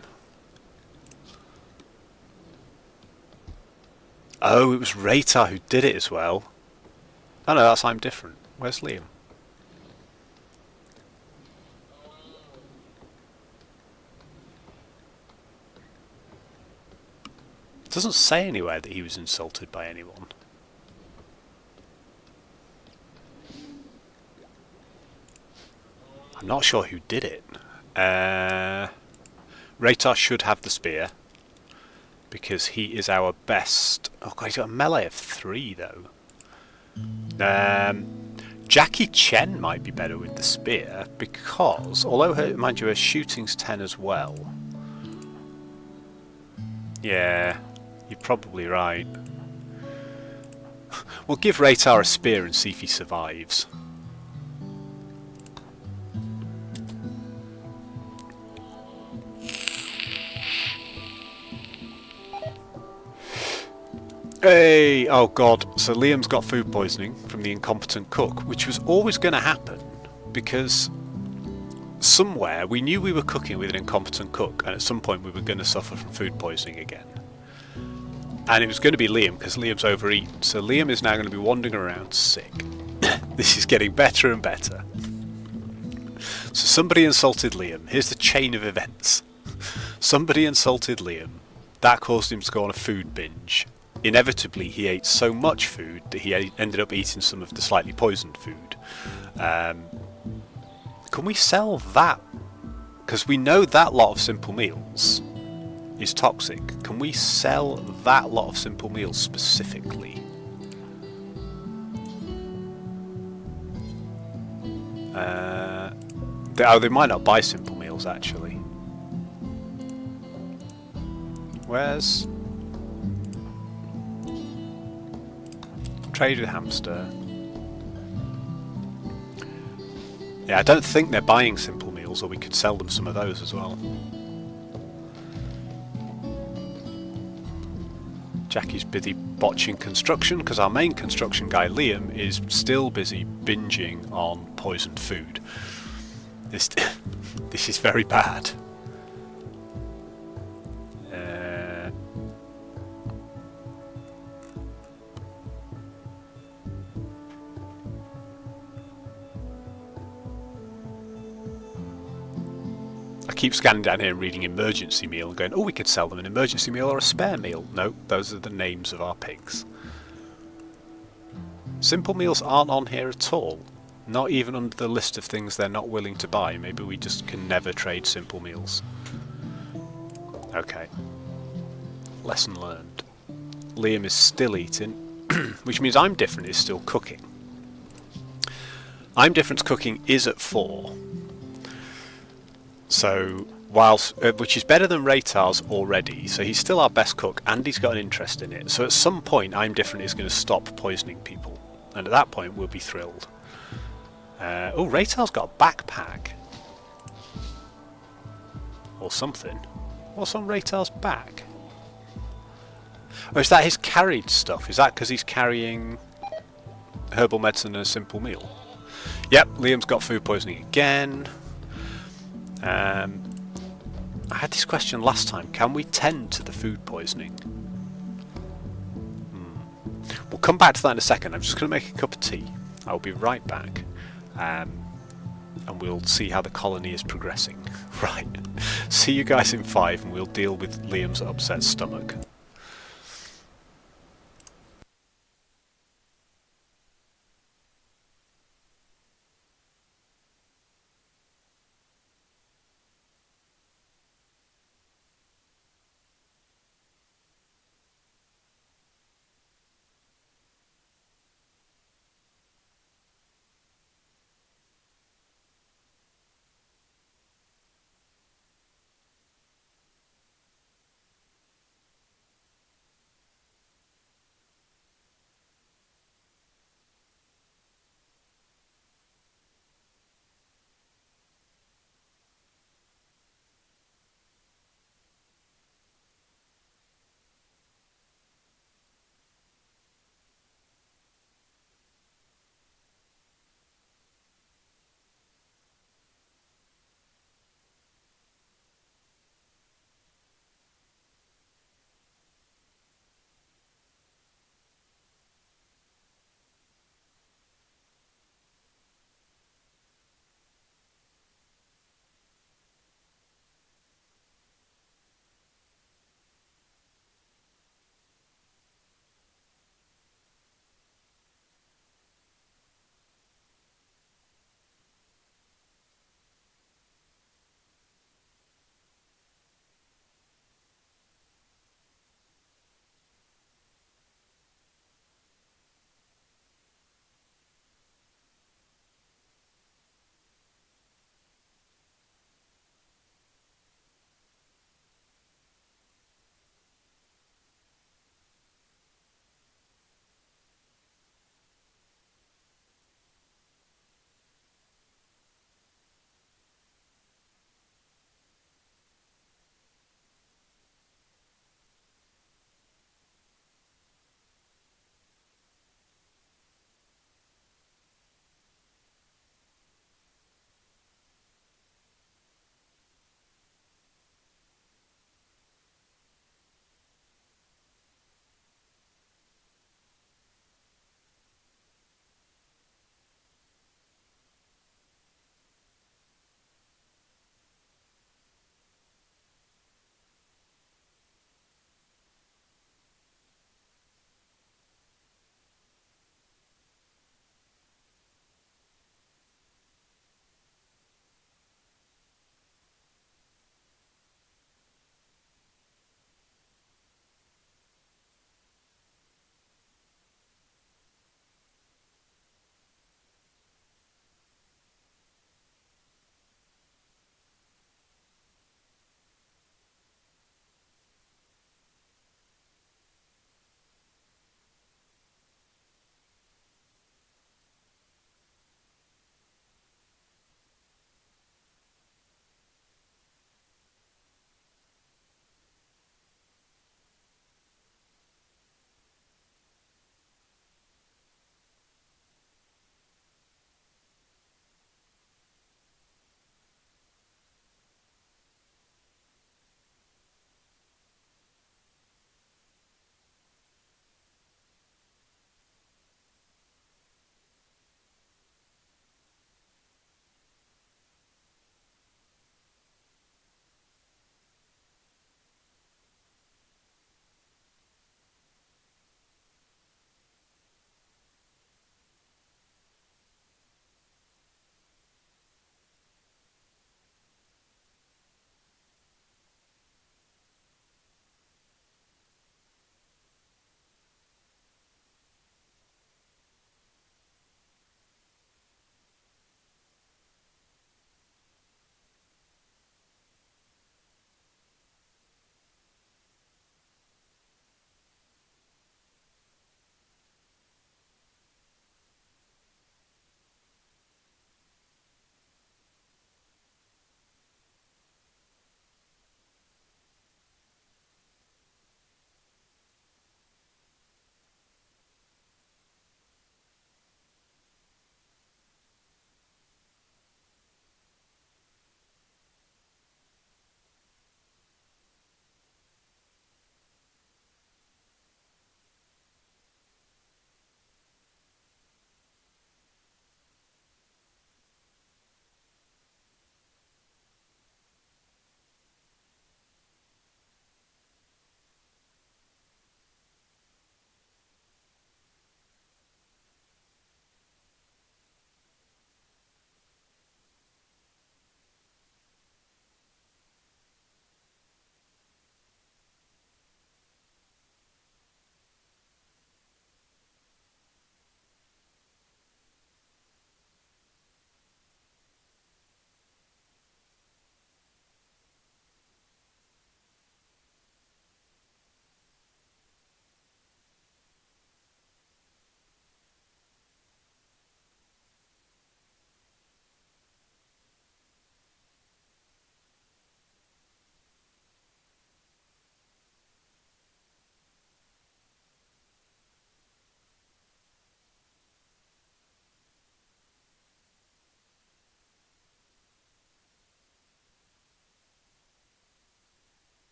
Oh, it was Ratar who did it as well. Oh no, that's I'm different. Where's Liam? It doesn't say anywhere that he was insulted by anyone. I'm not sure who did it. Ratar should have the spear, because he is our best. Oh god, he's got a melee of 3 though. Jackie Chen might be better with the spear, because although mind you, her shooting's 10 as well. Yeah, you're probably right. We'll give Ratar a spear and see if he survives. Hey! Oh god, so Liam's got food poisoning from the incompetent cook, which was always going to happen, because somewhere we knew we were cooking with an incompetent cook, and at some point we were going to suffer from food poisoning again. And it was going to be Liam, because Liam's overeaten, so Liam is now going to be wandering around sick. This is getting better and better. So somebody insulted Liam. Here's the chain of events. Somebody insulted Liam. That caused him to go on a food binge. Inevitably, he ate so much food that he ended up eating some of the slightly poisoned food. Can we sell that? Because we know that lot of simple meals is toxic. Can we sell that lot of simple meals specifically? They might not buy simple meals actually. Where's trade with hamster? Yeah, I don't think they're buying simple meals, or we could sell them some of those as well. Jackie's busy botching construction because our main construction guy Liam is still busy binging on poisoned food. This is very bad. I keep scanning down here and reading emergency meal and going, oh, we could sell them an emergency meal or a spare meal. No, those are the names of our pigs. Simple meals aren't on here at all. Not even under the list of things they're not willing to buy. Maybe we just can never trade simple meals. Okay. Lesson learned. Liam is still eating, which means I'm Different is still cooking. I'm Different's cooking is at 4. So, whilst which is better than Ratar's already, so he's still our best cook and he's got an interest in it. So at some point I'm Different is going to stop poisoning people, and at that point we'll be thrilled. Oh, Ratar's got a backpack. Or something. What's on Ratar's back? Oh, is that his carried stuff? Is that because he's carrying herbal medicine and a simple meal? Yep, Liam's got food poisoning again. I had this question last time. Can we tend to the food poisoning? We'll come back to that in a second. I'm just going to make a cup of tea. I'll be right back. and we'll see how the colony is progressing. Right. See you guys in 5 and we'll deal with Liam's upset stomach.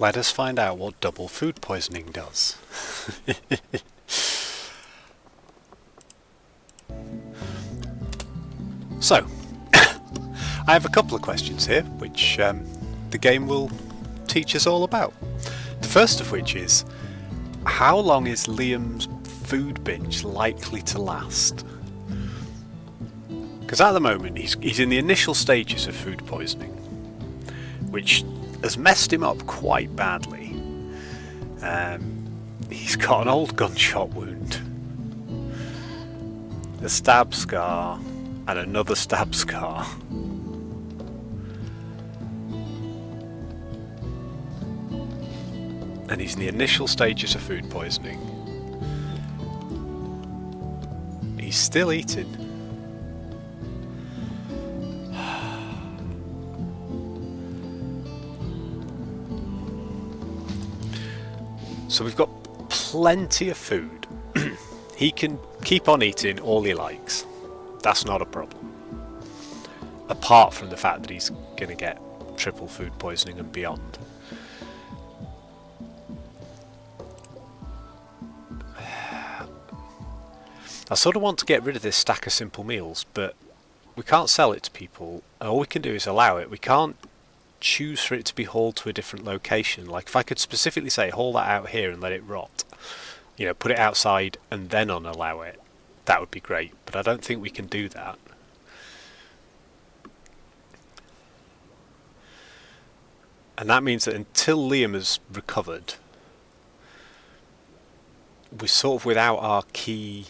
Let us find out what double food poisoning does. So, I have a couple of questions here, which the game will teach us all about. The first of which is, how long is Liam's food binge likely to last? Because at the moment he's in the initial stages of food poisoning, which has messed him up quite badly. He's got an old gunshot wound, a stab scar, and another stab scar. And he's in the initial stages of food poisoning. He's still eating. So we've got plenty of food. He can keep on eating all he likes. That's not a problem. Apart from the fact that he's going to get triple food poisoning and beyond. I sort of want to get rid of this stack of simple meals, but we can't sell it to people. All we can do is allow it. We can't choose for it to be hauled to a different location. Like if I could specifically say haul that out here and let it rot, you know, put it outside and then unallow it, that would be great, but I don't think we can do that. And that means that until Liam has recovered, we're sort of without our key.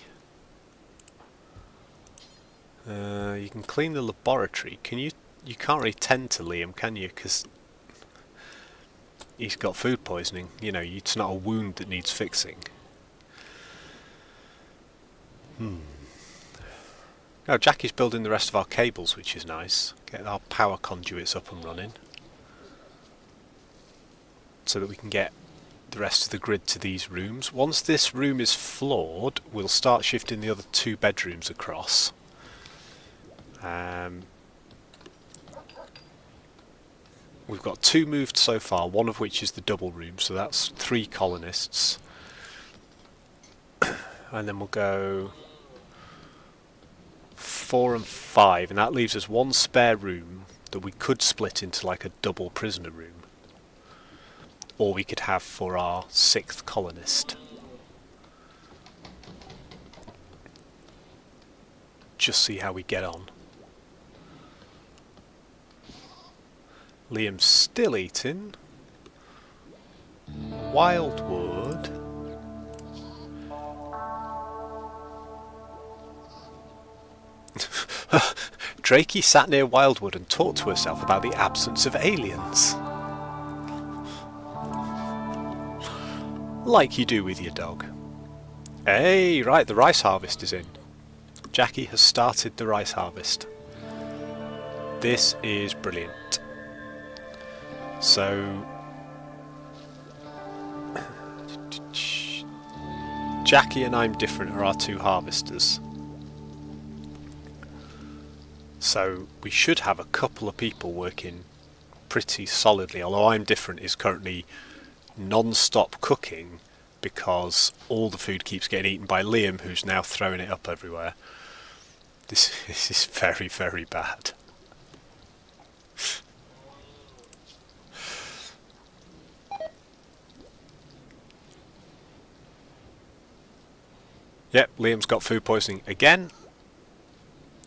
You can clean the laboratory. Can you? You can't really tend to Liam, can you? Because he's got food poisoning. You know, it's not a wound that needs fixing. Oh, Jackie's building the rest of our cables, which is nice. Get our power conduits up and running, so that we can get the rest of the grid to these rooms. Once this room is floored, we'll start shifting the other 2 bedrooms across. We've got 2 moved so far, one of which is the double room, so that's 3 colonists. And then we'll go 4 and 5, and that leaves us 1 spare room that we could split into like a double prisoner room. Or we could have for our 6th colonist. Just see how we get on. Liam's still eating. Wildwood. Drakey sat near Wildwood and talked to herself about the absence of aliens. Like you do with your dog. Hey, right, the rice harvest is in. Jackie has started the rice harvest. This is brilliant. So Jackie and I'm Different are our 2 harvesters. So we should have a couple of people working pretty solidly, although I'm Different is currently non-stop cooking because all the food keeps getting eaten by Liam, who's now throwing it up everywhere. This is very, very bad. Yep, Liam's got food poisoning again.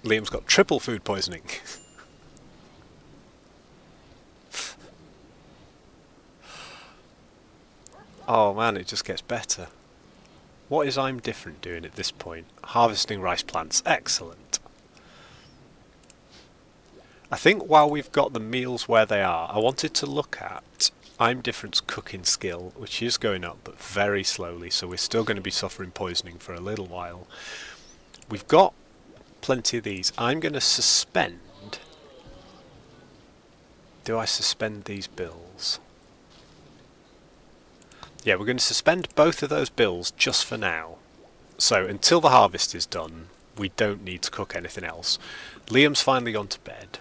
Liam's got triple food poisoning. Oh man, it just gets better. What is I'm Different doing at this point? Harvesting rice plants. Excellent. I think while we've got the meals where they are, I wanted to look at I'm Different's cooking skill, which is going up but very slowly, so we're still going to be suffering poisoning for a little while. We've got plenty of these. I'm going to suspend. Do I suspend these bills? Yeah, we're going to suspend both of those bills just for now. So until the harvest is done, we don't need to cook anything else. Liam's finally gone to bed.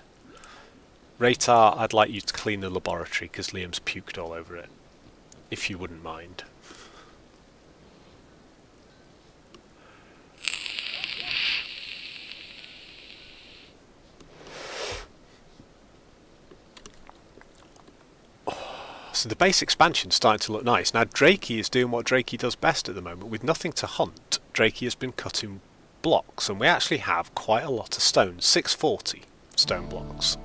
Ratar, I'd like you to clean the laboratory because Liam's puked all over it. if you wouldn't mind. So the base expansion's starting to look nice. Now Drakey is doing what Drakey does best at the moment. With nothing to hunt, Drakey has been cutting blocks, and we actually have quite a lot of stone, 640 stone blocks.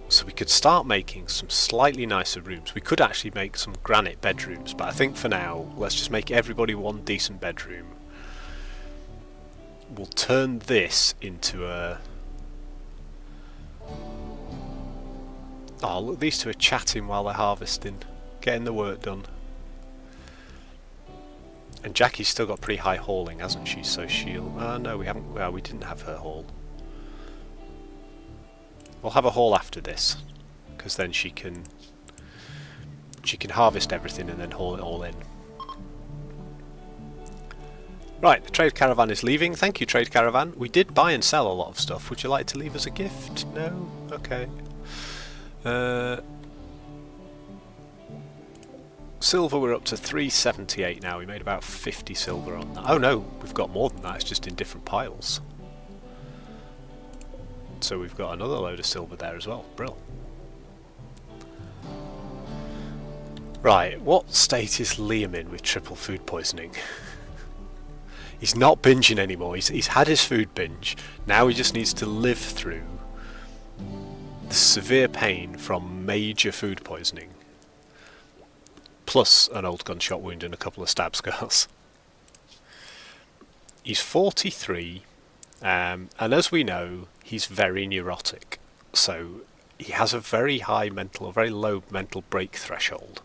So we could start making some slightly nicer rooms. We could actually make some granite bedrooms, but I think for now, let's just make everybody one decent bedroom. We'll turn this into a... Oh, look, these two are chatting while they're harvesting, getting the work done. And Jackie's still got pretty high hauling, hasn't she? So she'll... no, we haven't... Well, we didn't have her haul. We'll have a haul after this, because then she can harvest everything and then haul it all in. Right, the trade caravan is leaving. Thank you, trade caravan. We did buy and sell a lot of stuff. Would you like to leave us a gift? No? Okay. Silver, we're up to 378 now. We made about 50 silver on that. Oh no, we've got more than that. It's just in different piles. So we've got another load of silver there as well. Brill. Right, what state is Liam in with triple food poisoning? He's not binging anymore. He's had his food binge. Now he just needs to live through the severe pain from major food poisoning, plus an old gunshot wound and a couple of stab scars. He's 43, and as we know, he's very neurotic. So he has a very high mental, or very low mental break threshold.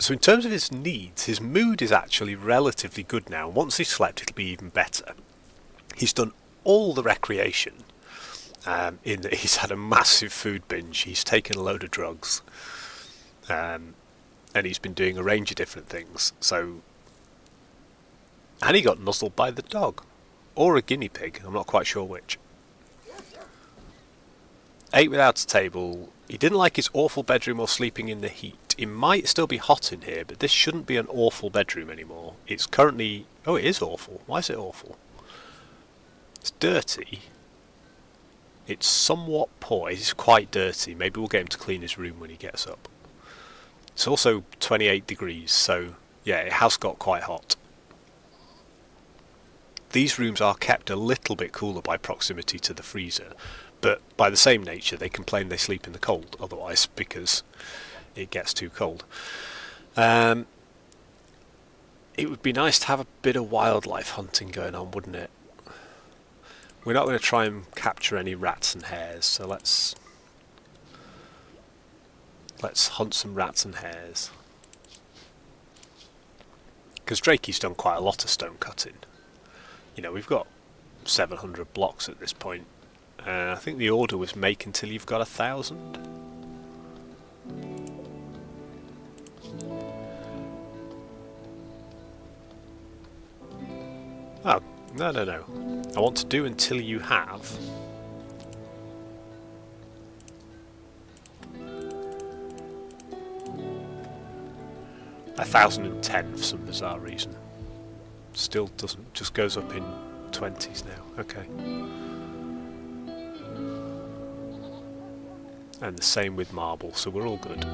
So in terms of his needs, his mood is actually relatively good now. Once he's slept, it'll be even better. He's done all the recreation, in that he's had a massive food binge, he's taken a load of drugs, and he's been doing a range of different things. So, and he got nuzzled by the dog, or a guinea pig, I'm not quite sure which. Ate without a table. He didn't like his awful bedroom or sleeping in the heat. It might still be hot in here, but this shouldn't be an awful bedroom anymore. It's currently... Oh, it is awful. Why is it awful? It's dirty. It's somewhat poor. It's quite dirty. Maybe we'll get him to clean his room when he gets up. It's also 28 degrees, so yeah, it has got quite hot. These rooms are kept a little bit cooler by proximity to the freezer, but by the same nature they complain they sleep in the cold otherwise, because it gets too cold. It would be nice to have a bit of wildlife hunting going on, wouldn't it? We're not going to try and capture any rats and hares, so let's hunt some rats and hares. Because Drakey's done quite a lot of stone cutting. You know, we've got 700 blocks at this point. I think the order was make until you've got 1,000. Oh, no. I want to do until you have 1,010 for some bizarre reason. Still doesn't, just goes up in 20s now. Okay. And the same with marble, so we're all good.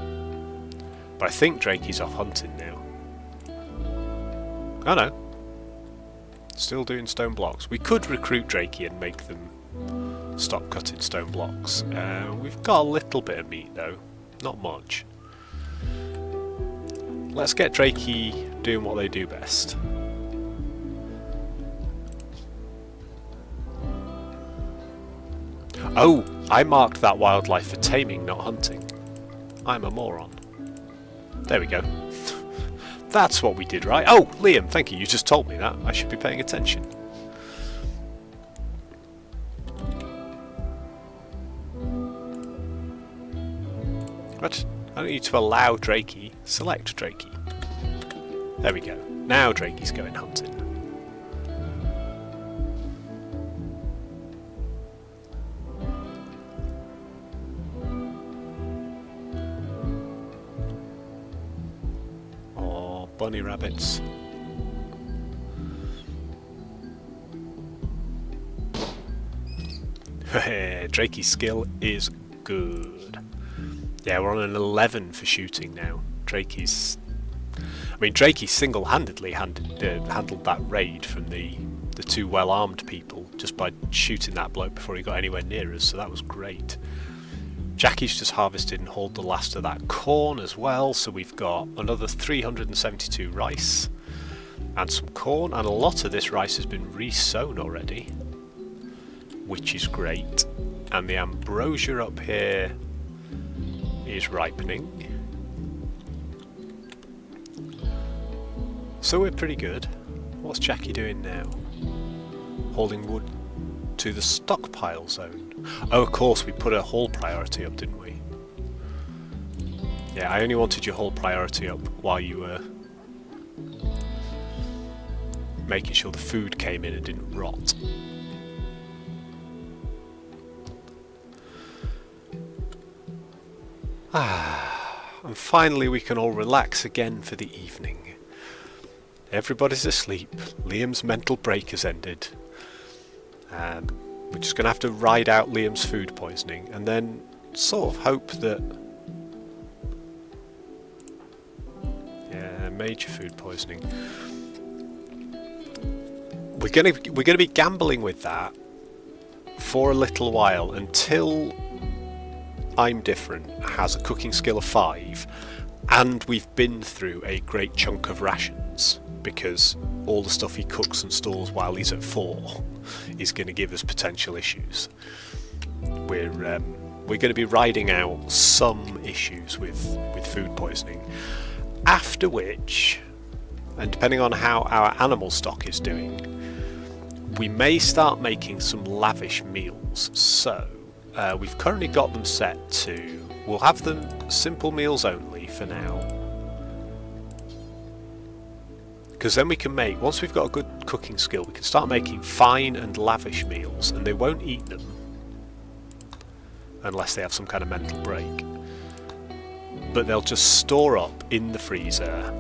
But I think Drakey's off hunting now. Oh no. Still doing stone blocks. We could recruit Drakey and make them stop cutting stone blocks. We've got a little bit of meat though. Not much. Let's get Drakey doing what they do best. Oh, I marked that wildlife for taming, not hunting. I'm a moron. There we go. That's what we did, right? Oh, Liam, thank you. You just told me that. I should be paying attention. But I don't need to allow Drakey. Select Drakey. There we go. Now Drakey's going hunting. bunny rabbits. Drakey's skill is good. Yeah, we're on an 11 for shooting now. Drakey single-handedly handled that raid from the two well-armed people just by shooting that bloke before he got anywhere near us, so that was great. Jackie's just harvested and hauled the last of that corn as well, so we've got another 372 rice and some corn, and a lot of this rice has been re-sown already, which is great. And the ambrosia up here is ripening, so we're pretty good. What's Jackie doing now? Holding wood to the stockpile zone. Oh, of course, we put a haul priority up, didn't we? Yeah, I only wanted your haul priority up while you were making sure the food came in and didn't rot. And finally we can all relax again for the evening. Everybody's asleep. Liam's mental break has ended. We're just going to have to ride out Liam's food poisoning and then sort of hope that... Yeah, major food poisoning. We're gonna be gambling with that for a little while until I'm Different has a cooking skill of 5 and we've been through a great chunk of rations, because all the stuff he cooks and stores while he's at 4 is going to give us potential issues. We're going to be riding out some issues with food poisoning, after which, and depending on how our animal stock is doing, we may start making some lavish meals. So we've currently got them set to, we'll have them simple meals only for now, because then we can make, once we've got a good cooking skill, we can start making fine and lavish meals, and they won't eat them unless they have some kind of mental break, but they'll just store up in the freezer,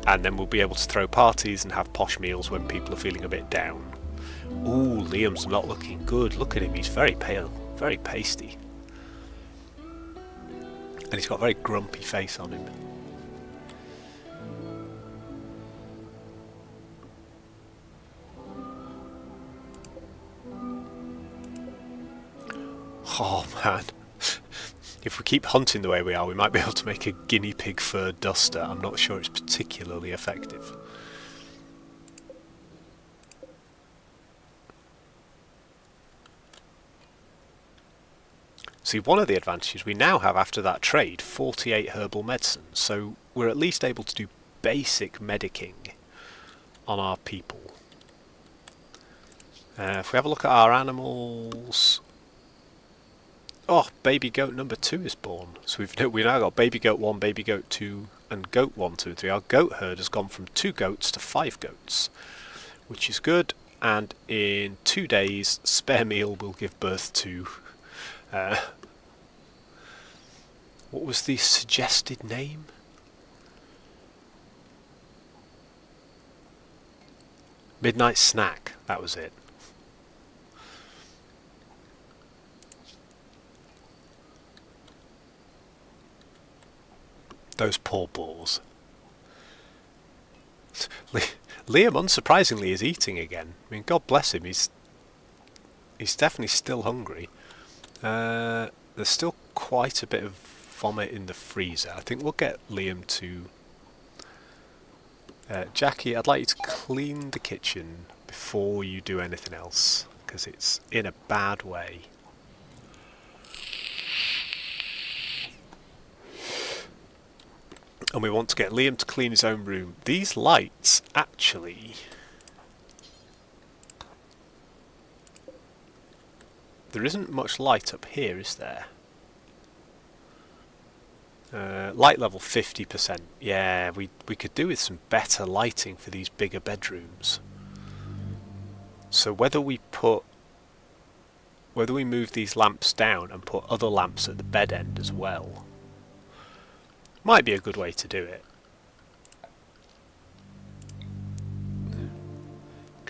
and then we'll be able to throw parties and have posh meals when people are feeling a bit down. Ooh, Liam's not looking good. Look at him, he's very pale, very pasty, and he's got a very grumpy face on him. Oh man, if we keep hunting the way we are, we might be able to make a guinea pig fur duster. I'm not sure it's particularly effective. See, one of the advantages we now have after that trade, 48 herbal medicines, so we're at least able to do basic medicing on our people. If we have a look at our animals... Oh, baby goat number 2 is born. So we now got baby goat 1, baby goat 2, and goat 1, 2, and 3. Our goat herd has gone from 2 goats to 5 goats, which is good. And in 2 days, Spare Meal will give birth to... what was the suggested name? Midnight Snack, that was it. Those poor balls. Liam, unsurprisingly, is eating again. I mean, God bless him, he's definitely still hungry. There's still quite a bit of vomit in the freezer. I think we'll get Liam to... Jackie, I'd like you to clean the kitchen before you do anything else, because it's in a bad way. And we want to get Liam to clean his own room. These lights, actually... There isn't much light up here, is there? Light level 50%. Yeah, we could do with some better lighting for these bigger bedrooms. So whether we move these lamps down and put other lamps at the bed end as well, might be a good way to do it.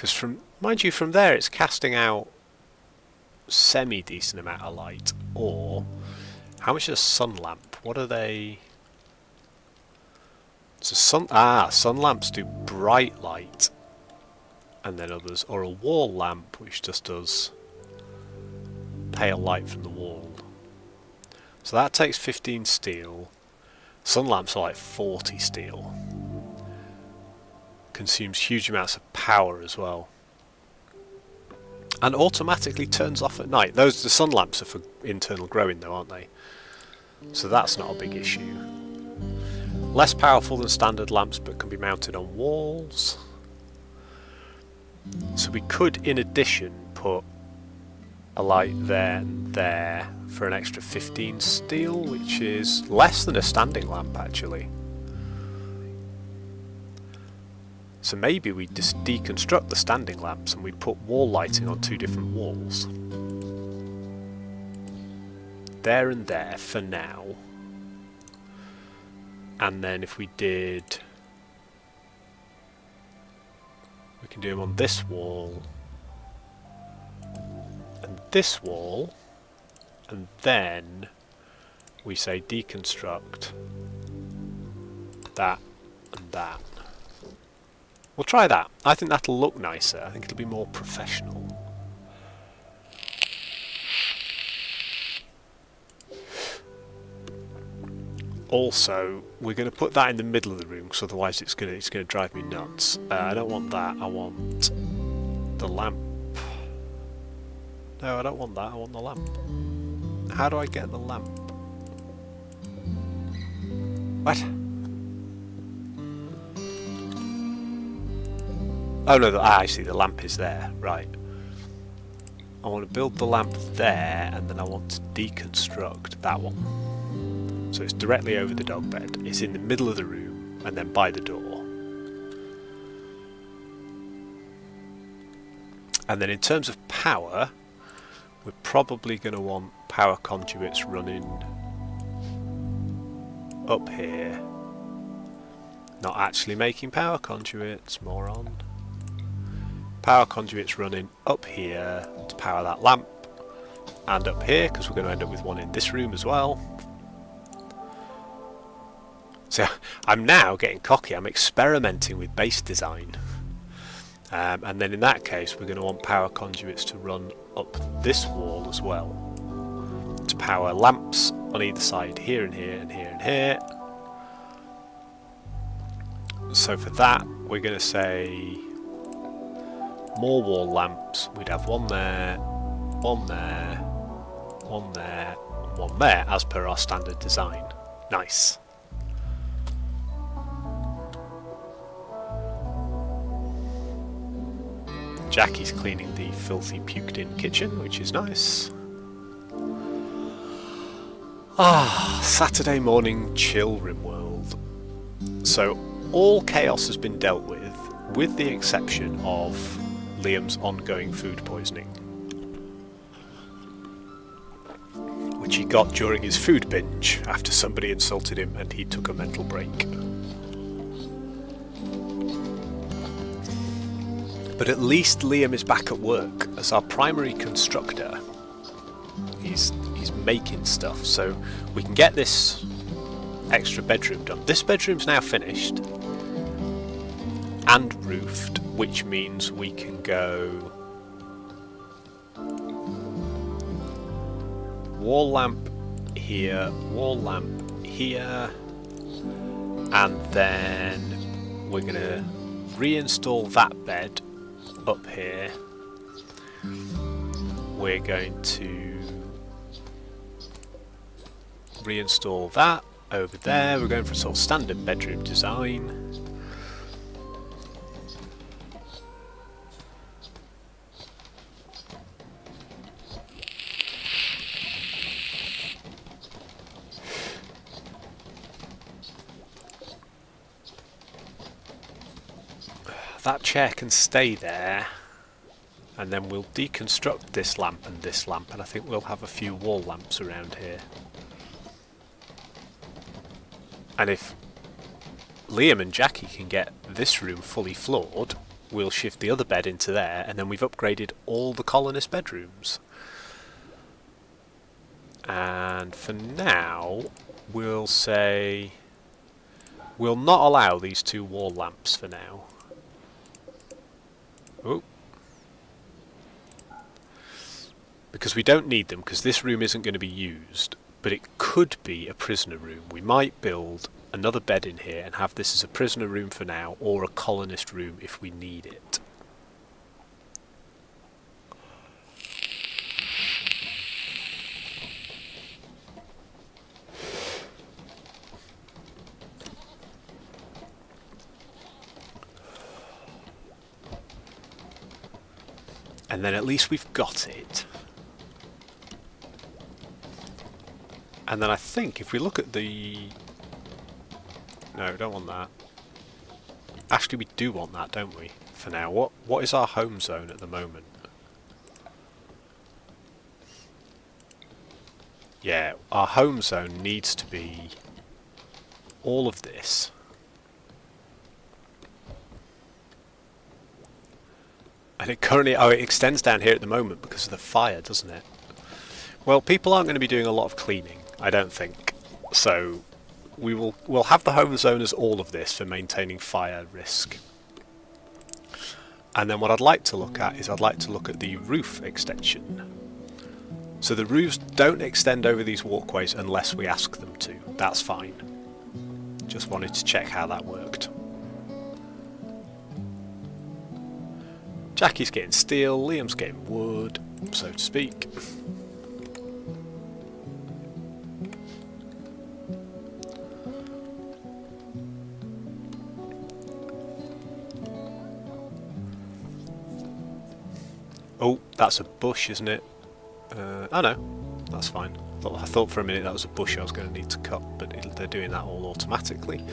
Because mind you, from there it's casting out semi-decent amount of light. Or, how much is a sun lamp? What are they? So sun lamps do bright light. And then others, or a wall lamp which just does pale light from the wall. So that takes 15 steel. Sun lamps are like 40 steel. Consumes huge amounts of power as well. And automatically turns off at night. The sun lamps are for internal growing though, aren't they? So that's not a big issue. Less powerful than standard lamps, but can be mounted on walls. So we could, in addition, put a light there and there for an extra 15 steel, which is less than a standing lamp actually. So maybe we just deconstruct the standing lamps and we put wall lighting on 2 different walls. There and there for now. And then if we did... we can do them on this wall. And this wall. And then we say deconstruct that and that. We'll try that. I think that'll look nicer. I think it'll be more professional. Also, we're going to put that in the middle of the room because otherwise it's going to drive me nuts. I don't want that. I want the lamp. No, I don't want that. I want the lamp. How do I get the lamp? What? Oh no, I see, the lamp is there, right. I want to build the lamp there, and then I want to deconstruct that one. So it's directly over the dog bed, it's in the middle of the room, and then by the door. And then in terms of power, we're probably going to want power conduits running up here. Not actually making power conduits, moron. Power conduits running up here to power that lamp, and up here because we're going to end up with one in this room as well. So I'm now getting cocky, I'm experimenting with base design. And then in that case we're going to want power conduits to run up this wall as well, to power lamps on either side, here and here and here and here. So for that we're going to say more wall lamps. We'd have one there, one there, one there, and one there as per our standard design. Nice. Jackie's cleaning the filthy puked in kitchen, which is nice. Saturday morning chill Rimworld. So all chaos has been dealt with the exception of Liam's ongoing food poisoning, which he got during his food binge after somebody insulted him and he took a mental break. But at least Liam is back at work as our primary constructor. He's making stuff, so we can get this extra bedroom done. This bedroom's now finished and roofed, which means we can go wall lamp here, and then we're going to reinstall that bed up here. We're going to reinstall that over there. We're going for a sort of standard bedroom design. That chair can stay there, and then we'll deconstruct this lamp, and I think we'll have a few wall lamps around here. And if Liam and Jackie can get this room fully floored, we'll shift the other bed into there, and then we've upgraded all the colonist bedrooms. And for now, we'll say we'll not allow these 2 wall lamps for now. Oh. Because we don't need them, because this room isn't going to be used, but it could be a prisoner room. We might build another bed in here and have this as a prisoner room for now, or a colonist room if we need it. And then at least we've got it. And then I think if we look at the... No, we don't want that. Actually, we do want that, don't we? For now. What is our home zone at the moment? Yeah, our home zone needs to be all of this. And it currently... Oh, it extends down here at the moment because of the fire, doesn't it? Well, people aren't going to be doing a lot of cleaning, I don't think. So we'll have the home zone as all of this for maintaining fire risk. And then what I'd like to look at is I'd like to look at the roof extension. So the roofs don't extend over these walkways unless we ask them to. That's fine. Just wanted to check how that worked. Jackie's getting steel, Liam's getting wood, so to speak. Oh, that's a bush, isn't it? Oh no, that's fine. I thought for a minute that was a bush I was going to need to cut, but they're doing that all automatically.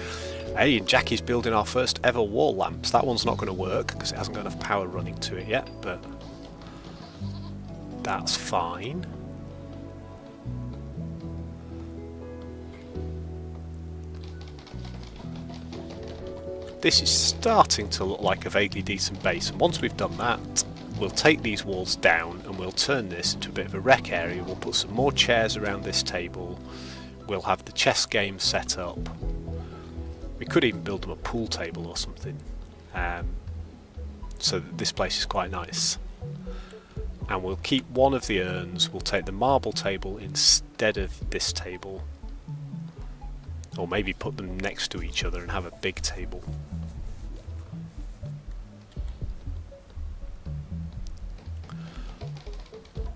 Hey, and Jackie's building our first ever wall lamps. That one's not going to work because it hasn't got enough power running to it yet, but that's fine. This is starting to look like a vaguely decent base, and once we've done that, we'll take these walls down and we'll turn this into a bit of a rec area. We'll put some more chairs around this table. We'll have the chess game set up. We could even build them a pool table or something, so that this place is quite nice. And we'll keep one of the urns. We'll take the marble table instead of this table, or maybe put them next to each other and have a big table.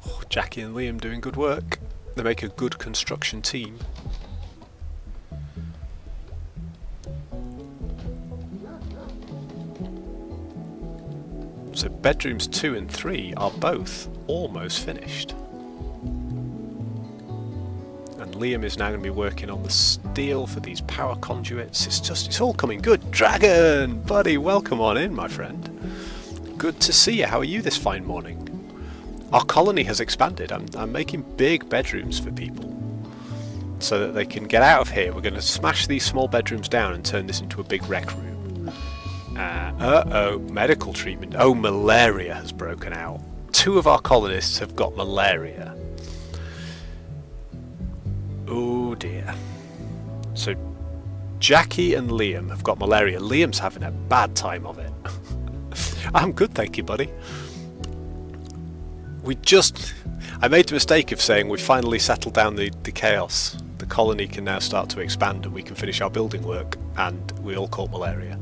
Oh, Jackie and Liam doing good work. They make a good construction team. So bedrooms 2 and 3 are both almost finished. And Liam is now going to be working on the steel for these power conduits. It's all coming good. Dragon! Buddy, welcome on in, my friend. Good to see you. How are you this fine morning? Our colony has expanded. I'm making big bedrooms for people so that they can get out of here. We're going to smash these small bedrooms down and turn this into a big rec room. Uh-oh, medical treatment. Oh, malaria has broken out. 2 of our colonists have got malaria. Oh dear. So Jackie and Liam have got malaria. Liam's having a bad time of it. I'm good, thank you, buddy. I made the mistake of saying we finally settled down the chaos. The colony can now start to expand and we can finish our building work, and we all caught malaria.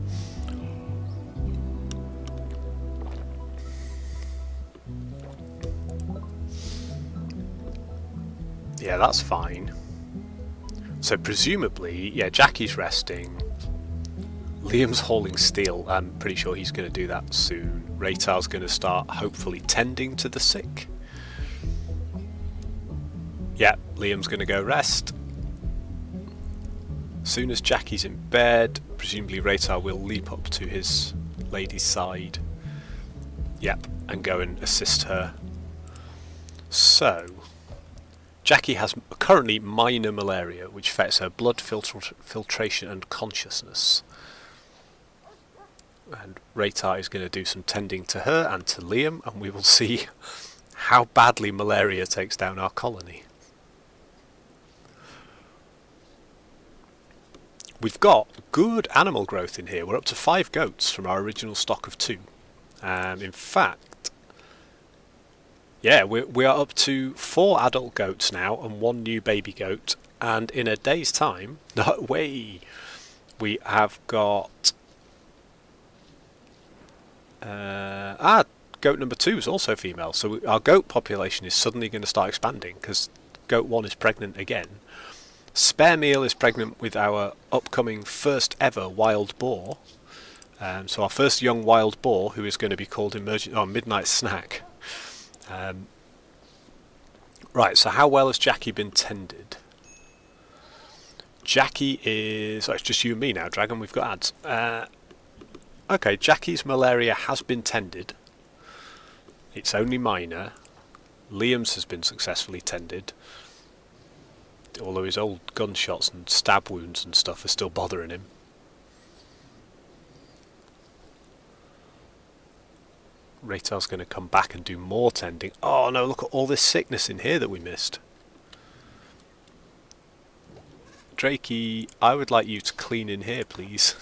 Yeah, that's fine. So presumably, yeah, Jackie's resting. Liam's hauling steel. I'm pretty sure he's going to do that soon. Raytar's going to start, hopefully, tending to the sick. Yeah, Liam's going to go rest. Soon as Jackie's in bed, presumably Raytar will leap up to his lady's side. Yep, and go and assist her. So Jackie has currently minor malaria, which affects her blood filtration and consciousness. And Raytar is going to do some tending to her and to Liam, and we will see how badly malaria takes down our colony. We've got good animal growth in here. We're up to 5 goats from our original stock of 2. In fact, yeah, we are up to 4 adult goats now and 1 new baby goat. And in a day's time, no way, we have got... goat number 2 is also female. So our goat population is suddenly going to start expanding because goat 1 is pregnant again. Spare Meal is pregnant with our upcoming first ever wild boar. So our first young wild boar, who is going to be called Midnight Snack. Right, so how well has Jackie been tended? Jackie is... it's just you and me now, Dragon. We've got ads. Okay, Jackie's malaria has been tended. It's only minor. Liam's has been successfully tended. Although his old gunshots and stab wounds and stuff are still bothering him. Raytar's going to come back and do more tending. Oh no, look at all this sickness in here that we missed. Drakey, I would like you to clean in here, please.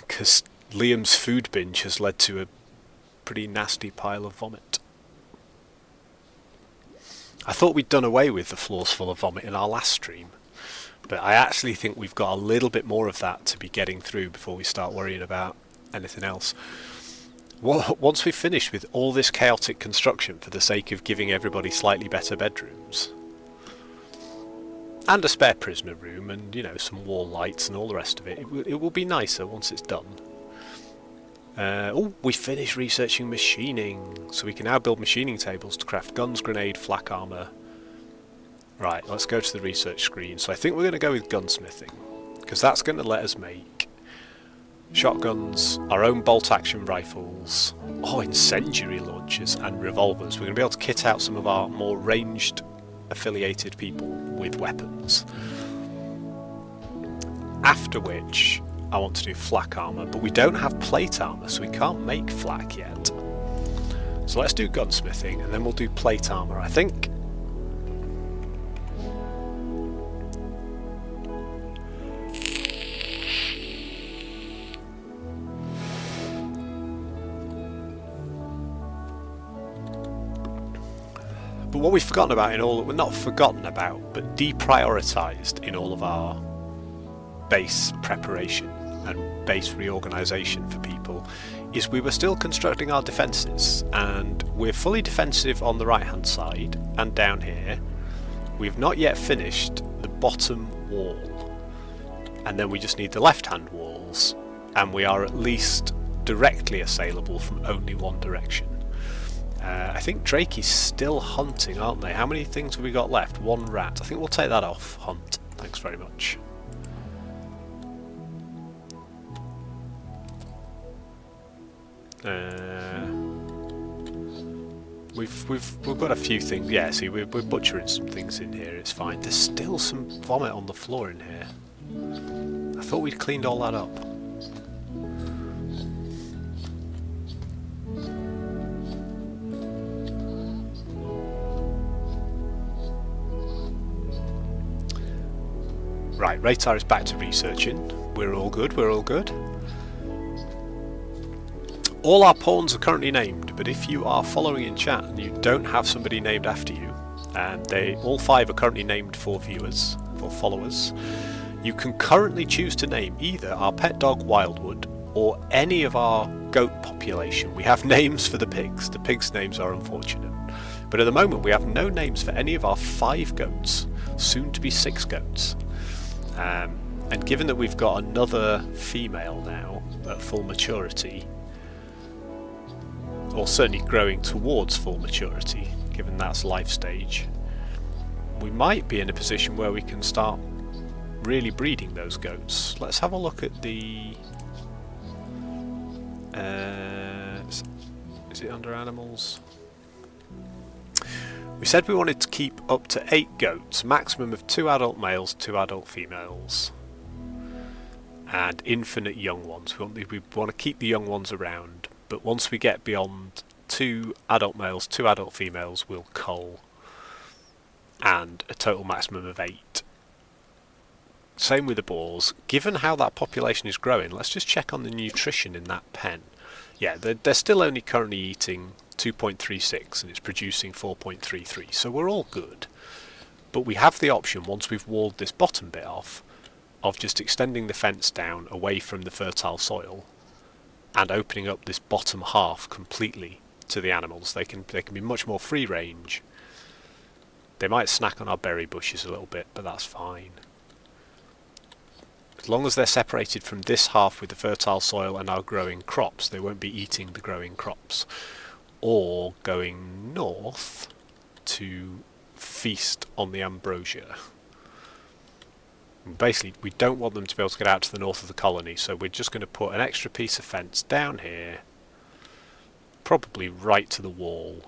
Because Liam's food binge has led to a pretty nasty pile of vomit. I thought we'd done away with the floors full of vomit in our last stream, but I actually think we've got a little bit more of that to be getting through before we start worrying about anything else. Once we've finished with all this chaotic construction for the sake of giving everybody slightly better bedrooms, and a spare prisoner room, and, you know, some wall lights and all the rest of it, it will be nicer once it's done. We finished researching machining, so we can now build machining tables to craft guns, grenade, flak armour. Right, let's go to the research screen. So I think we're going to go with gunsmithing, because that's going to let us make shotguns, our own bolt-action rifles, incendiary launchers and revolvers. We're going to be able to kit out some of our more ranged affiliated people with weapons. After which I want to do flak armour, but we don't have plate armour, so we can't make flak yet. So let's do gunsmithing, and then we'll do plate armour, I think. But what we've forgotten about in all... well, not forgotten about, but deprioritised in all of our base preparation and base reorganisation for people is we were still constructing our defences, and we're fully defensive on the right hand side and down here. We've not yet finished the bottom wall, and then we just need the left hand walls, and we are at least directly assailable from only one direction. I think Drakey's still hunting, aren't they? How many things have we got left? 1 rat. I think we'll take that off. Hunt. Thanks very much. We've got a few things. Yeah, see, we're butchering some things in here. It's fine. There's still some vomit on the floor in here. I thought we'd cleaned all that up. Right, Raytar is back to researching. We're all good, we're all good. All our pawns are currently named, but if you are following in chat and you don't have somebody named after you, and all 5 are currently named for viewers, for followers, you can currently choose to name either our pet dog Wildwood or any of our goat population. We have names for the pigs. The pigs' names are unfortunate. But at the moment we have no names for any of our 5 goats, soon to be 6 goats. And given that we've got another female now at full maturity, or certainly growing towards full maturity, given that's life stage, we might be in a position where we can start really breeding those goats. Let's have a look at the... is it under animals? We said we wanted to keep up to 8 goats, maximum of 2 adult males, 2 adult females. and infinite young ones. We want to keep the young ones around, but once we get beyond 2 adult males, 2 adult females, we'll cull, and a total maximum of 8. Same with the boars. Given how that population is growing, let's just check on the nutrition in that pen. Yeah, they're still only currently eating 2.36 and it's producing 4.33, so we're all good. But we have the option, once we've walled this bottom bit off, of just extending the fence down away from the fertile soil and opening up this bottom half completely to the animals. They can be much more free range. They might snack on our berry bushes a little bit, but that's fine. As long as they're separated from this half with the fertile soil and our growing crops, they won't be eating the growing crops. Or going north to feast on the ambrosia. Basically, we don't want them to be able to get out to the north of the colony, so we're just going to put an extra piece of fence down here, probably right to the wall,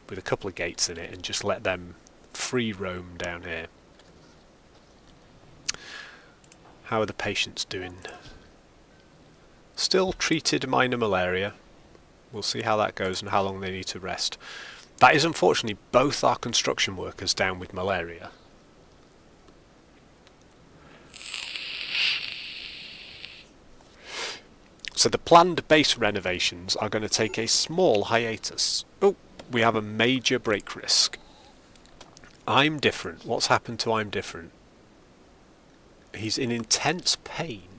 with a couple of gates in it, and just let them free roam down here. How are the patients doing? Still treated minor malaria. We'll see how that goes and how long they need to rest. That is unfortunately both our construction workers down with malaria. So the planned base renovations are going to take a small hiatus. Oh, we have a major break risk. I'm different. What's happened to I'm different? He's in intense pain.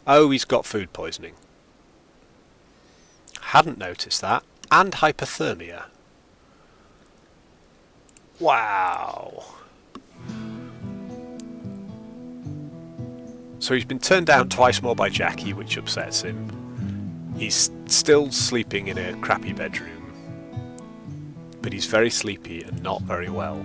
Oh, he's got food poisoning. Hadn't noticed that. And hypothermia. Wow. So he's been turned down twice more by Jackie, which upsets him. He's still sleeping in a crappy bedroom. But he's very sleepy and not very well.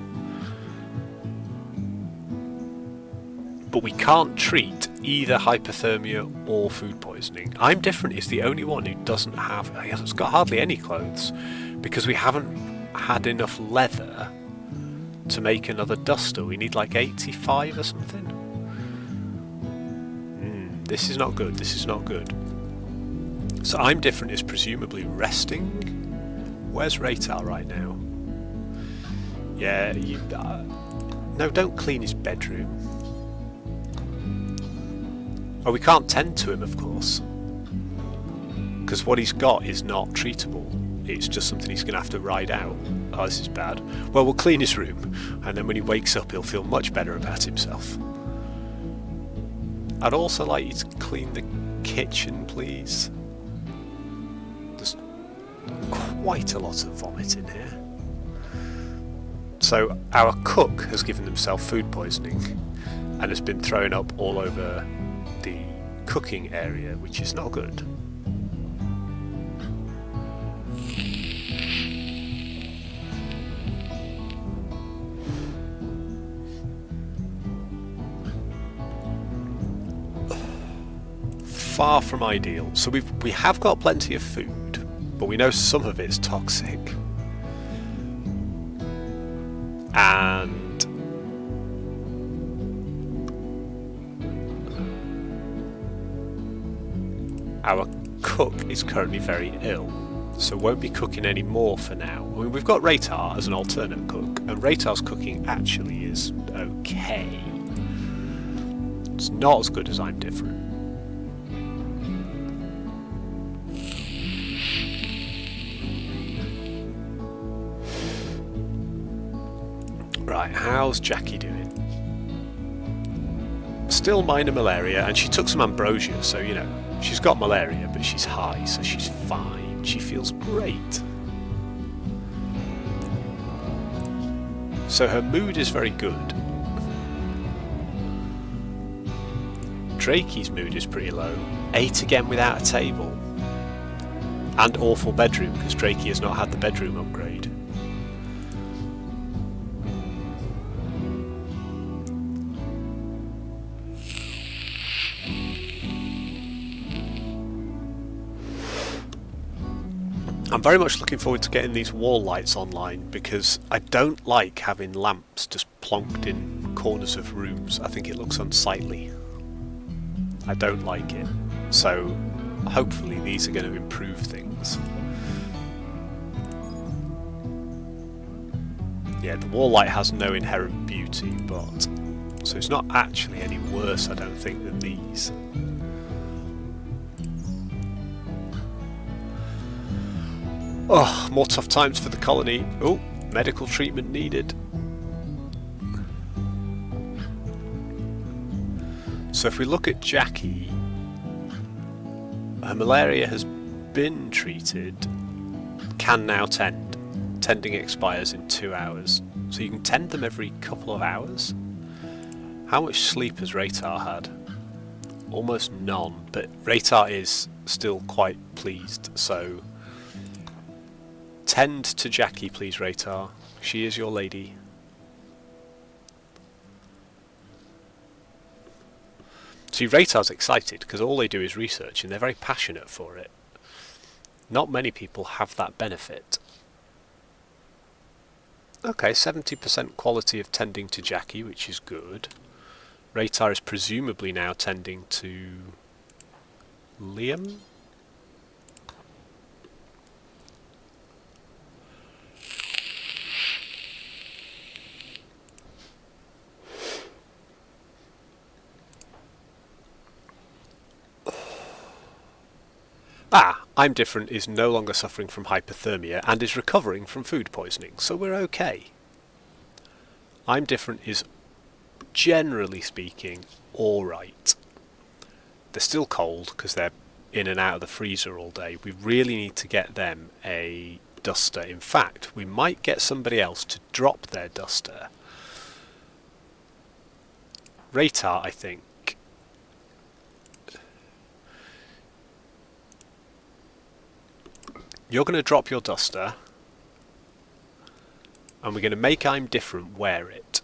But we can't treat either hypothermia or food poisoning. I'm different is the only one who doesn't have... He hasn't got hardly any clothes because we haven't had enough leather to make another duster. We need like 85 or something. This is not good. This is not good. So I'm different is presumably resting. Where's Ratar right now? Yeah, you... no, don't clean his bedroom. Oh, we can't tend to him, of course. Because what he's got is not treatable. It's just something he's going to have to ride out. Oh, this is bad. Well, we'll clean his room. And then when he wakes up, he'll feel much better about himself. I'd also like you to clean the kitchen, please. There's quite a lot of vomit in here. So our cook has given himself food poisoning and has been thrown up all over the cooking area, which is not good. Far from ideal. So we have got plenty of food, but we know some of it's toxic. And our cook is currently very ill, so won't be cooking any more for now. I mean, we've got Ratar as an alternate cook, and Ratar's cooking actually is okay. It's not as good as I'm different. Right, how's Jackie doing? Still minor malaria, and she took some ambrosia, so, you know, she's got malaria, but she's high, so she's fine. She feels great. So her mood is very good. Drakey's mood is pretty low. 8 again without a table. And awful bedroom, because Drakey has not had the bedroom upgrade. I'm very much looking forward to getting these wall lights online, because I don't like having lamps just plonked in corners of rooms. I think it looks unsightly. I don't like it. So hopefully these are going to improve things. Yeah, the wall light has no inherent beauty, but so it's not actually any worse, I don't think, than these. Oh, more tough times for the colony. Oh, medical treatment needed. So if we look at Jackie, her malaria has been treated, can now tend. Tending expires in 2 hours. So you can tend them every couple of hours. How much sleep has Ratar had? Almost none, but Ratar is still quite pleased, so tend to Jackie, please, Ratar. She is your lady. See, Ratar's excited because all they do is research and they're very passionate for it. Not many people have that benefit. Okay, 70% quality of tending to Jackie, which is good. Ratar is presumably now tending to Liam? I'm Different is no longer suffering from hypothermia and is recovering from food poisoning, so we're okay. I'm Different is, generally speaking, alright. They're still cold because they're in and out of the freezer all day. We really need to get them a duster. In fact, we might get somebody else to drop their duster. Ratar, I think. You're going to drop your duster, and we're going to make I'm Different wear it.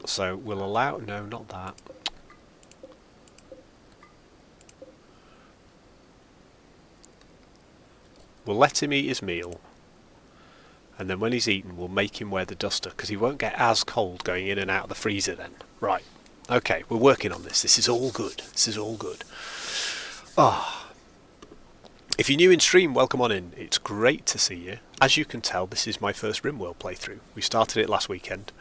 So we'll allow... no, not that. We'll let him eat his meal, and then when he's eaten we'll make him wear the duster, because he won't get as cold going in and out of the freezer then. Right, okay, we're working on this. This is all good. This is all good. Ah. If you're new in stream, welcome on in. It's great to see you. As you can tell, this is my first Rimworld playthrough. We started it last weekend.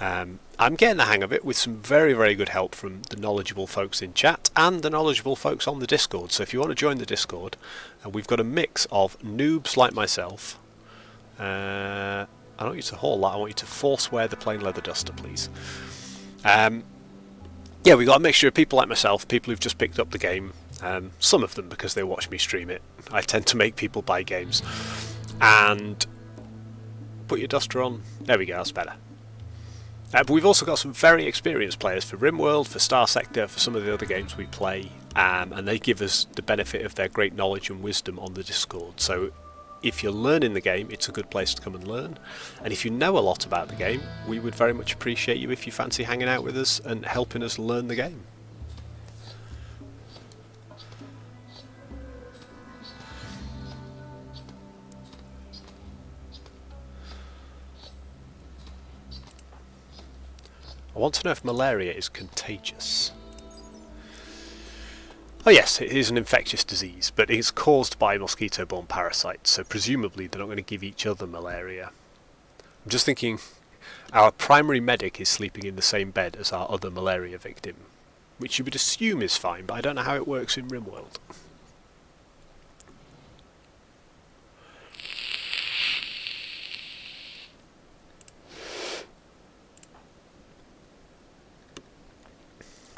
I'm getting the hang of it with some very, very good help from the knowledgeable folks in chat and the knowledgeable folks on the Discord. So if you want to join the Discord, we've got a mix of noobs like myself. I don't want you to haul that. I want you to force wear the plain leather duster, please. Yeah, we've got a mixture of people like myself, people who've just picked up the game. Some of them because they watch me stream it. I tend to make people buy games. And put your duster on. There we go, that's better. But we've also got some very experienced players for Rimworld, for Star Sector, for some of the other games we play, and they give us the benefit of their great knowledge and wisdom on the Discord. So if you're learning the game, it's a good place to come and learn. And if you know a lot about the game, we would very much appreciate you if you fancy hanging out with us and helping us learn the game. I want to know if malaria is contagious. Oh yes, it is an infectious disease, but it's caused by mosquito-borne parasites, so presumably they're not going to give each other malaria. I'm just thinking, our primary medic is sleeping in the same bed as our other malaria victim, which you would assume is fine, but I don't know how it works in Rimworld.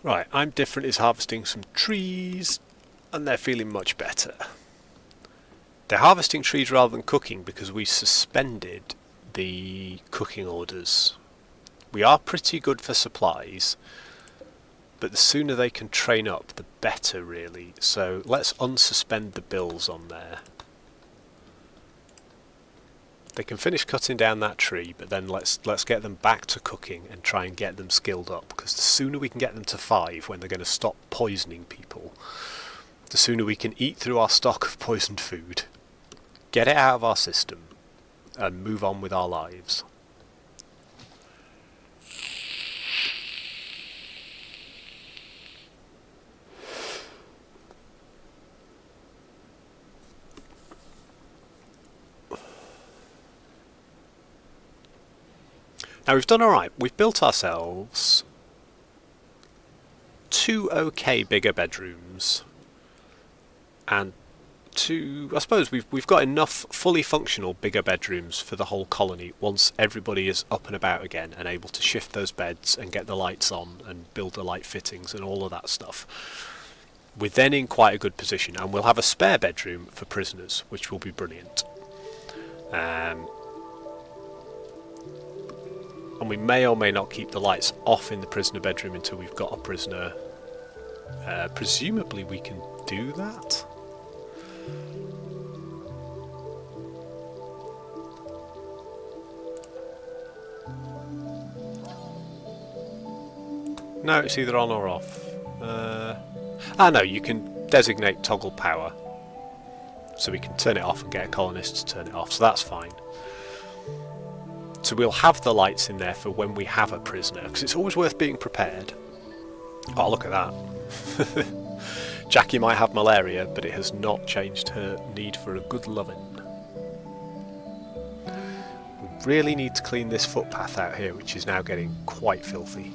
Right, I'm Different is harvesting some trees, and they're feeling much better. They're harvesting trees rather than cooking because we suspended the cooking orders. We are pretty good for supplies, but the sooner they can train up, the better, really. So let's unsuspend the bills on there. They can finish cutting down that tree, but then let's get them back to cooking and try and get them skilled up, because the sooner we can get them to 5 when they're going to stop poisoning people, the sooner we can eat through our stock of poisoned food, get it out of our system, and move on with our lives. Now we've done alright. We've built ourselves 2 okay bigger bedrooms and I suppose we've got enough fully functional bigger bedrooms for the whole colony once everybody is up and about again and able to shift those beds and get the lights on and build the light fittings and all of that stuff. We're then in quite a good position, and we'll have a spare bedroom for prisoners, which will be brilliant. And we may or may not keep the lights off in the prisoner bedroom until we've got a prisoner. Presumably we can do that. No, it's either on or off. No, you can designate toggle power. So we can turn it off and get a colonist to turn it off, so that's fine. So we'll have the lights in there for when we have a prisoner, because it's always worth being prepared. Oh, look at that. Jackie might have malaria, but it has not changed her need for a good loving. We really need to clean this footpath out here, which is now getting quite filthy.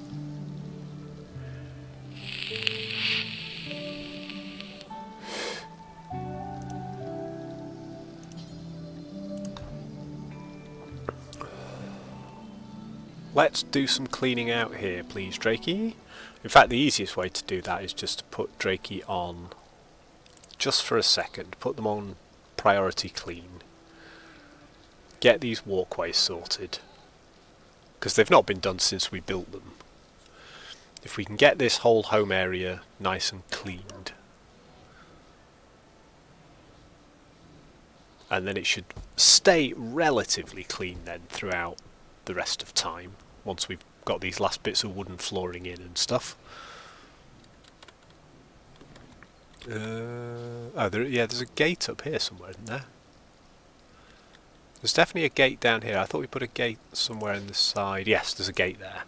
Let's do some cleaning out here, please, Drakey. In fact, the easiest way to do that is just to put Drakey on, just for a second, put them on priority clean. Get these walkways sorted, because they've not been done since we built them. If we can get this whole home area nice and cleaned, and then it should stay relatively clean then throughout the rest of time, once we've got these last bits of wooden flooring in and stuff. There's a gate up here somewhere, isn't there? There's definitely a gate down here. I thought we put a gate somewhere in the side. Yes, there's a gate there.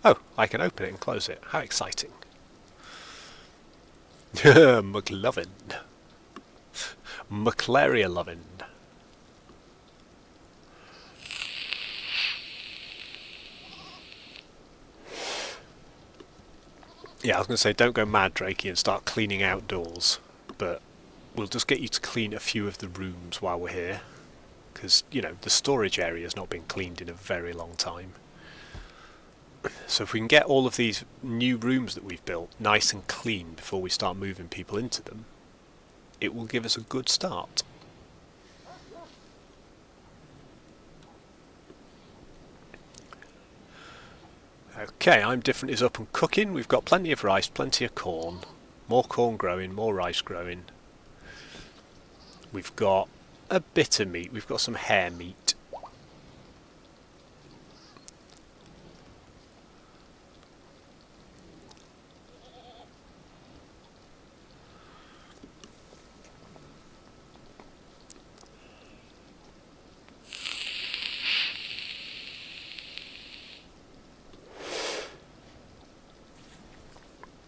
Oh, I can open it and close it. How exciting. McLovin. McLaria lovin'. Yeah, I was going to say, don't go mad, Drakey, and start cleaning outdoors, but we'll just get you to clean a few of the rooms while we're here, because, you know, the storage area has not been cleaned in a very long time. So if we can get all of these new rooms that we've built nice and clean before we start moving people into them, it will give us a good start. Okay, I'm Different is up and cooking. We've got plenty of rice, plenty of corn, more corn growing, more rice growing. We've got a bit of meat, we've got some hare meat.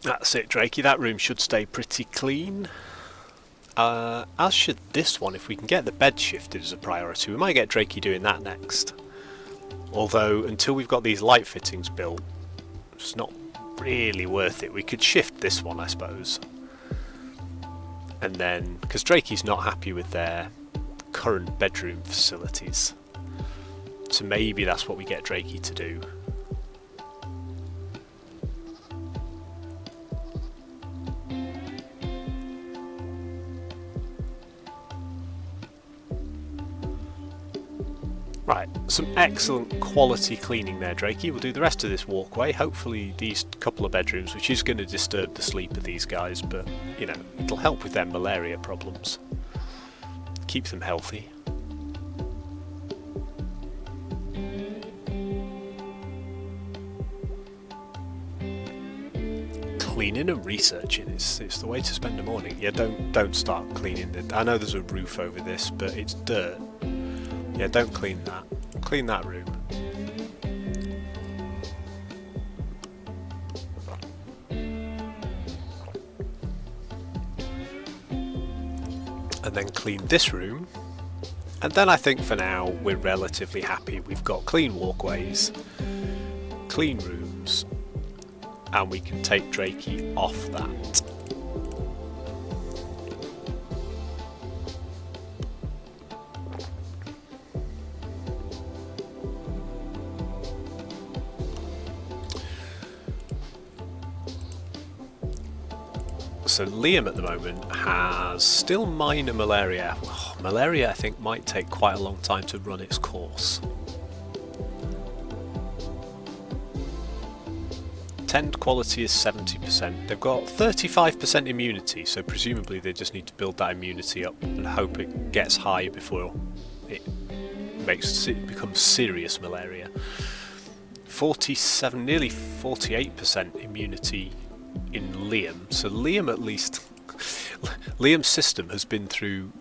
That's it, Drakey. That room should stay pretty clean. As should this one, if we can get the bed shifted as a priority. We might get Drakey doing that next. Although, until we've got these light fittings built, it's not really worth it. We could shift this one, I suppose. And then, because Drakey's not happy with their current bedroom facilities. So maybe that's what we get Drakey to do. Right, some excellent quality cleaning there, Drakey. We'll do the rest of this walkway. Hopefully these couple of bedrooms, which is going to disturb the sleep of these guys, but, you know, it'll help with their malaria problems. Keep them healthy. Cleaning and researching is the way to spend a morning. Yeah, don't start cleaning. I know there's a roof over this, but it's dirt. Yeah, don't clean that. Clean that room. And then clean this room. And then I think for now we're relatively happy. We've got clean walkways, clean rooms, and we can take Drakey off that. So Liam at the moment has still minor malaria. Oh, malaria I think might take quite a long time to run its course. Tend quality is 70%. They've got 35% immunity, so presumably they just need to build that immunity up and hope it gets high before it becomes serious malaria. 47, nearly 48% immunity in Liam, so Liam at least Liam's system has been through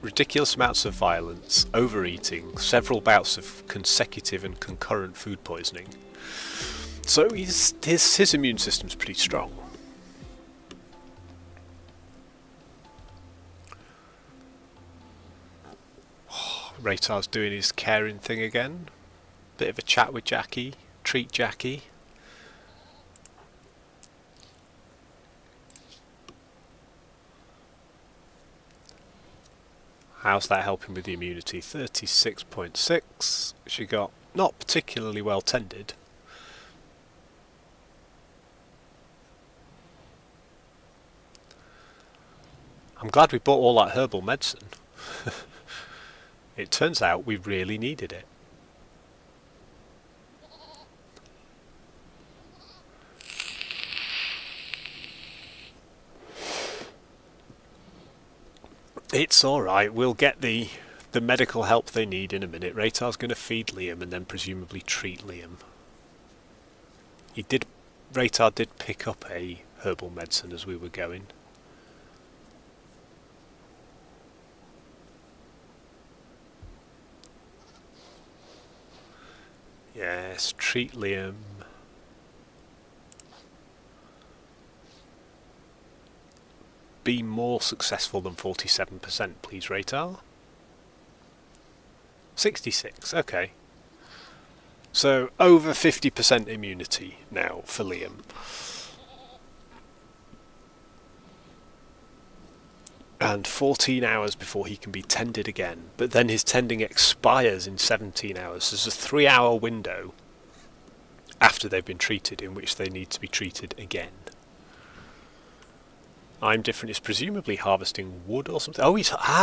ridiculous amounts of violence, overeating, several bouts of consecutive and concurrent food poisoning, so his immune system's pretty strong. Raytar's doing his caring thing again, bit of a chat with Jackie, treat Jackie. How's that helping with the immunity? 36.6. She got not particularly well tended. I'm glad we bought all that herbal medicine. It turns out we really needed it. It's alright, we'll get the medical help they need in a minute. Raytar's going to feed Liam and then presumably treat Liam. Raytar did pick up a herbal medicine as we were going. Yes, treat Liam. Be more successful than 47%, please, Raytar. 66, okay. So, over 50% immunity now for Liam. And 14 hours before he can be tended again. But then his tending expires in 17 hours. There's a 3-hour window after they've been treated in which they need to be treated again. I'm Different is presumably harvesting wood or something. Oh,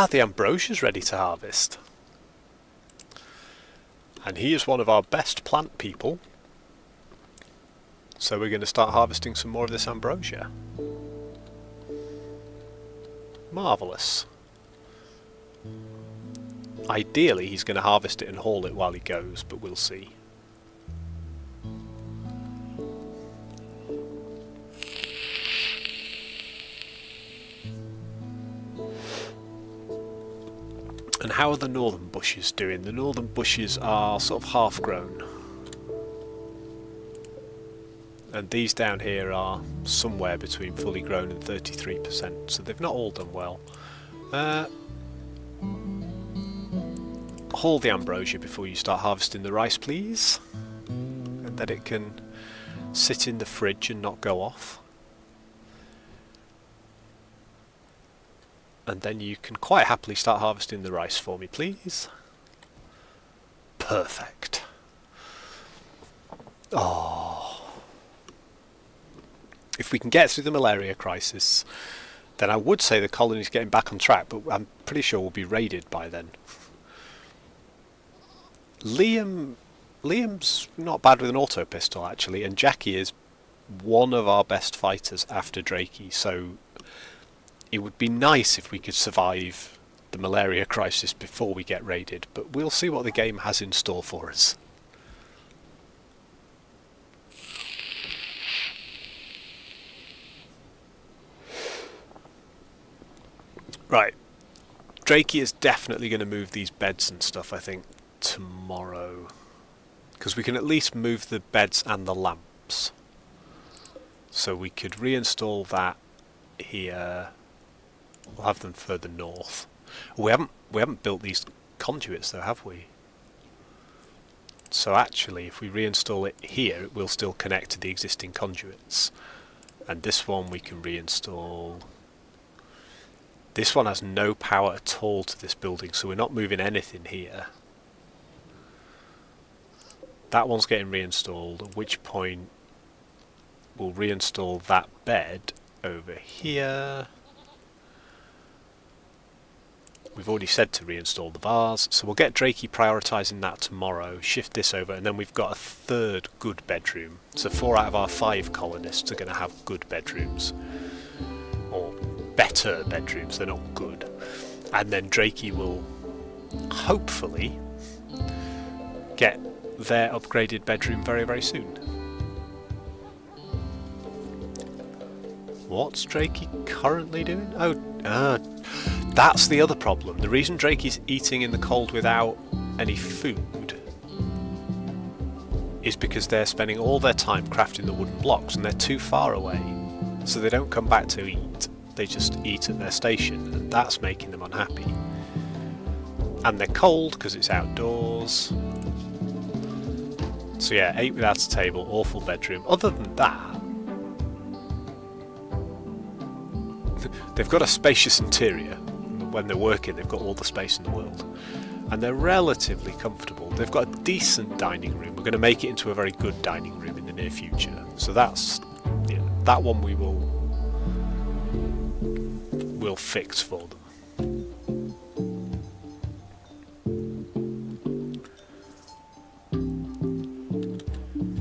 the ambrosia's ready to harvest. And he is one of our best plant people. So we're going to start harvesting some more of this ambrosia. Marvellous. Ideally he's going to harvest it and haul it while he goes, but we'll see. And how are the northern bushes doing? The northern bushes are sort of half grown. And these down here are somewhere between fully grown and 33%, so they've not all done well. Haul the ambrosia before you start harvesting the rice, please. And that it can sit in the fridge and not go off. And then you can quite happily start harvesting the rice for me, please. Perfect. Oh. If we can get through the malaria crisis, then I would say the colony's getting back on track, but I'm pretty sure we'll be raided by then. Liam's not bad with an auto pistol, actually, and Jackie is one of our best fighters after Drakey, so it would be nice if we could survive the malaria crisis before we get raided, but we'll see what the game has in store for us. Right, Drakey is definitely going to move these beds and stuff, I think, tomorrow. Because we can at least move the beds and the lamps. So we could reinstall that here. We'll have them further north. We haven't built these conduits though, have we? So actually, if we reinstall it here, it will still connect to the existing conduits. And this one we can reinstall. This one has no power at all to this building, so we're not moving anything here. That one's getting reinstalled, at which point we'll reinstall that bed over here. We've already said to reinstall the vase, so we'll get Drakey prioritising that tomorrow, shift this over, and then we've got a third good bedroom. So 4 out of our 5 colonists are going to have good bedrooms. Or better bedrooms, they're not good. And then Drakey will hopefully get their upgraded bedroom very, very soon. What's Drakey currently doing? That's the other problem. The reason Drakey's eating in the cold without any food is because they're spending all their time crafting the wooden blocks and they're too far away, so they don't come back to eat. They just eat at their station, and that's making them unhappy. And they're cold because it's outdoors. So yeah, 8 without a table, awful bedroom. Other than that, they've got a spacious interior. When they're working, they've got all the space in the world. And they're relatively comfortable. They've got a decent dining room. We're going to make it into a very good dining room in the near future. So that's, that one we'll fix for them.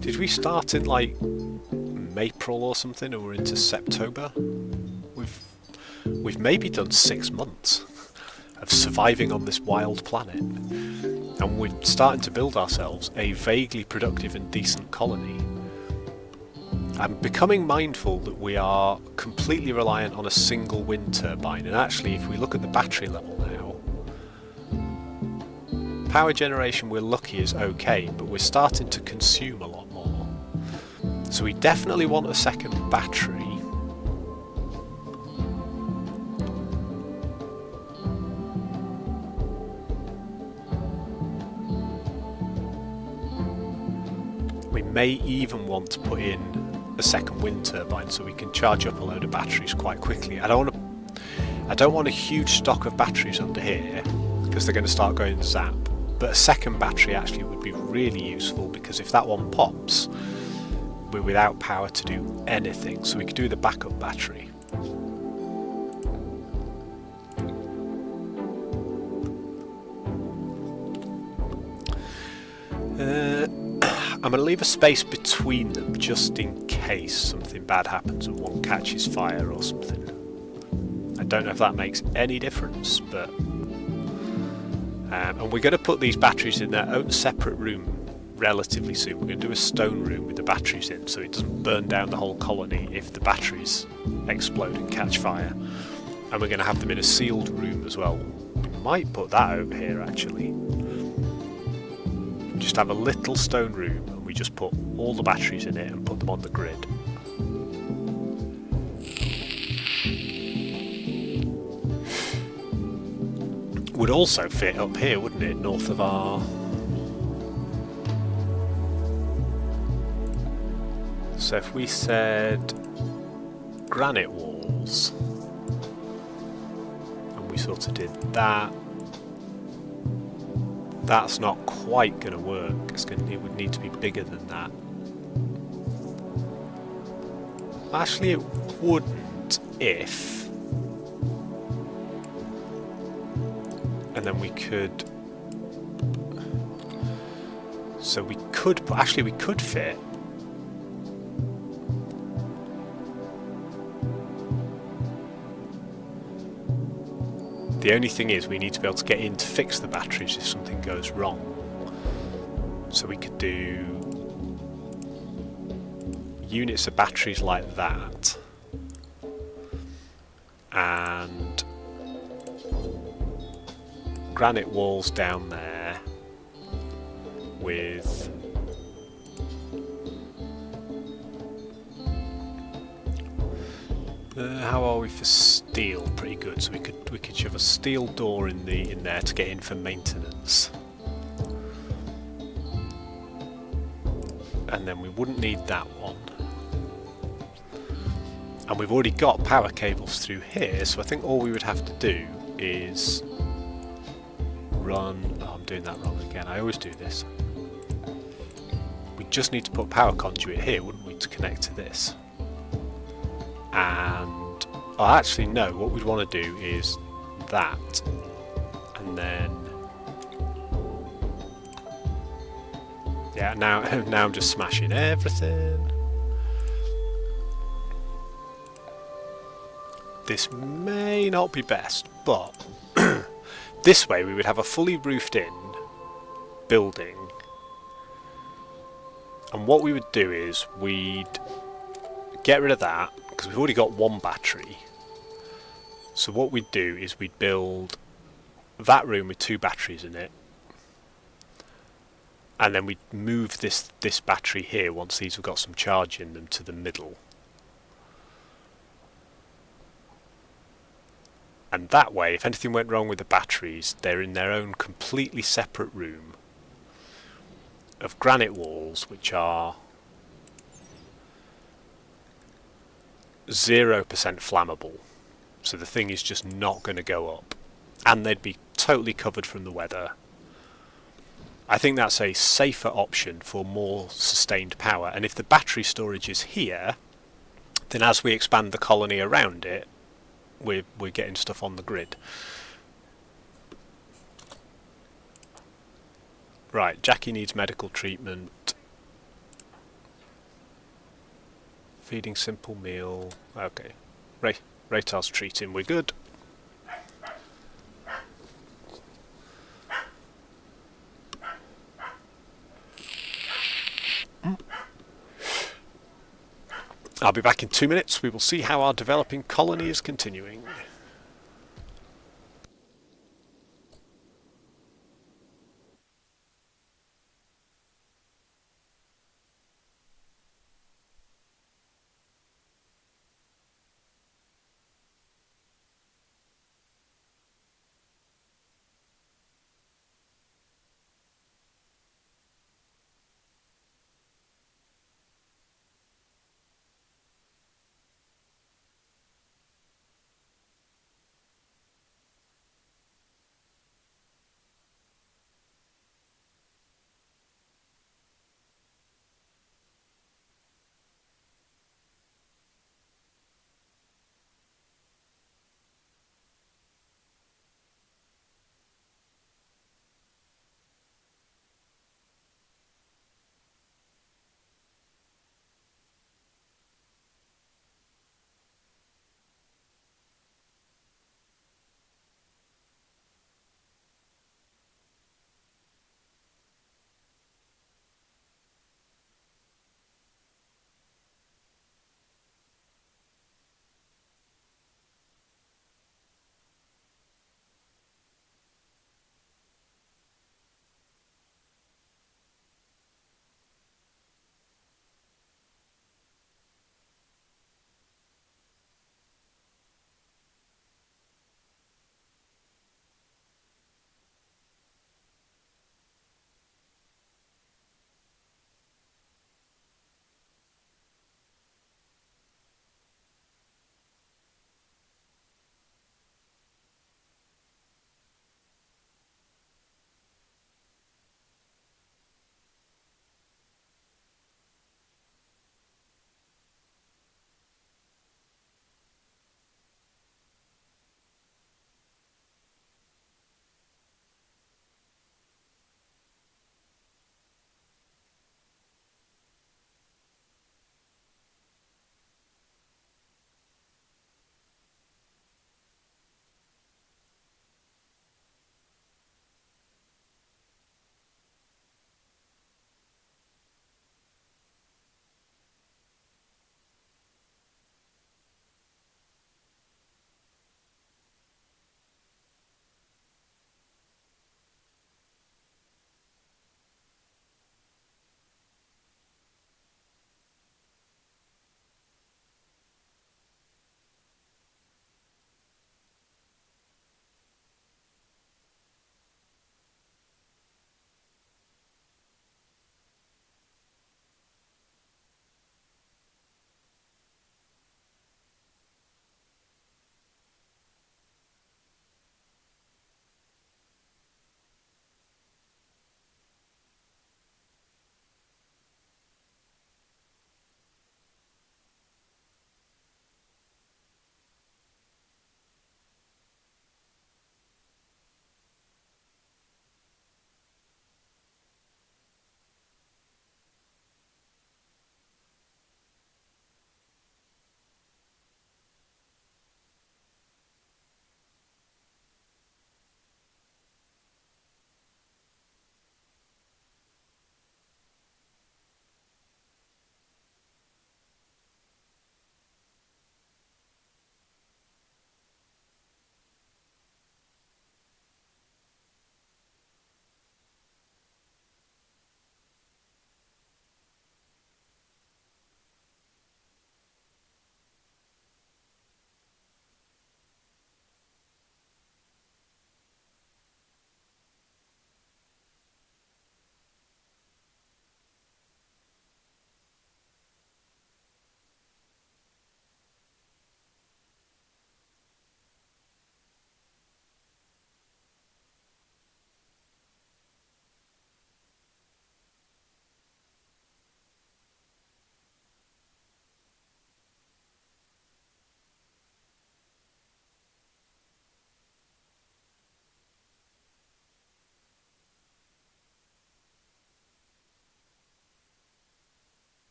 Did we start in like April or something, and we're into September? We've maybe done 6 months of surviving on this wild planet, and we're starting to build ourselves a vaguely productive and decent colony. I'm becoming mindful that we are completely reliant on a single wind turbine, and actually if we look at the battery level now, power generation we're lucky is okay, but we're starting to consume a lot more. So we definitely want a second battery. We may even want to put in a second wind turbine so we can charge up a load of batteries quite quickly. I don't want a huge stock of batteries under here because they're going to start going zap. But a second battery actually would be really useful, because if that one pops, we're without power to do anything. So we could do the backup battery. I'm going to leave a space between them just in case something bad happens and one catches fire or something. I don't know if that makes any difference, but... and we're going to put these batteries in their own separate room relatively soon. We're going to do a stone room with the batteries in, so it doesn't burn down the whole colony if the batteries explode and catch fire. And we're going to have them in a sealed room as well. We might put that over here actually. Just have a little stone room and we just put all the batteries in it and put them on the grid. Would also fit up here, wouldn't it, north of our... So if we said granite walls and we sort of did that, that's not quite going to work. It would need to be bigger than that. Actually, it wouldn't if... And then we could... So we could... Actually, we could fit... The only thing is we need to be able to get in to fix the batteries if something goes wrong. So we could do units of batteries like that, and granite walls down there with how are we for steel? steel pretty good, so we could shove a steel door in there to get in for maintenance. And then we wouldn't need that one. And we've already got power cables through here, so I think all we would have to do is run... Oh, I'm doing that wrong again. I always do this. We just need to put a power conduit here, wouldn't we, to connect to this. And... Oh, actually, no. What we'd want to do is that. And then... Yeah, now I'm just smashing everything. This may not be best, but this way we would have a fully roofed in building, and what we would do is we'd get rid of that because we've already got one battery. So what we'd do is we'd build that room with 2 batteries in it, and then we'd move this battery here once these have got some charge in them to the middle. And that way, if anything went wrong with the batteries, they're in their own completely separate room of granite walls, which are 0% flammable. So the thing is just not going to go up. And they'd be totally covered from the weather. I think that's a safer option for more sustained power. And if the battery storage is here, then as we expand the colony around it, we're getting stuff on the grid. Right, Jackie needs medical treatment. Feeding simple meal. Okay. Raytar's treating, we're good. I'll be back in 2 minutes. We will see how our developing colony is continuing.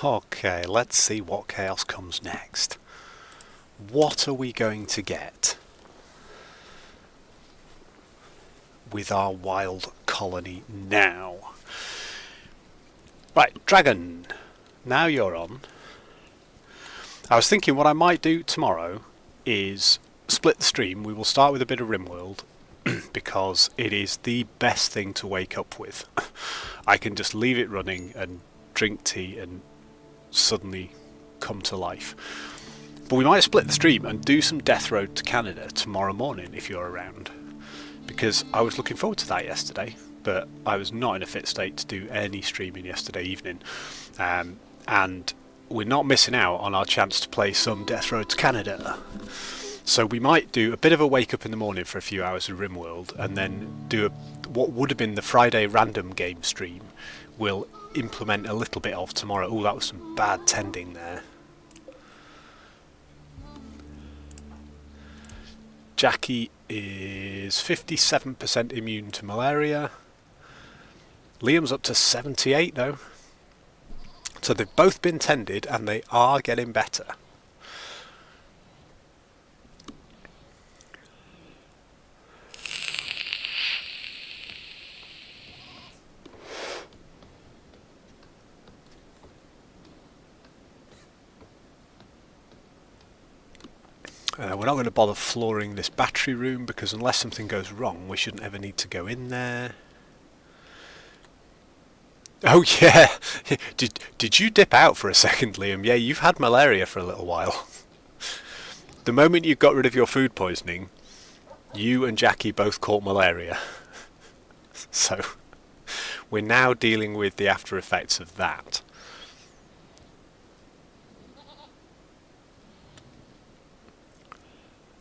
Okay, let's see what chaos comes next. What are we going to get with our wild colony now? Right, Dragon, now you're on. I was thinking what I might do tomorrow is split the stream. We will start with a bit of Rimworld because it is the best thing to wake up with. I can just leave it running and drink tea and suddenly come to life. But we might split the stream and do some Death Road to Canada tomorrow morning if you're around, because I was looking forward to that yesterday, but I was not in a fit state to do any streaming yesterday evening, and we're not missing out on our chance to play some Death Road to Canada. So we might do a bit of a wake up in the morning for a few hours of Rimworld, and then do what would have been the Friday random game stream. We'll implement a little bit of tomorrow. Oh, that was some bad tending there. Jackie is 57% immune to malaria. Liam's up to 78 though. So they've both been tended and they are getting better. We're not going to bother flooring this battery room because unless something goes wrong we shouldn't ever need to go in there. Oh yeah, did you dip out for a second, Liam? Yeah, you've had malaria for a little while. The moment you got rid of your food poisoning, you and Jackie both caught malaria. So we're now dealing with the after effects of that.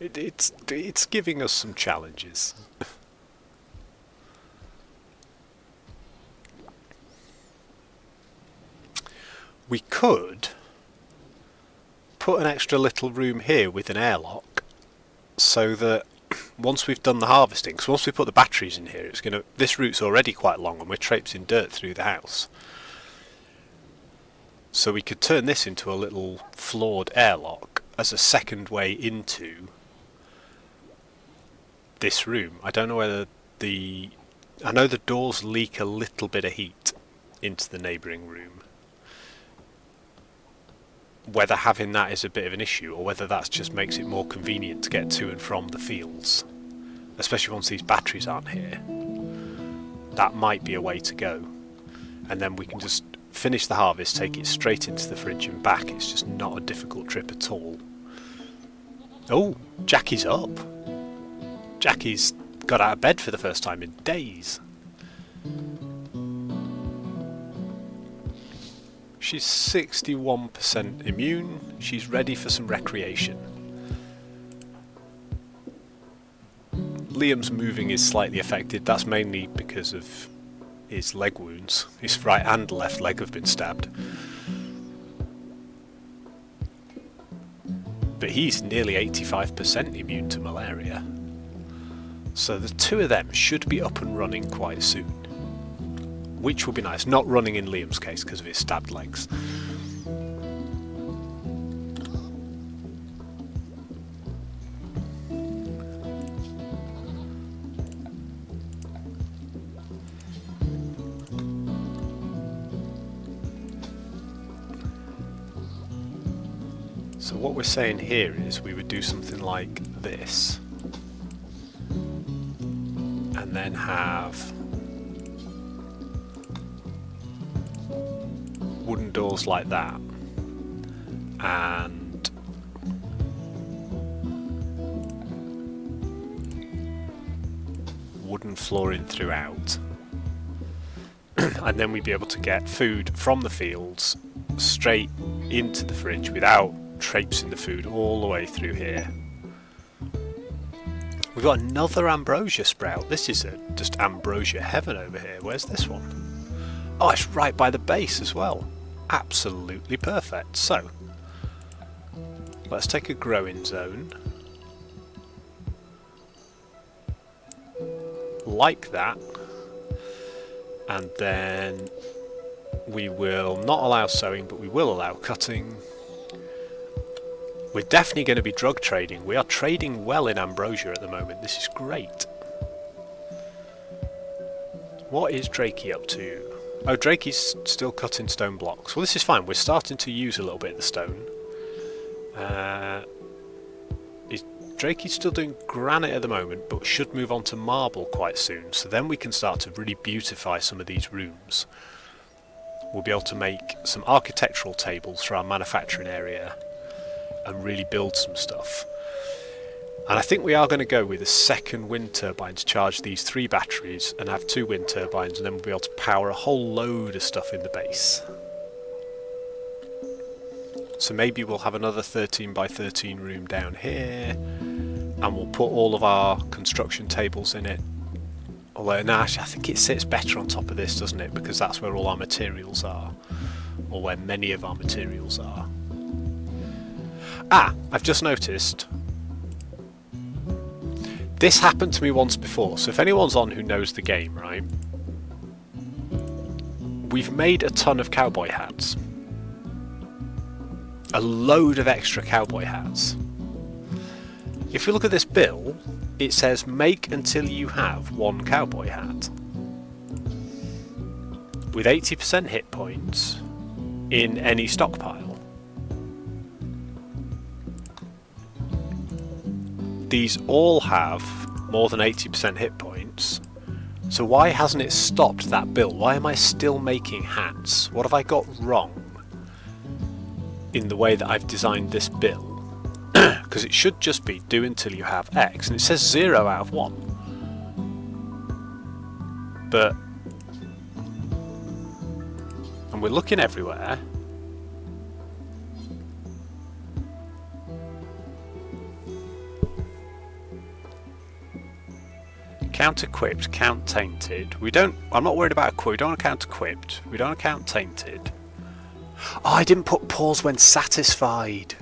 It's giving us some challenges. We could put an extra little room here with an airlock, so that once we've done the harvesting, because once we put the batteries in here, it's gonna. This route's already quite long, and we're traipsing dirt through the house. So we could turn this into a little floored airlock as a second way into this room. I don't know whether I know the doors leak a little bit of heat into the neighbouring room. Whether having that is a bit of an issue, or whether that just makes it more convenient to get to and from the fields, especially once these batteries aren't here. That might be a way to go. And then we can just finish the harvest, take it straight into the fridge and back. It's just not a difficult trip at all. Oh, Jackie's up. Jackie's got out of bed for the first time in days. She's 61% immune. She's ready for some recreation. Liam's moving is slightly affected. That's mainly because of his leg wounds. His right and left leg have been stabbed. But he's nearly 85% immune to malaria. So the two of them should be up and running quite soon, which will be nice. Not running in Liam's case because of his stabbed legs. So what we're saying here is we would do something like this, and then have wooden doors like that, and wooden flooring throughout. And then we'd be able to get food from the fields straight into the fridge without traipsing the food all the way through here. We've got another ambrosia sprout. This is just ambrosia heaven over here. Where's this one? Oh, it's right by the base as well. Absolutely perfect. So, let's take a growing zone. Like that. And then We will not allow sewing, but we will allow cutting. We're definitely going to be drug trading. We are trading well in Ambrosia at the moment. This is great. What is Drakey up to? Oh, Drakey's still cutting stone blocks. Well, this is fine. We're starting to use a little bit of the stone. Drakey's still doing granite at the moment, but should move on to marble quite soon. So then we can start to really beautify some of these rooms. We'll be able to make some architectural tables for our manufacturing area and really build some stuff. And I think we are going to go with a second wind turbine to charge these 3 batteries and have 2 wind turbines, and then we'll be able to power a whole load of stuff in the base. So maybe we'll have another 13 by 13 room down here, and we'll put all of our construction tables in it. Although, no, actually, I think it sits better on top of this, doesn't it? Because that's where all our materials are, or where many of our materials are. Ah, I've just noticed. This happened to me once before, so if anyone's on who knows the game, right? We've made a ton of cowboy hats. A load of extra cowboy hats. If we look at this bill, it says make until you have 1 cowboy hat. With 80% hit points in any stockpile. These all have more than 80% hit points. So why hasn't it stopped that build? Why am I still making hats? What have I got wrong in the way that I've designed this build? Because it should just be do until you have X, and it says 0 out of 1. But, and we're looking everywhere. Count equipped, count tainted. I'm not worried about equipped. We don't want to count equipped. We don't want to count tainted. Oh, I didn't put pause when satisfied.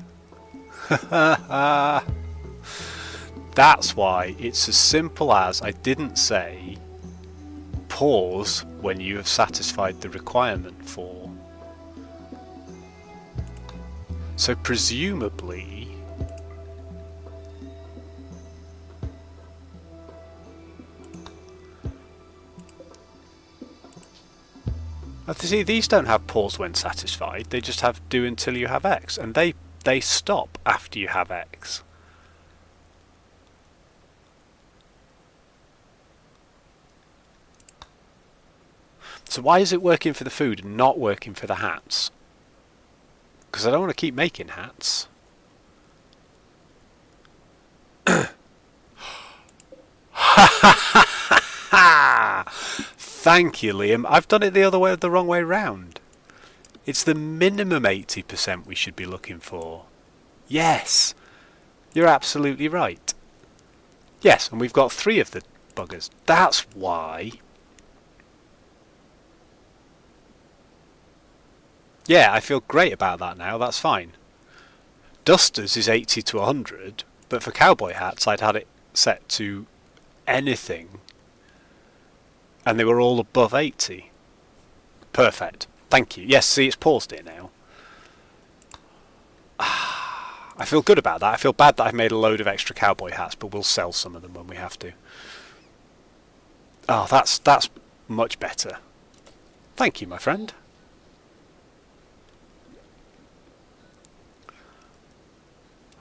That's why it's as simple as I didn't say pause when you have satisfied the requirement for. So presumably see, these don't have pause when satisfied, they just have do until you have X, and they stop after you have X. So why is it working for the food and not working for the hats? Because I don't want to keep making hats. Thank you, Liam. I've done it the wrong way round. It's the minimum 80% we should be looking for. Yes, you're absolutely right. Yes, and we've got 3 of the buggers. That's why. Yeah, I feel great about that now. That's fine. Dusters is 80 to 100, but for cowboy hats I'd had it set to anything. And they were all above 80. Perfect. Thank you. Yes, see, it's paused it now. I feel good about that. I feel bad that I've made a load of extra cowboy hats, but we'll sell some of them when we have to. Oh, that's much better. Thank you, my friend.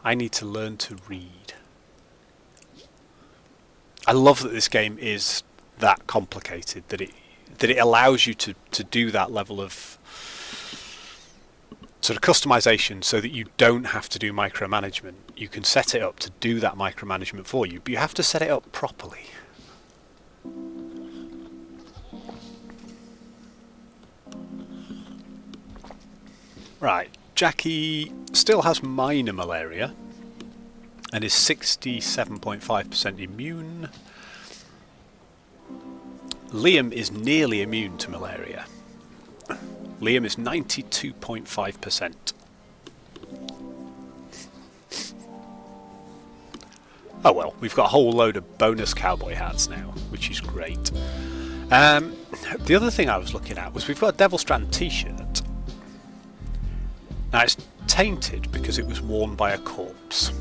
I need to learn to read. I love that this game is that complicated, that it allows you to do that level of sort of customization so that you don't have to do micromanagement. You can set it up to do that micromanagement for you, but you have to set it up properly. Right, Jackie still has minor malaria and is 67.5% immune. Liam is nearly immune to malaria. Liam is 92.5%. Oh well, we've got a whole load of bonus cowboy hats now, which is great. The other thing I was looking at was we've got a Devil Strand t-shirt. Now it's tainted because it was worn by a corpse.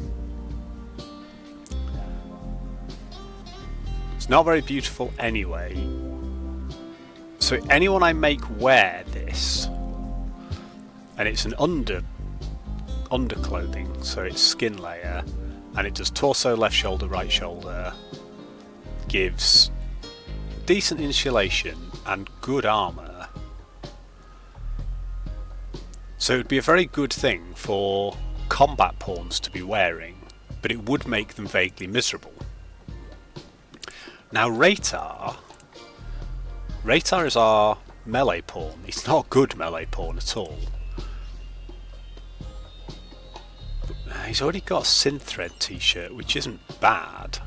It's not very beautiful anyway. So anyone I make wear this, and it's an underclothing, so it's skin layer, and it does torso, left shoulder, right shoulder, gives decent insulation and good armour. So it would be a very good thing for combat pawns to be wearing, but it would make them vaguely miserable. Now Raytar is our melee pawn. He's not a good melee pawn at all. He's already got a Synthread t-shirt, which isn't bad.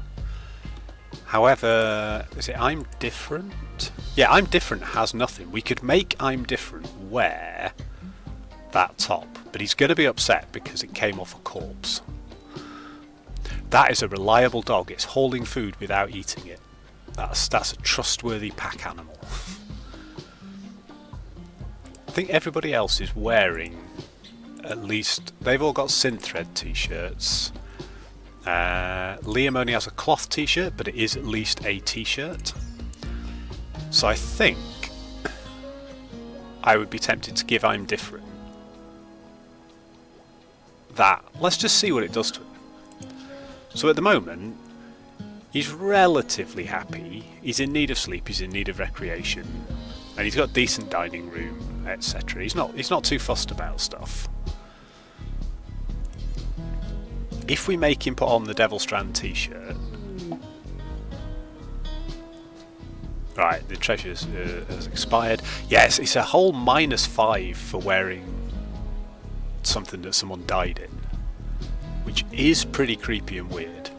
However, is it I'm Different? Yeah, I'm Different has nothing. We could make I'm Different wear that top, but he's going to be upset because it came off a corpse. That is a reliable dog. It's hauling food without eating it. That's a trustworthy pack animal. I think everybody else is wearing at least... They've all got Synthread t-shirts. Liam only has a cloth t-shirt, but it is at least a t-shirt. So I think I would be tempted to give I'm Different that. Let's just see what it does to him. So at the moment, he's relatively happy. He's in need of sleep, he's in need of recreation, and he's got a decent dining room, etc. He's not too fussed about stuff. If we make him put on the Devil Strand t-shirt... Right, the treasure has expired. Yes, it's a whole -5 for wearing something that someone died in, which is pretty creepy and weird.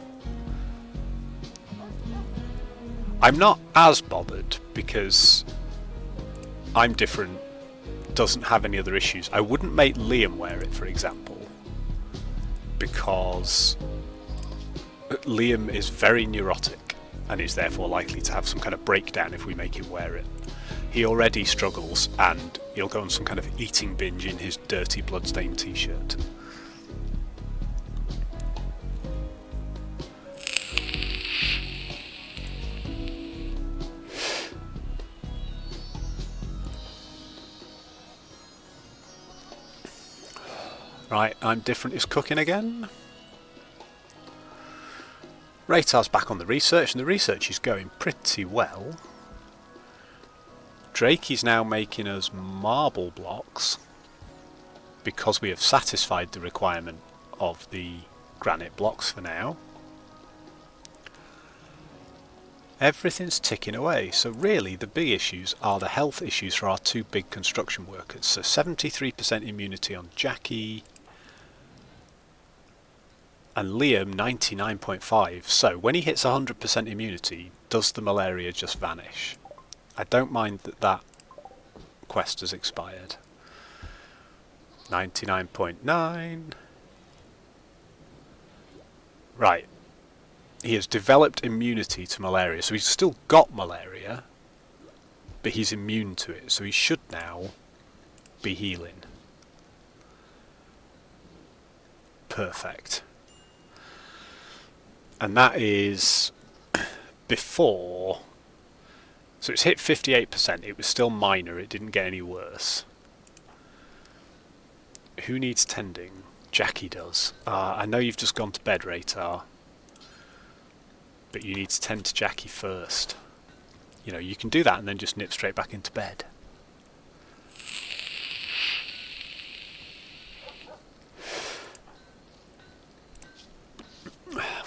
I'm not as bothered because I'm Different doesn't have any other issues. I wouldn't make Liam wear it, for example, because Liam is very neurotic and is therefore likely to have some kind of breakdown if we make him wear it. He already struggles and he'll go on some kind of eating binge in his dirty bloodstained t-shirt. Right, I'm Different is cooking again. Raytar's back on the research, and the research is going pretty well. Drakey's now making us marble blocks because we have satisfied the requirement of the granite blocks for now. Everything's ticking away, so really the big issues are the health issues for our two big construction workers. So 73% immunity on Jackie, and Liam 99.5. So when he hits 100% immunity, does the malaria just vanish? I don't mind that quest has expired. 99.9. Right. He has developed immunity to malaria, so he's still got malaria, but he's immune to it, so he should now be healing. Perfect. And that is before... So it's hit 58%, it was still minor, it didn't get any worse. Who needs tending? Jackie does. I know you've just gone to bed, Raytar, but you need to tend to Jackie first. You know, you can do that and then just nip straight back into bed.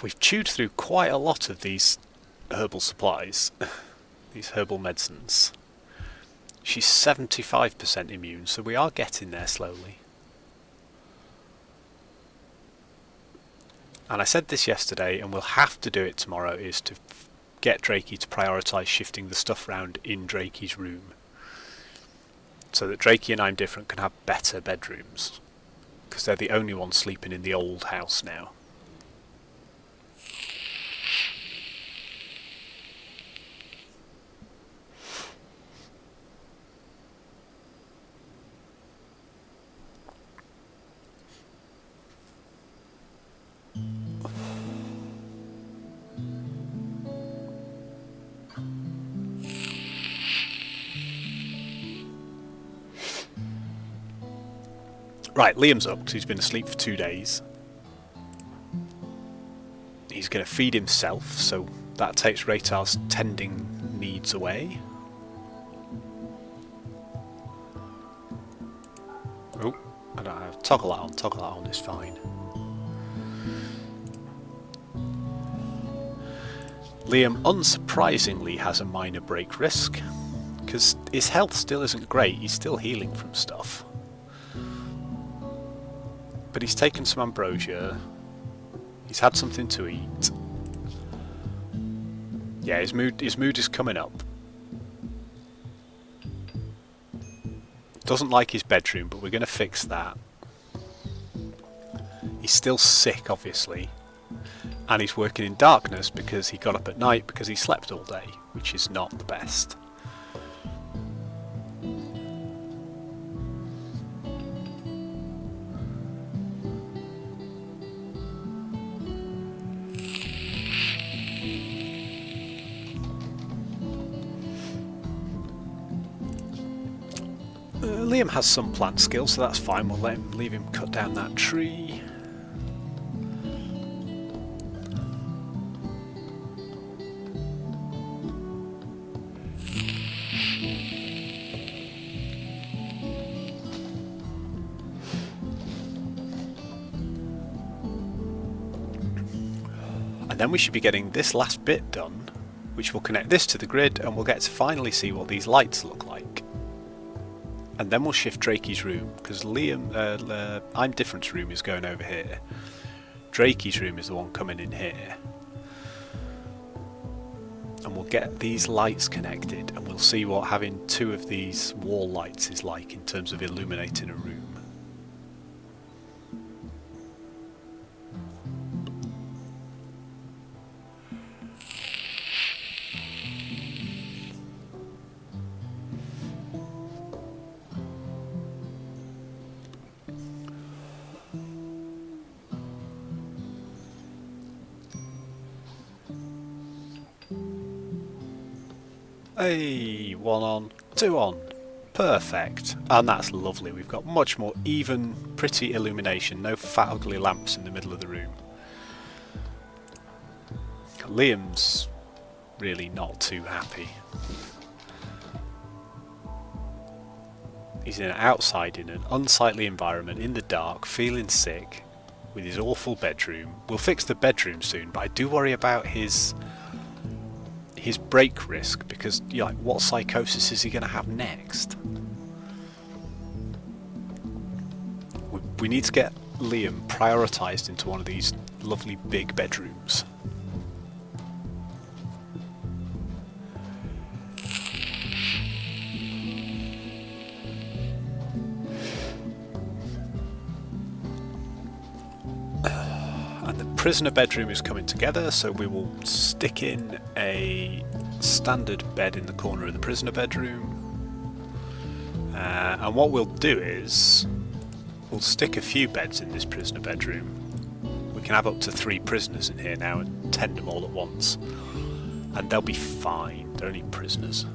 We've chewed through quite a lot of these herbal supplies, these herbal medicines. She's 75% immune, so we are getting there slowly. And I said this yesterday, and we'll have to do it tomorrow, is to get Drakey to prioritise shifting the stuff round in Drakey's room, so that Drakey and I'm Different can have better bedrooms, because they're the only ones sleeping in the old house now. Right, Liam's up because he's been asleep for 2 days. He's going to feed himself, so that takes Raytar's tending needs away. Oh, I don't have toggle that on is fine. Liam unsurprisingly has a minor break risk, because his health still isn't great, he's still healing from stuff. But he's taken some ambrosia, he's had something to eat. Yeah, his mood is coming up. Doesn't like his bedroom, but we're going to fix that. He's still sick, obviously. And he's working in darkness because he got up at night because he slept all day, which is not the best. Liam has some plant skills, so that's fine. We'll leave him cut down that tree. And then we should be getting this last bit done, which will connect this to the grid, and we'll get to finally see what these lights look like. And then we'll shift Drakey's room, because I'm Different's room is going over here. Drakey's room is the one coming in here. And we'll get these lights connected, and we'll see what having 2 of these wall lights is like in terms of illuminating a room. Hey, 1 on, 2 on. Perfect. And that's lovely. We've got much more even, pretty illumination. No fat, ugly lamps in the middle of the room. Liam's really not too happy. He's outside in an unsightly environment, in the dark, feeling sick, with his awful bedroom. We'll fix the bedroom soon, but I do worry about his break risk, because like, what psychosis is he going to have next? We need to get Liam prioritised into one of these lovely big bedrooms. And the prisoner bedroom is coming together, so we will stick in a standard bed in the corner of the prisoner bedroom. And what we'll do is we'll stick a few beds in this prisoner bedroom. We can have up to 3 prisoners in here now and tend them all at once. And they'll be fine, they're only prisoners.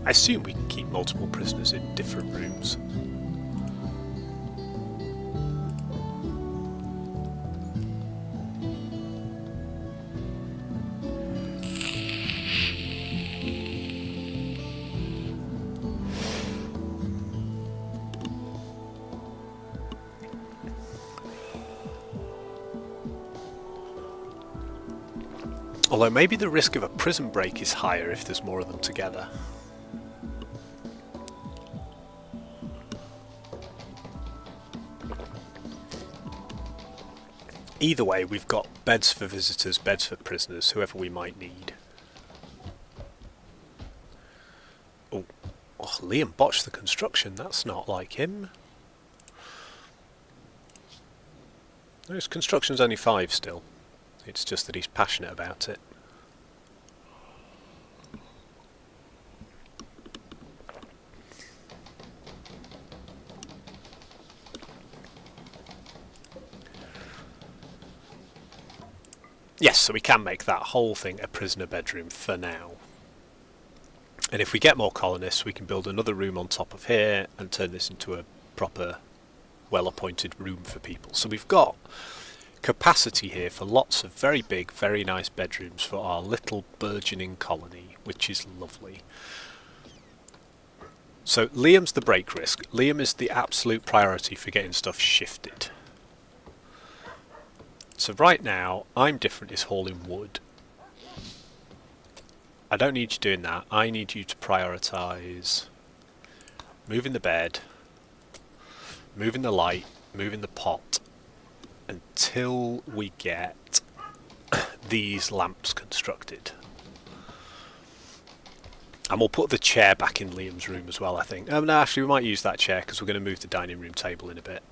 I assume we can keep multiple prisoners in different rooms. Although maybe the risk of a prison break is higher if there's more of them together. Either way, we've got beds for visitors, beds for prisoners, whoever we might need. Oh, Liam botched the construction, that's not like him. His construction's only 5 still. It's just that he's passionate about it. Yes, so we can make that whole thing a prisoner bedroom for now. And if we get more colonists, we can build another room on top of here and turn this into a proper, well-appointed room for people. So we've got capacity here for lots of very big, very nice bedrooms for our little burgeoning colony, which is lovely. So Liam's the break risk. Liam is the absolute priority for getting stuff shifted. So right now, I'm different is hauling wood. I don't need you doing that. I need you to prioritise moving the bed, moving the light, moving the pot, until we get these lamps constructed. And we'll put the chair back in Liam's room as well, I think. No, actually we might use that chair because we're going to move the dining room table in a bit.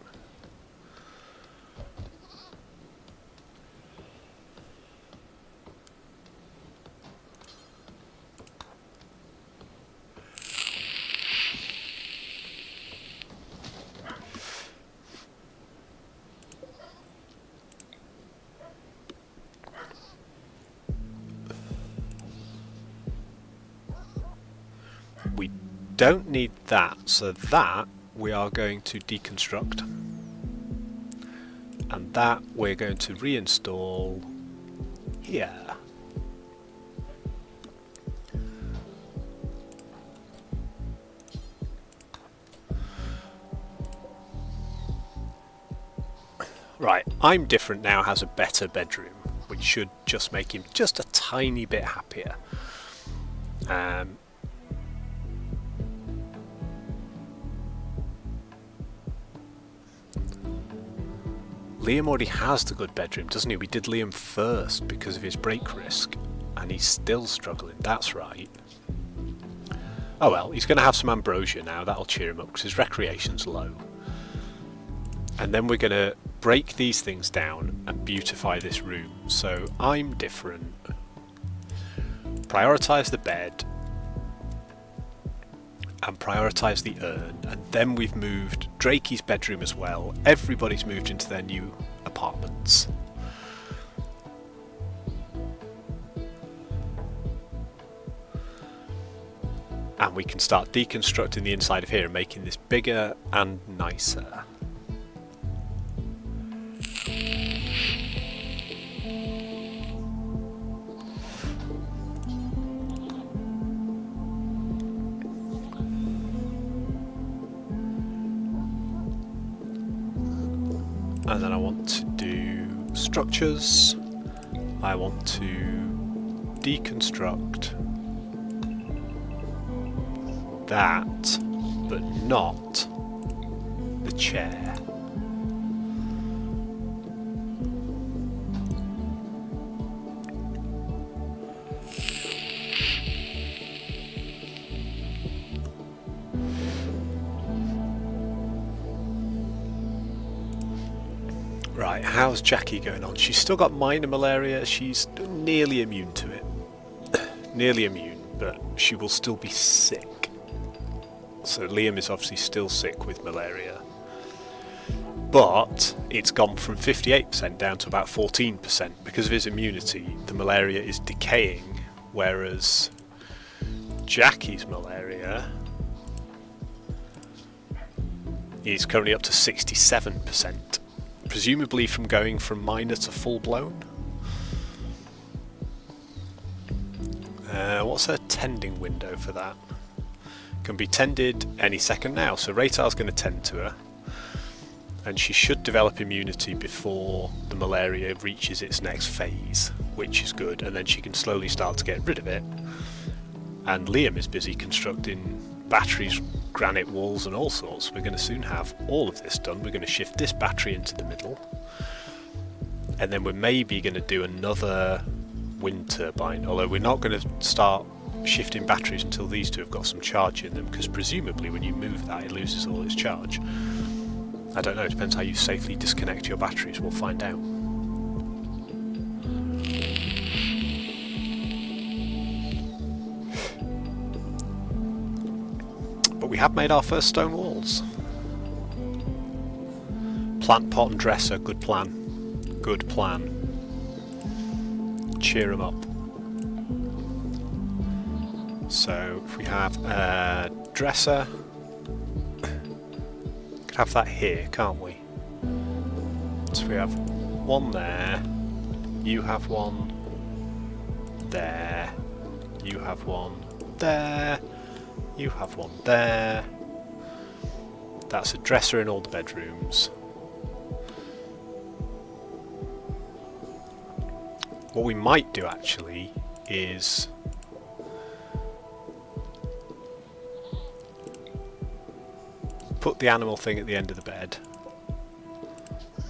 We don't need that, so that we are going to deconstruct, and that we're going to reinstall here. Right, I'm different now has a better bedroom, which should just make him just a tiny bit happier. Liam already has the good bedroom, doesn't he? We did Liam first because of his break risk, and he's still struggling, that's right. Oh well, he's going to have some ambrosia now, that'll cheer him up because his recreation's low. And then we're going to break these things down and beautify this room. So I'm different. Prioritise the bed and prioritise the urn, and then we've moved Drakey's bedroom as well. Everybody's moved into their new apartments. And we can start deconstructing the inside of here and making this bigger and nicer. And then I want to do structures. I want to deconstruct that, but not the chair. Right, how's Jackie going on? She's still got minor malaria. She's nearly immune to it. Nearly immune, but she will still be sick. So Liam is obviously still sick with malaria. But it's gone from 58% down to about 14%. Because of his immunity, the malaria is decaying, whereas Jackie's malaria is currently up to 67%. Presumably from going from minor to full blown. What's her tending window for that? Can be tended any second now, so Raytar's going to tend to her, and she should develop immunity before the malaria reaches its next phase, which is good, and then she can slowly start to get rid of it. And Liam is busy constructing batteries, granite walls and all sorts. We're going to soon have all of this done. We're going to shift this battery into the middle, and then we're maybe going to do another wind turbine, although we're not going to start shifting batteries until these two have got some charge in them, because presumably when you move that it loses all its charge. I don't know, it depends how you safely disconnect your batteries, we'll find out. But we have made our first stone walls. Plant pot and dresser, good plan. Good plan. cheer them up. So if we have a dresser, we could have that here, can't we? So we have one there, you have one there, you have one there, you have one there. That's a dresser in all the bedrooms. What we might do actually is put the animal thing at the end of the bed,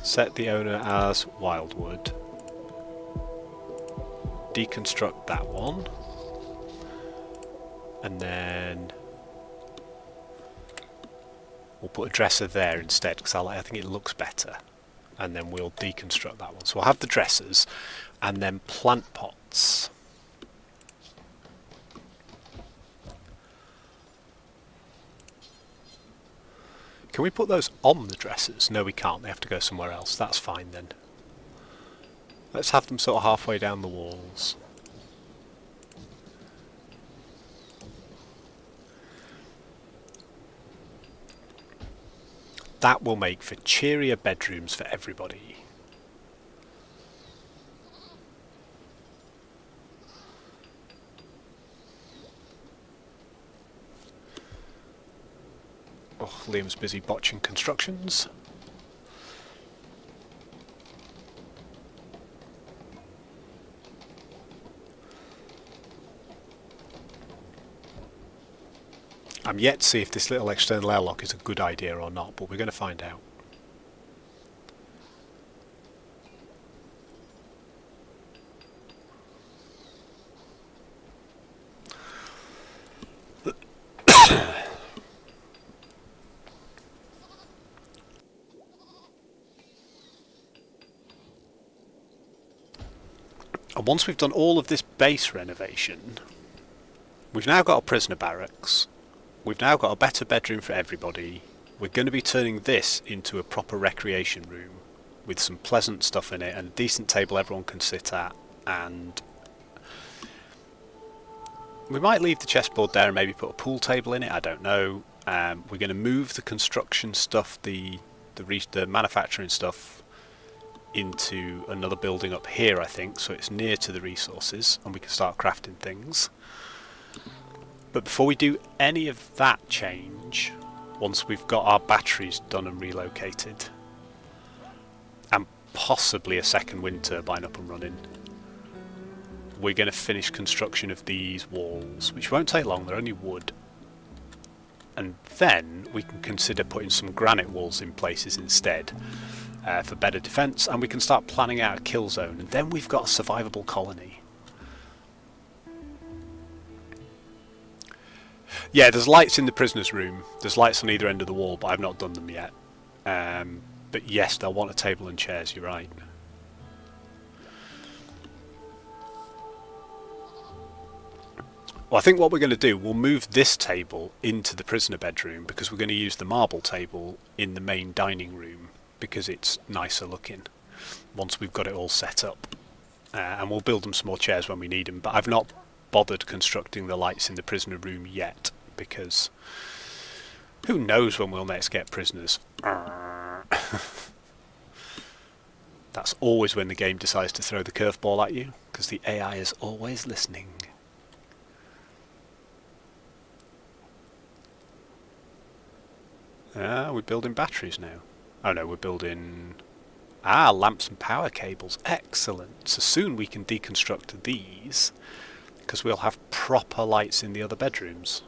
set the owner as Wildwood, deconstruct that one, and then we'll put a dresser there instead because I think it looks better, and then we'll deconstruct that one. So we'll have the dressers and then plant pots. Can we put those on the dressers? No, we can't. They have to go somewhere else. That's fine then. Let's have them sort of halfway down the walls. That will make for cheerier bedrooms for everybody. Oh, Liam's busy botching constructions. I'm yet to see if this little external airlock is a good idea or not, but we're going to find out. And once we've done all of this base renovation, we've now got a prisoner barracks. We've now got a better bedroom for everybody. We're going to be turning this into a proper recreation room with some pleasant stuff in it and a decent table everyone can sit at, and we might leave the chessboard there and maybe put a pool table in it, I don't know. We're going to move the construction stuff, the manufacturing stuff into another building up here, I think, so it's near to the resources and we can start crafting things. But before we do any of that change, once we've got our batteries done and relocated, and possibly a second wind turbine up and running, we're going to finish construction of these walls, which won't take long, they're only wood. And then we can consider putting some granite walls in places instead for better defence, and we can start planning out a kill zone, and then we've got a survivable colony. Yeah, there's lights in the prisoners' room. There's lights on either end of the wall, but I've not done them yet. But yes, they'll want a table and chairs, you're right. Well, I think what we're going to do, we'll move this table into the prisoner bedroom because we're going to use the marble table in the main dining room because it's nicer looking once we've got it all set up. And we'll build them some more chairs when we need them, but I've not bothered constructing the lights in the prisoner room yet because who knows when we'll next get prisoners. That's always when the game decides to throw the curveball at you, because the AI is always listening. We're building batteries now. Oh no, we're building lamps and power cables. Excellent. So soon we can deconstruct these because we'll have proper lights in the other bedrooms.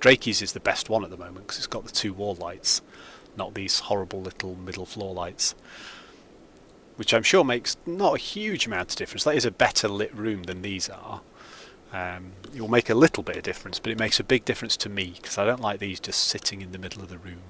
Drakey's is the best one at the moment because it's got the 2 wall lights, not these horrible little middle floor lights, which I'm sure makes not a huge amount of difference. That is a better lit room than these are. It will make a little bit of difference, but it makes a big difference to me because I don't like these just sitting in the middle of the room.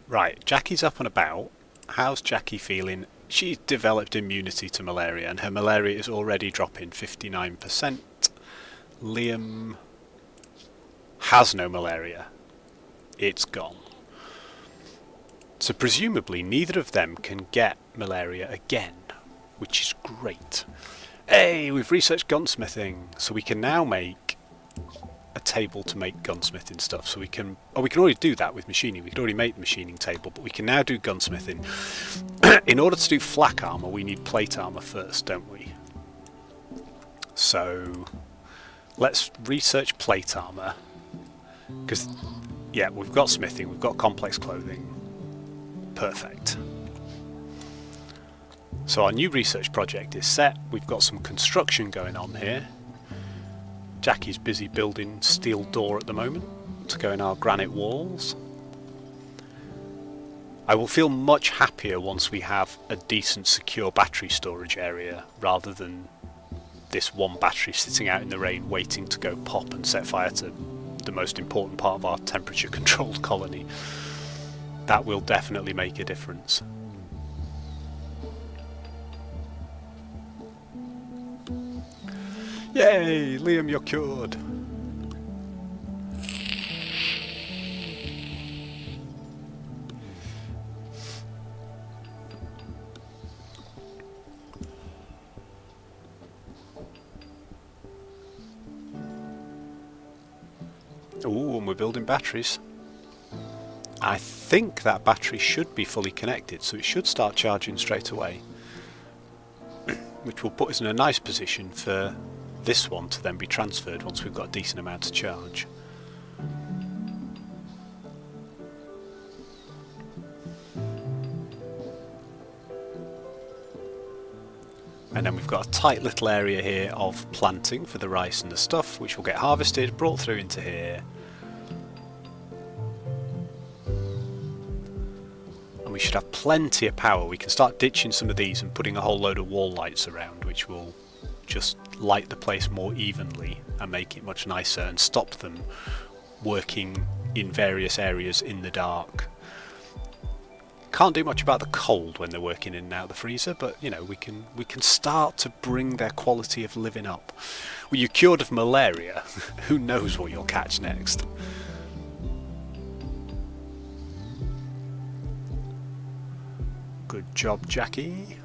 Right, Jackie's up and about. How's Jackie feeling? She's developed immunity to malaria, and her malaria is already dropping 59%. Liam has no malaria. It's gone. So presumably neither of them can get malaria again, which is great. Hey, we've researched gunsmithing, so we can now make a table to make gunsmithing stuff. So we can already do that with machining. We can already make the machining table, but we can now do gunsmithing. In order to do flak armor, we need plate armor first, don't we? So let's research plate armor, because yeah, we've got smithing, we've got complex clothing. Perfect. So our new research project is set. We've got some construction going on here. Jackie's busy building steel door at the moment to go in our granite walls. I will feel much happier once we have a decent secure battery storage area rather than this one battery sitting out in the rain waiting to go pop and set fire to the most important part of our temperature controlled colony. That will definitely make a difference. Yay! Liam, you're cured! Ooh, and we're building batteries. I think that battery should be fully connected, so it should start charging straight away. Which will put us in a nice position for this one to then be transferred once we've got a decent amount to charge. And then we've got a tight little area here of planting for the rice and the stuff, which will get harvested, brought through into here. We should have plenty of power. We can start ditching some of these and putting a whole load of wall lights around, which will just light the place more evenly and make it much nicer and stop them working in various areas in the dark. Can't do much about the cold when they're working in and out of the freezer, but you know, we can start to bring their quality of living up. Well, you're cured of malaria. Who knows what you'll catch next? Good job, Jackie.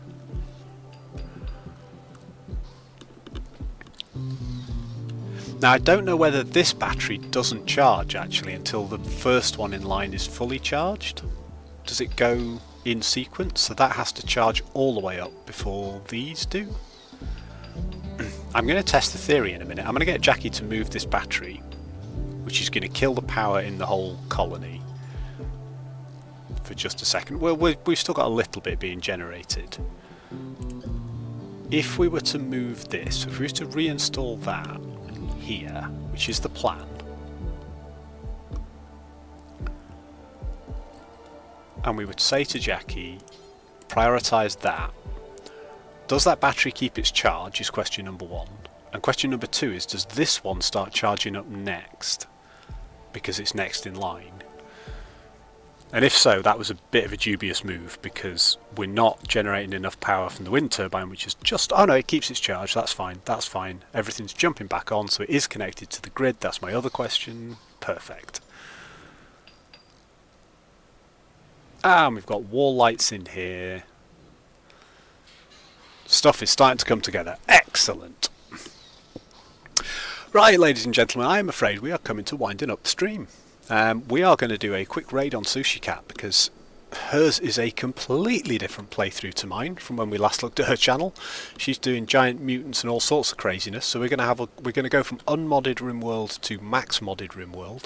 Now I don't know whether this battery doesn't charge actually until the first one in line is fully charged. Does it go in sequence? So that has to charge all the way up before these do. I'm going to test the theory in a minute. I'm going to get Jackie to move this battery, which is going to kill the power in the whole colony. For just a second. Well, we've still got a little bit being generated. If we were to move this, if we were to reinstall that here, which is the plan, and we would say to Jackie, prioritise that, does that battery keep its charge is question number one. And question number two is, does this one start charging up next? Because it's next in line. And if so, that was a bit of a dubious move because we're not generating enough power from the wind turbine, which is just, oh no, it keeps its charge, that's fine, that's fine. Everything's jumping back on, so it is connected to the grid, that's my other question. Perfect. And we've got wall lights in here. Stuff is starting to come together. Excellent. Right, ladies and gentlemen, I am afraid we are coming to winding up the stream. We are going to do a quick raid on Sushi Cat because hers is a completely different playthrough to mine from when we last looked at her channel. She's doing giant mutants and all sorts of craziness, so we're going to go from unmodded Rimworld to max modded Rimworld.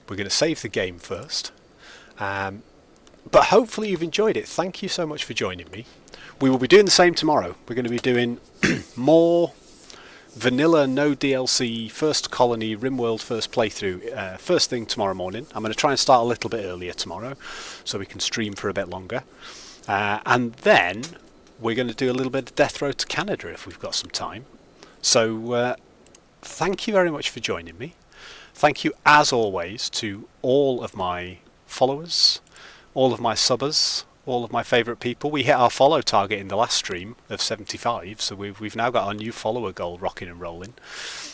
We're going to save the game first, but hopefully you've enjoyed it. Thank you so much for joining me. We will be doing the same tomorrow. We're going to be doing more vanilla, no DLC, first colony, Rimworld first playthrough, first thing tomorrow morning. I'm going to try and start a little bit earlier tomorrow so we can stream for a bit longer. And then we're going to do a little bit of Death Road to Canada if we've got some time. So thank you very much for joining me. Thank you as always to all of my followers, all of my subbers, all of my favourite people. We hit our follow target in the last stream of 75, so we've now got our new follower goal rocking and rolling.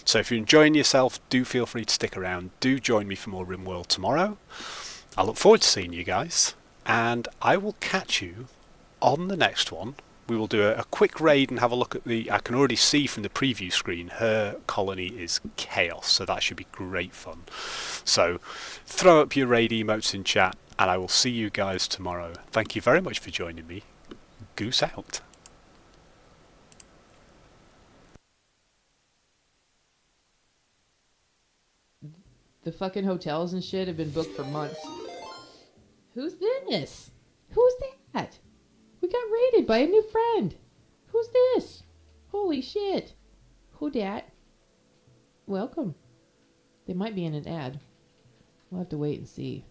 So if you're enjoying yourself, do feel free to stick around. Do join me for more Rimworld tomorrow. I look forward to seeing you guys, and I will catch you on the next one. We will do a quick raid and have a look at the... I can already see from the preview screen her colony is chaos, so that should be great fun. So throw up your raid emotes in chat, and I will see you guys tomorrow. Thank you very much for joining me. Goose out. The fucking hotels and shit have been booked for months. Who's this? Who's that? We got raided by a new friend. Who's this? Holy shit. Who dat? Welcome. They might be in an ad. We'll have to wait and see.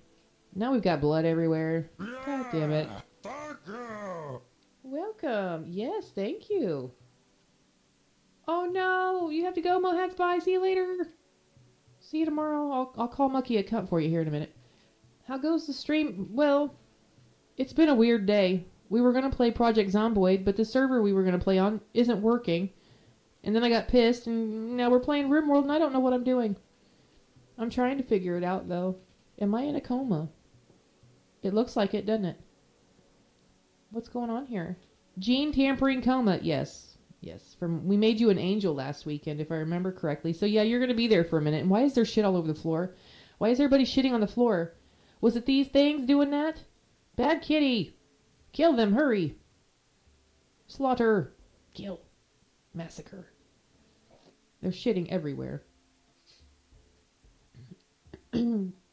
Now we've got blood everywhere. God damn it. Thank you. Welcome. Yes, thank you. Oh no, you have to go, Mohawks. Bye. See you later. See you tomorrow. I'll call Mucky a cunt for you here in a minute. How goes the stream? Well, it's been a weird day. We were going to play Project Zomboid, but the server we were going to play on isn't working. And then I got pissed, and now we're playing Rimworld, and I don't know what I'm doing. I'm trying to figure it out, though. Am I in a coma? It looks like it, doesn't it? What's going on here? Gene tampering coma. Yes. Yes. We made you an angel last weekend, if I remember correctly. So, yeah, you're going to be there for a minute. And why is there shit all over the floor? Why is everybody shitting on the floor? Was it these things doing that? Bad kitty. Kill them, hurry. Slaughter. Kill. Massacre. They're shitting everywhere.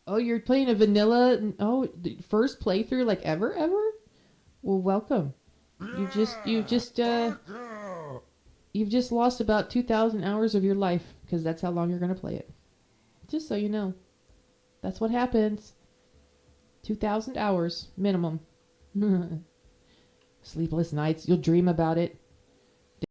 Oh, you're playing a vanilla... Oh, first playthrough like ever? Well, welcome. You've just lost about 2,000 hours of your life, because that's how long you're going to play it. Just so you know. That's what happens. 2,000 hours, minimum. Sleepless nights, you'll dream about it.